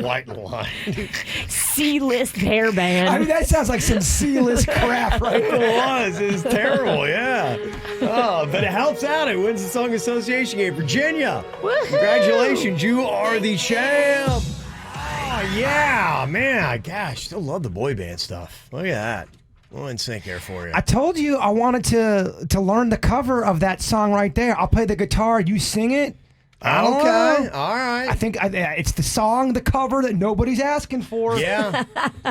White Lion. C-list hair band. I mean, that sounds like some C-list crap right It there. was. It was terrible, yeah. Oh, but it helps out. It wins the Song Association game. Virginia, Woohoo! congratulations. You are the champ. Oh, yeah, man. Gosh, still love the boy band stuff. Look at that. Well, in sync there for you. I told you I wanted to learn the cover of that song right there. I'll play the guitar, you sing it. Okay, all right. I think it's the song, the cover that nobody's asking for. Yeah,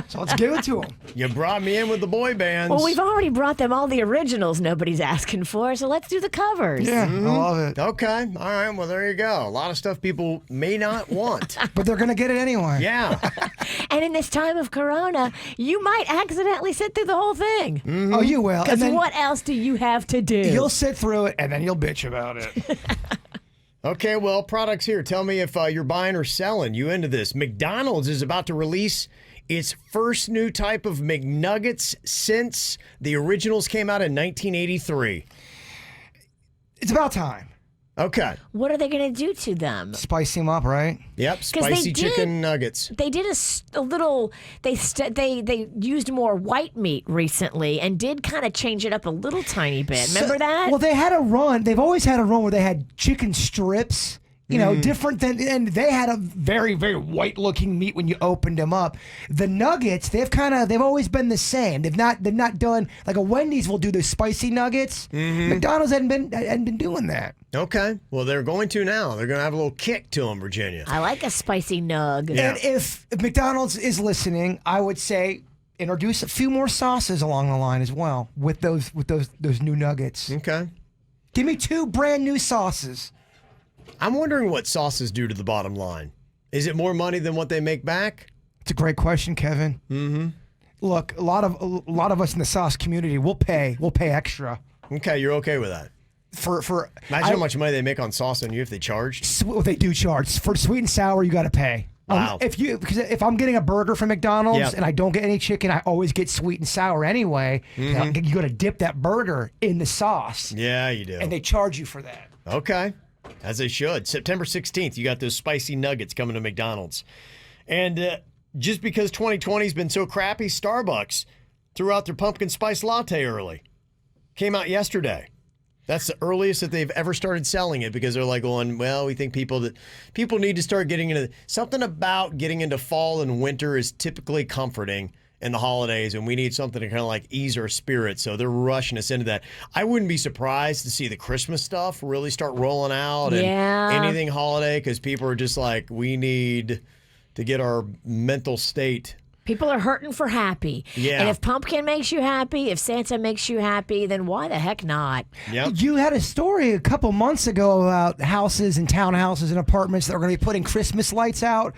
So let's give it to them. you brought me in with the boy bands. Well, we've already brought them all the originals nobody's asking for, so let's do the covers. Yeah, I love it. Okay, all right. Well, there you go. A lot of stuff people may not want. But they're going to get it anyway. Yeah. And in this time of Corona, you might accidentally sit through the whole thing. Oh, you will. Because And then what else do you have to do? You'll sit through it, and then you'll bitch about it. Okay, well, products here. Tell me if you're buying or selling. You into this. McDonald's is about to release its first new type of McNuggets since the originals came out in 1983. It's about time. Okay. What are they going to do to them? Spice them up, right? Yep, they spicy did- chicken nuggets. They did a little. They used more white meat recently and did kind of change it up a little tiny bit. Remember that? Well, they had a run. They've always had a run where they had chicken strips. You know, different than, and they had a very, very white-looking meat when you opened them up. The nuggets, they've always been the same. They've not done like a Wendy's will do the spicy nuggets. McDonald's hadn't been doing that. Okay. Well, they're going to now. They're going to have a little kick to them, Virginia. I like a spicy nug. Yeah. And if McDonald's is listening, I would say introduce a few more sauces along the line as well with those new nuggets. Okay. Give me 2 brand new sauces. I'm wondering what sauces do to the bottom line. Is it more money than what they make back? It's a great question, Kevin. Mm-hmm. Look, a lot of us in the sauce community will pay extra Okay, you're okay with that. for Imagine how much money they make on sauce on you if they charged. What they do charge for sweet and sour. You got to pay. Wow. Because if I'm getting a burger from McDonald's Yeah. and I don't get any chicken, I always get sweet and sour anyway. You got to dip that burger in the sauce, Yeah, you do. and they charge you for that. Okay. As they should. September 16th, you got those spicy nuggets coming to McDonald's. And just because 2020's been so crappy, Starbucks threw out their pumpkin spice latte early. Came out yesterday. That's the earliest that they've ever started selling it because they're like going, well, we think people need to start getting into something about getting into fall and winter is typically comforting in the holidays, and we need something to kind of like ease our spirits. So they're rushing us into that. I wouldn't be surprised to see the Christmas stuff really start rolling out and anything holiday because people are just like, we need to get our mental state People are hurting for happy. Yeah. And if pumpkin makes you happy, if Santa makes you happy, then why the heck not? Yep. You had a story a couple months ago about houses and townhouses and apartments that are going to be putting Christmas lights out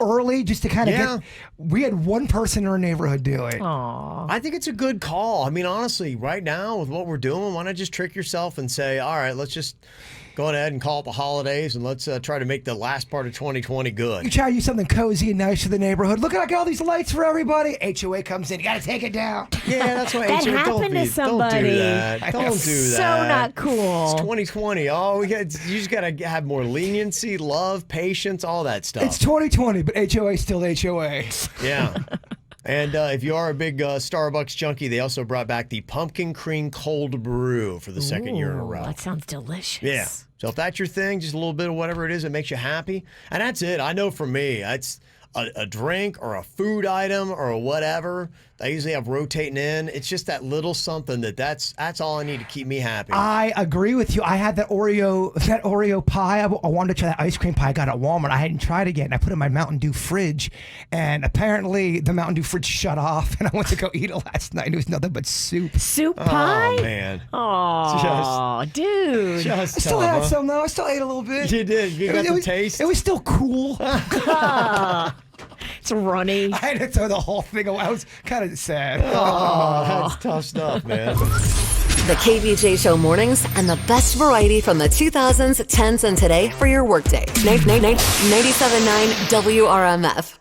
early just to kind of get. We had one person in our neighborhood do it. Aww. I think it's a good call. I mean, honestly, right now with what we're doing, why not just trick yourself and say, all right, let's just go ahead and call it the holidays and let's try to make the last part of 2020 good. You try to use something cozy and nice for the neighborhood. Look, I got all these lights for everybody. HOA comes in. You got to take it down. Yeah, that's why That HOA, happened to somebody. Don't do that. Don't do that. So not cool. It's 2020. Oh, you just got to have more leniency, love, patience, all that stuff. It's 2020, but HOA still HOA. Yeah. And if you are a big Starbucks junkie, they also brought back the pumpkin cream cold brew for the second year in a Ooh, row. That sounds delicious. Yeah. So if that's your thing, just a little bit of whatever it is that makes you happy. And that's it. I know for me, it's a drink or a food item or whatever. I usually have rotating in. It's just that little something that's all I need to keep me happy. I agree with you. I had that Oreo pie. I wanted to try that ice cream pie I got at Walmart. I hadn't tried it yet, and I put it in my Mountain Dew fridge. And apparently, the Mountain Dew fridge shut off, and I went to go eat it last night. And it was nothing but soup. Soup pie? Oh, man. Oh, dude. Just I still tough, had huh? some though. I still ate a little bit. You did. You got the was, taste? It was still cool. It's runny. I had to throw the whole thing away. I was kind of sad. Oh, that's tough stuff, man. The KVJ Show mornings and the best variety from the 2000s, 10s, and today for your workday. 97.9 WRMF.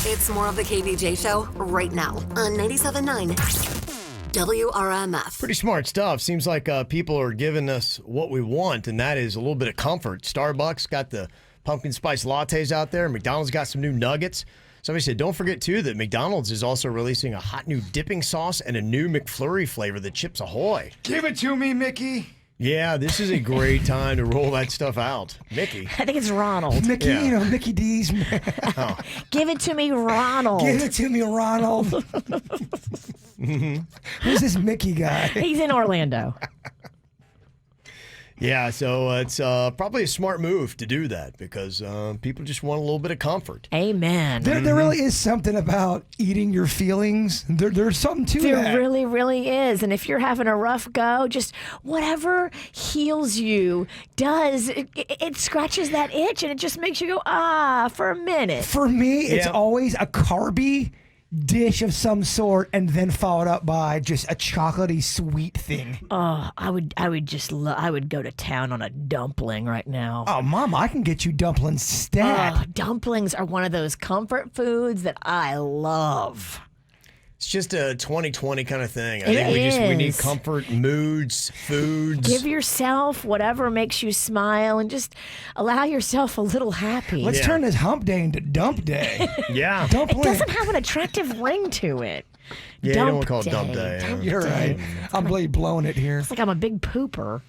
It's more of the KVJ Show right now on 97.9 WRMF. Pretty smart stuff. Seems like people are giving us what we want, and that is a little bit of comfort. Starbucks got the pumpkin spice lattes out there. McDonald's got some new nuggets. Somebody said, don't forget, too, that McDonald's is also releasing a hot new dipping sauce and a new McFlurry flavor, the Chips Ahoy. Give it to me, Mickey. Yeah, this is a great time to roll that stuff out. Mickey. I think it's Ronald. Mickey, Yeah. you know, Mickey D's. Oh. Give it to me, Ronald. Give it to me, Ronald. Who's this Mickey guy? He's in Orlando. Yeah, so it's probably a smart move to do that because people just want a little bit of comfort. Amen. There really is something about eating your feelings. There's something to that. There really, really is. And if you're having a rough go, just whatever heals you does, it scratches that itch and it just makes you go, for a minute. For me, it's Yeah. always a carby dish of some sort and then followed up by just a chocolatey sweet thing. Oh, I would go to town on a dumpling right now. Oh, Mama, I can get you dumplings stat. Oh, dumplings are one of those comfort foods that I love. It's just a 2020 kind of thing. I It think we need is. comfort, moods, foods. Give yourself whatever makes you smile and just allow yourself a little happy. Let's turn this hump day into dump day. Yeah. It Dumpling. doesn't have an attractive ring to it. Yeah, you Dump don't want to call it day. dump day. Dump You're right. I'm really blowing it here. It's like I'm a big pooper.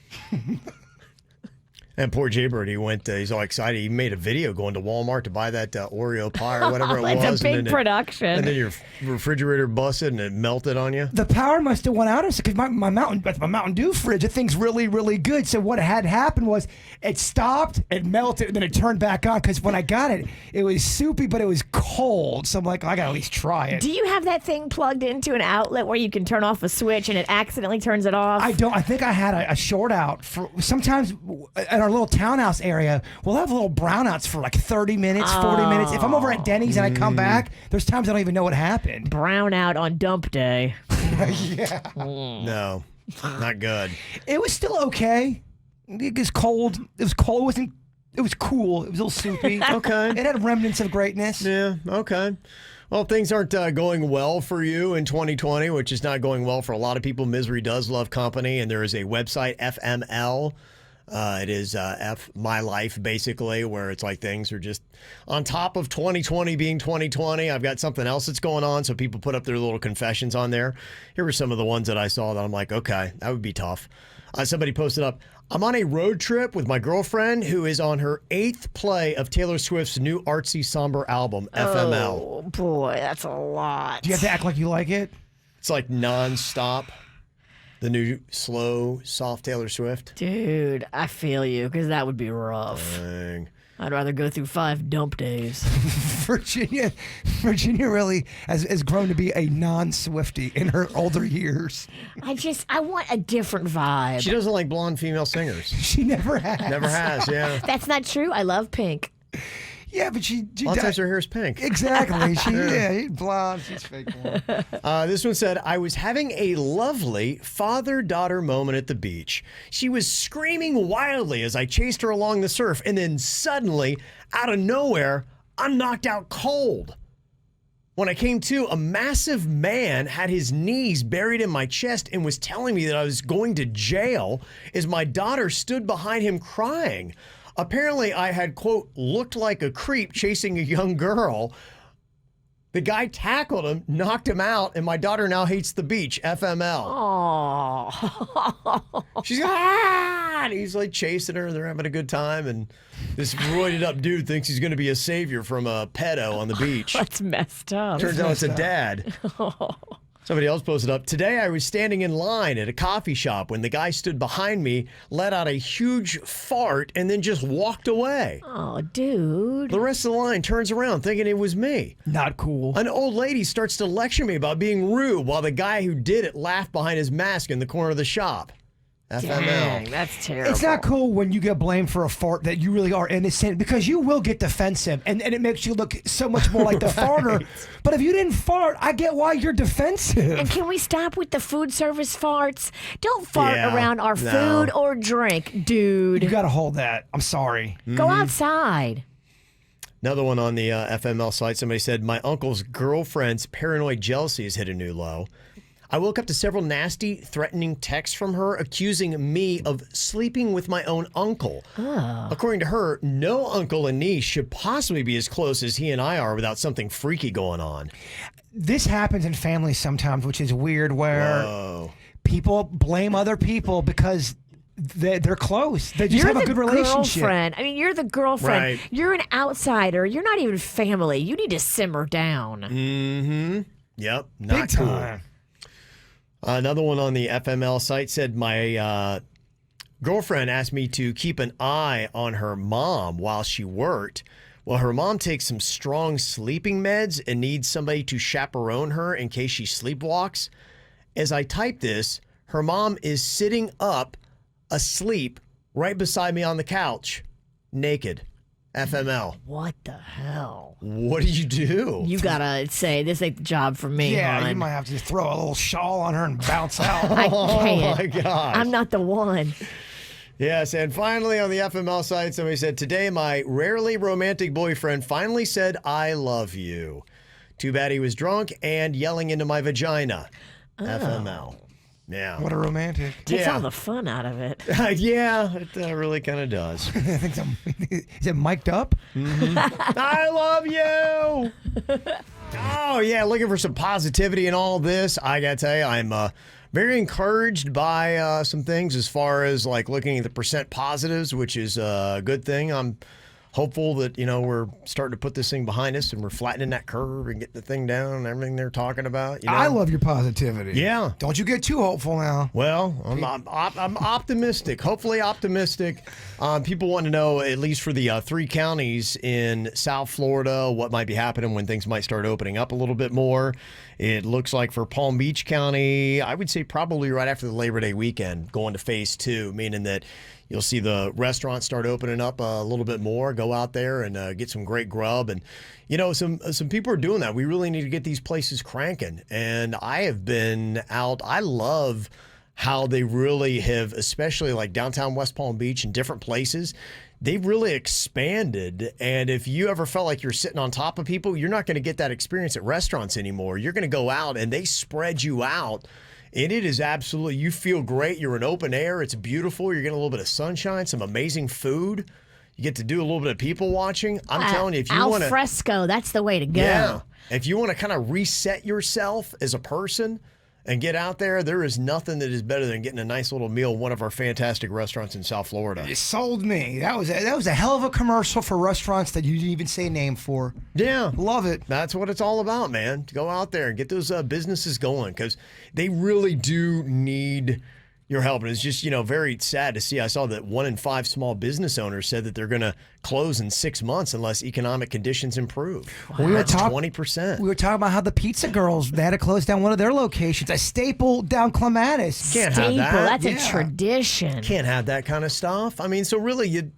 And poor Jaybird, he's all excited. He made a video going to Walmart to buy that Oreo pie or whatever it It's was. a big production. And then your refrigerator busted and it melted on you. The power must have went out of us because my Mountain Dew fridge, the thing's really, really good. So what had happened was it stopped, it melted, and then it turned back on because when I got it, it was soupy, but it was cold. So I'm like, I got to at least try it. Do you have that thing plugged into an outlet where you can turn off a switch and it accidentally turns it off? I don't. I think I had a short out for sometimes in our little townhouse area. We'll have little brownouts for like 30 minutes, 40 minutes. If I'm over at Denny's and I come back, there's times I don't even know what happened. Brown out on dump day. Yeah. No, not good. It was still okay. It was cold. It was cold. It wasn't. It was cool. It was a little soupy. Okay. It had remnants of greatness. Yeah, okay. Well, things aren't going well for you in 2020, which is not going well for a lot of people. Misery does love company, and there is a website, FML. It is F My Life, basically, where it's like things are just on top of 2020 being 2020. I've got something else that's going on, so people put up their little confessions on there. Here were some of the ones that I saw that I'm like, okay, that would be tough. Somebody posted up, I'm on a road trip with my girlfriend who is on her 8th play of Taylor Swift's new artsy somber album, FML. Oh, boy, that's a lot. Do you have to act like you like it? It's like nonstop. The new slow, soft Taylor Swift. Dude, I feel you because that would be rough. Dang. I'd rather go through 5 dump days. Virginia really has grown to be a non-Swiftie in her older years. I want a different vibe. She doesn't like blonde female singers. She never has. Never has, yeah. That's not true. I love pink. Yeah, but she A lot of times her hair is pink. Exactly. She's blonde. She's fake blonde. This one said, I was having a lovely father-daughter moment at the beach. She was screaming wildly as I chased her along the surf, and then suddenly, out of nowhere, I'm knocked out cold. When I came to, a massive man had his knees buried in my chest and was telling me that I was going to jail as my daughter stood behind him crying. Apparently, I had, quote, looked like a creep chasing a young girl. The guy tackled him, knocked him out, and my daughter now hates the beach, FML. Oh. She's like, ah! And he's like chasing her, and they're having a good time. And this roided up dude thinks he's going to be a savior from a pedo on the beach. That's messed up. Turns out it's a dad. Somebody else posted up, today I was standing in line at a coffee shop when the guy stood behind me, let out a huge fart, and then just walked away. Oh, dude. The rest of the line turns around thinking it was me. Not cool. An old lady starts to lecture me about being rude while the guy who did it laughed behind his mask in the corner of the shop. FML. Dang, that's terrible. It's not cool when you get blamed for a fart that you really are innocent, because you will get defensive, and it makes you look so much more like the farter. But if you didn't fart, I get why you're defensive. And can we stop with the food service farts? Don't fart around our food or drink, dude. You got to hold that. I'm sorry. Go outside. Another one on the FML site, somebody said, my uncle's girlfriend's paranoid jealousy has hit a new low. I woke up to several nasty, threatening texts from her accusing me of sleeping with my own uncle. Oh. According to her, no uncle and niece should possibly be as close as he and I are without something freaky going on. This happens in families sometimes, which is weird, where people blame other people because they're close. They just have a good relationship. Girlfriend. I mean, you're the girlfriend. Right. You're an outsider. You're not even family. You need to simmer down. Mm-hmm. Yep. Not Big time. Cool. Another one on the FML site said, my girlfriend asked me to keep an eye on her mom while she worked. Well, her mom takes some strong sleeping meds and needs somebody to chaperone her in case she sleepwalks. As I type this, her mom is sitting up, asleep, right beside me on the couch, naked. FML. What the hell? What do you do? You gotta say, this ain't the job for me, Yeah, hon. you might have to just throw a little shawl on her and bounce out. I can't. Oh, my gosh. I'm not the one. Yes, and finally on the FML site, somebody said, today my rarely romantic boyfriend finally said, I love you. Too bad he was drunk and yelling into my vagina. FML. Yeah. What a romantic. Takes all the fun out of it. Yeah, it really kind of does. I think is it mic'd up? I love you. Oh, yeah, looking for some positivity in all this. I got to tell you, I'm very encouraged by some things as far as like looking at the percent positives, which is a good thing. I'm hopeful that, you know, we're starting to put this thing behind us and we're flattening that curve and getting the thing down and everything they're talking about. You know? I love your positivity. Yeah. Don't you get too hopeful now. Well, I'm optimistic, hopefully optimistic. People want to know, at least for the 3 counties in South Florida, what might be happening when things might start opening up a little bit more. It looks like for Palm Beach County, I would say probably right after the Labor Day weekend, going to phase 2, meaning that you'll see the restaurants start opening up a little bit more. Go out there and get some great grub. And, you know, some people are doing that. We really need to get these places cranking. And I have been out. I love how they really have, especially like downtown West Palm Beach and different places, they've really expanded. And if you ever felt like you're sitting on top of people, you're not going to get that experience at restaurants anymore. You're going to go out and they spread you out. And it is absolutely, you feel great. You're in open air. It's beautiful. You're getting a little bit of sunshine, some amazing food. You get to do a little bit of people watching. I'm telling you, if you want to. Al fresco, that's the way to go. Yeah. If you want to kind of reset yourself as a person and get out there, there is nothing that is better than getting a nice little meal at one of our fantastic restaurants in South Florida. You sold me. That was a hell of a commercial for restaurants that you didn't even say a name for. Yeah. Love it. That's what it's all about, man. To go out there and get those businesses going because they really do need, you're helping. It's just, very sad to see. I saw that 1 in 5 small business owners said that they're going to close in 6 months unless economic conditions improve. That's 20%. We were talking about how the pizza girls, they had to close down one of their locations, a Staple down Clematis. Can't have that. That's a tradition. Can't have that kind of stuff. I mean, so really you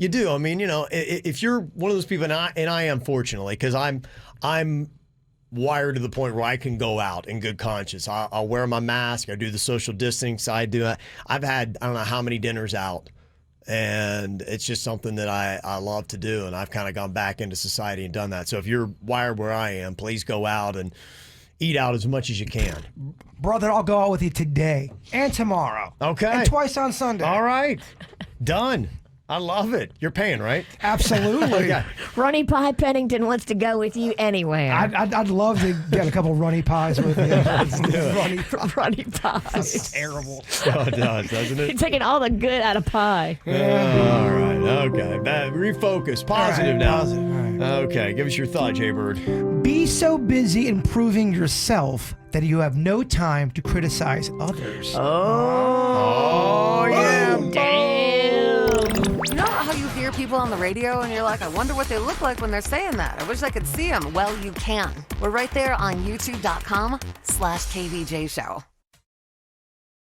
do. I mean, if you're one of those people, and I am, fortunately, because I'm wired to the point where I can go out in good conscience. I'll wear my mask. I do the social distancing. I've had, I don't know how many dinners out, and it's just something that I love to do, and I've kind of gone back into society and done that. So if you're wired where I am, please go out and eat out as much as you can. Brother, I'll go out with you today and tomorrow. Okay. And twice on Sunday. All right. Done. I love it. You're paying, right? Absolutely. Okay. Runny Pie Pennington wants to go with you anywhere. I'd love to get a couple runny pies with you. Let's do it. Runny Pie. It's terrible. Oh, it does, doesn't it? You're taking all the good out of pie. All right. Okay. Refocus. Positive now. Positive. All right. Okay. Give us your thought, Jaybird. Be so busy improving yourself that you have no time to criticize others. Oh yeah. Damn. You know how you hear people on the radio and you're like, I wonder what they look like when they're saying that. I wish I could see them. Well, you can. We're right there on youtube.com/KVJ Show.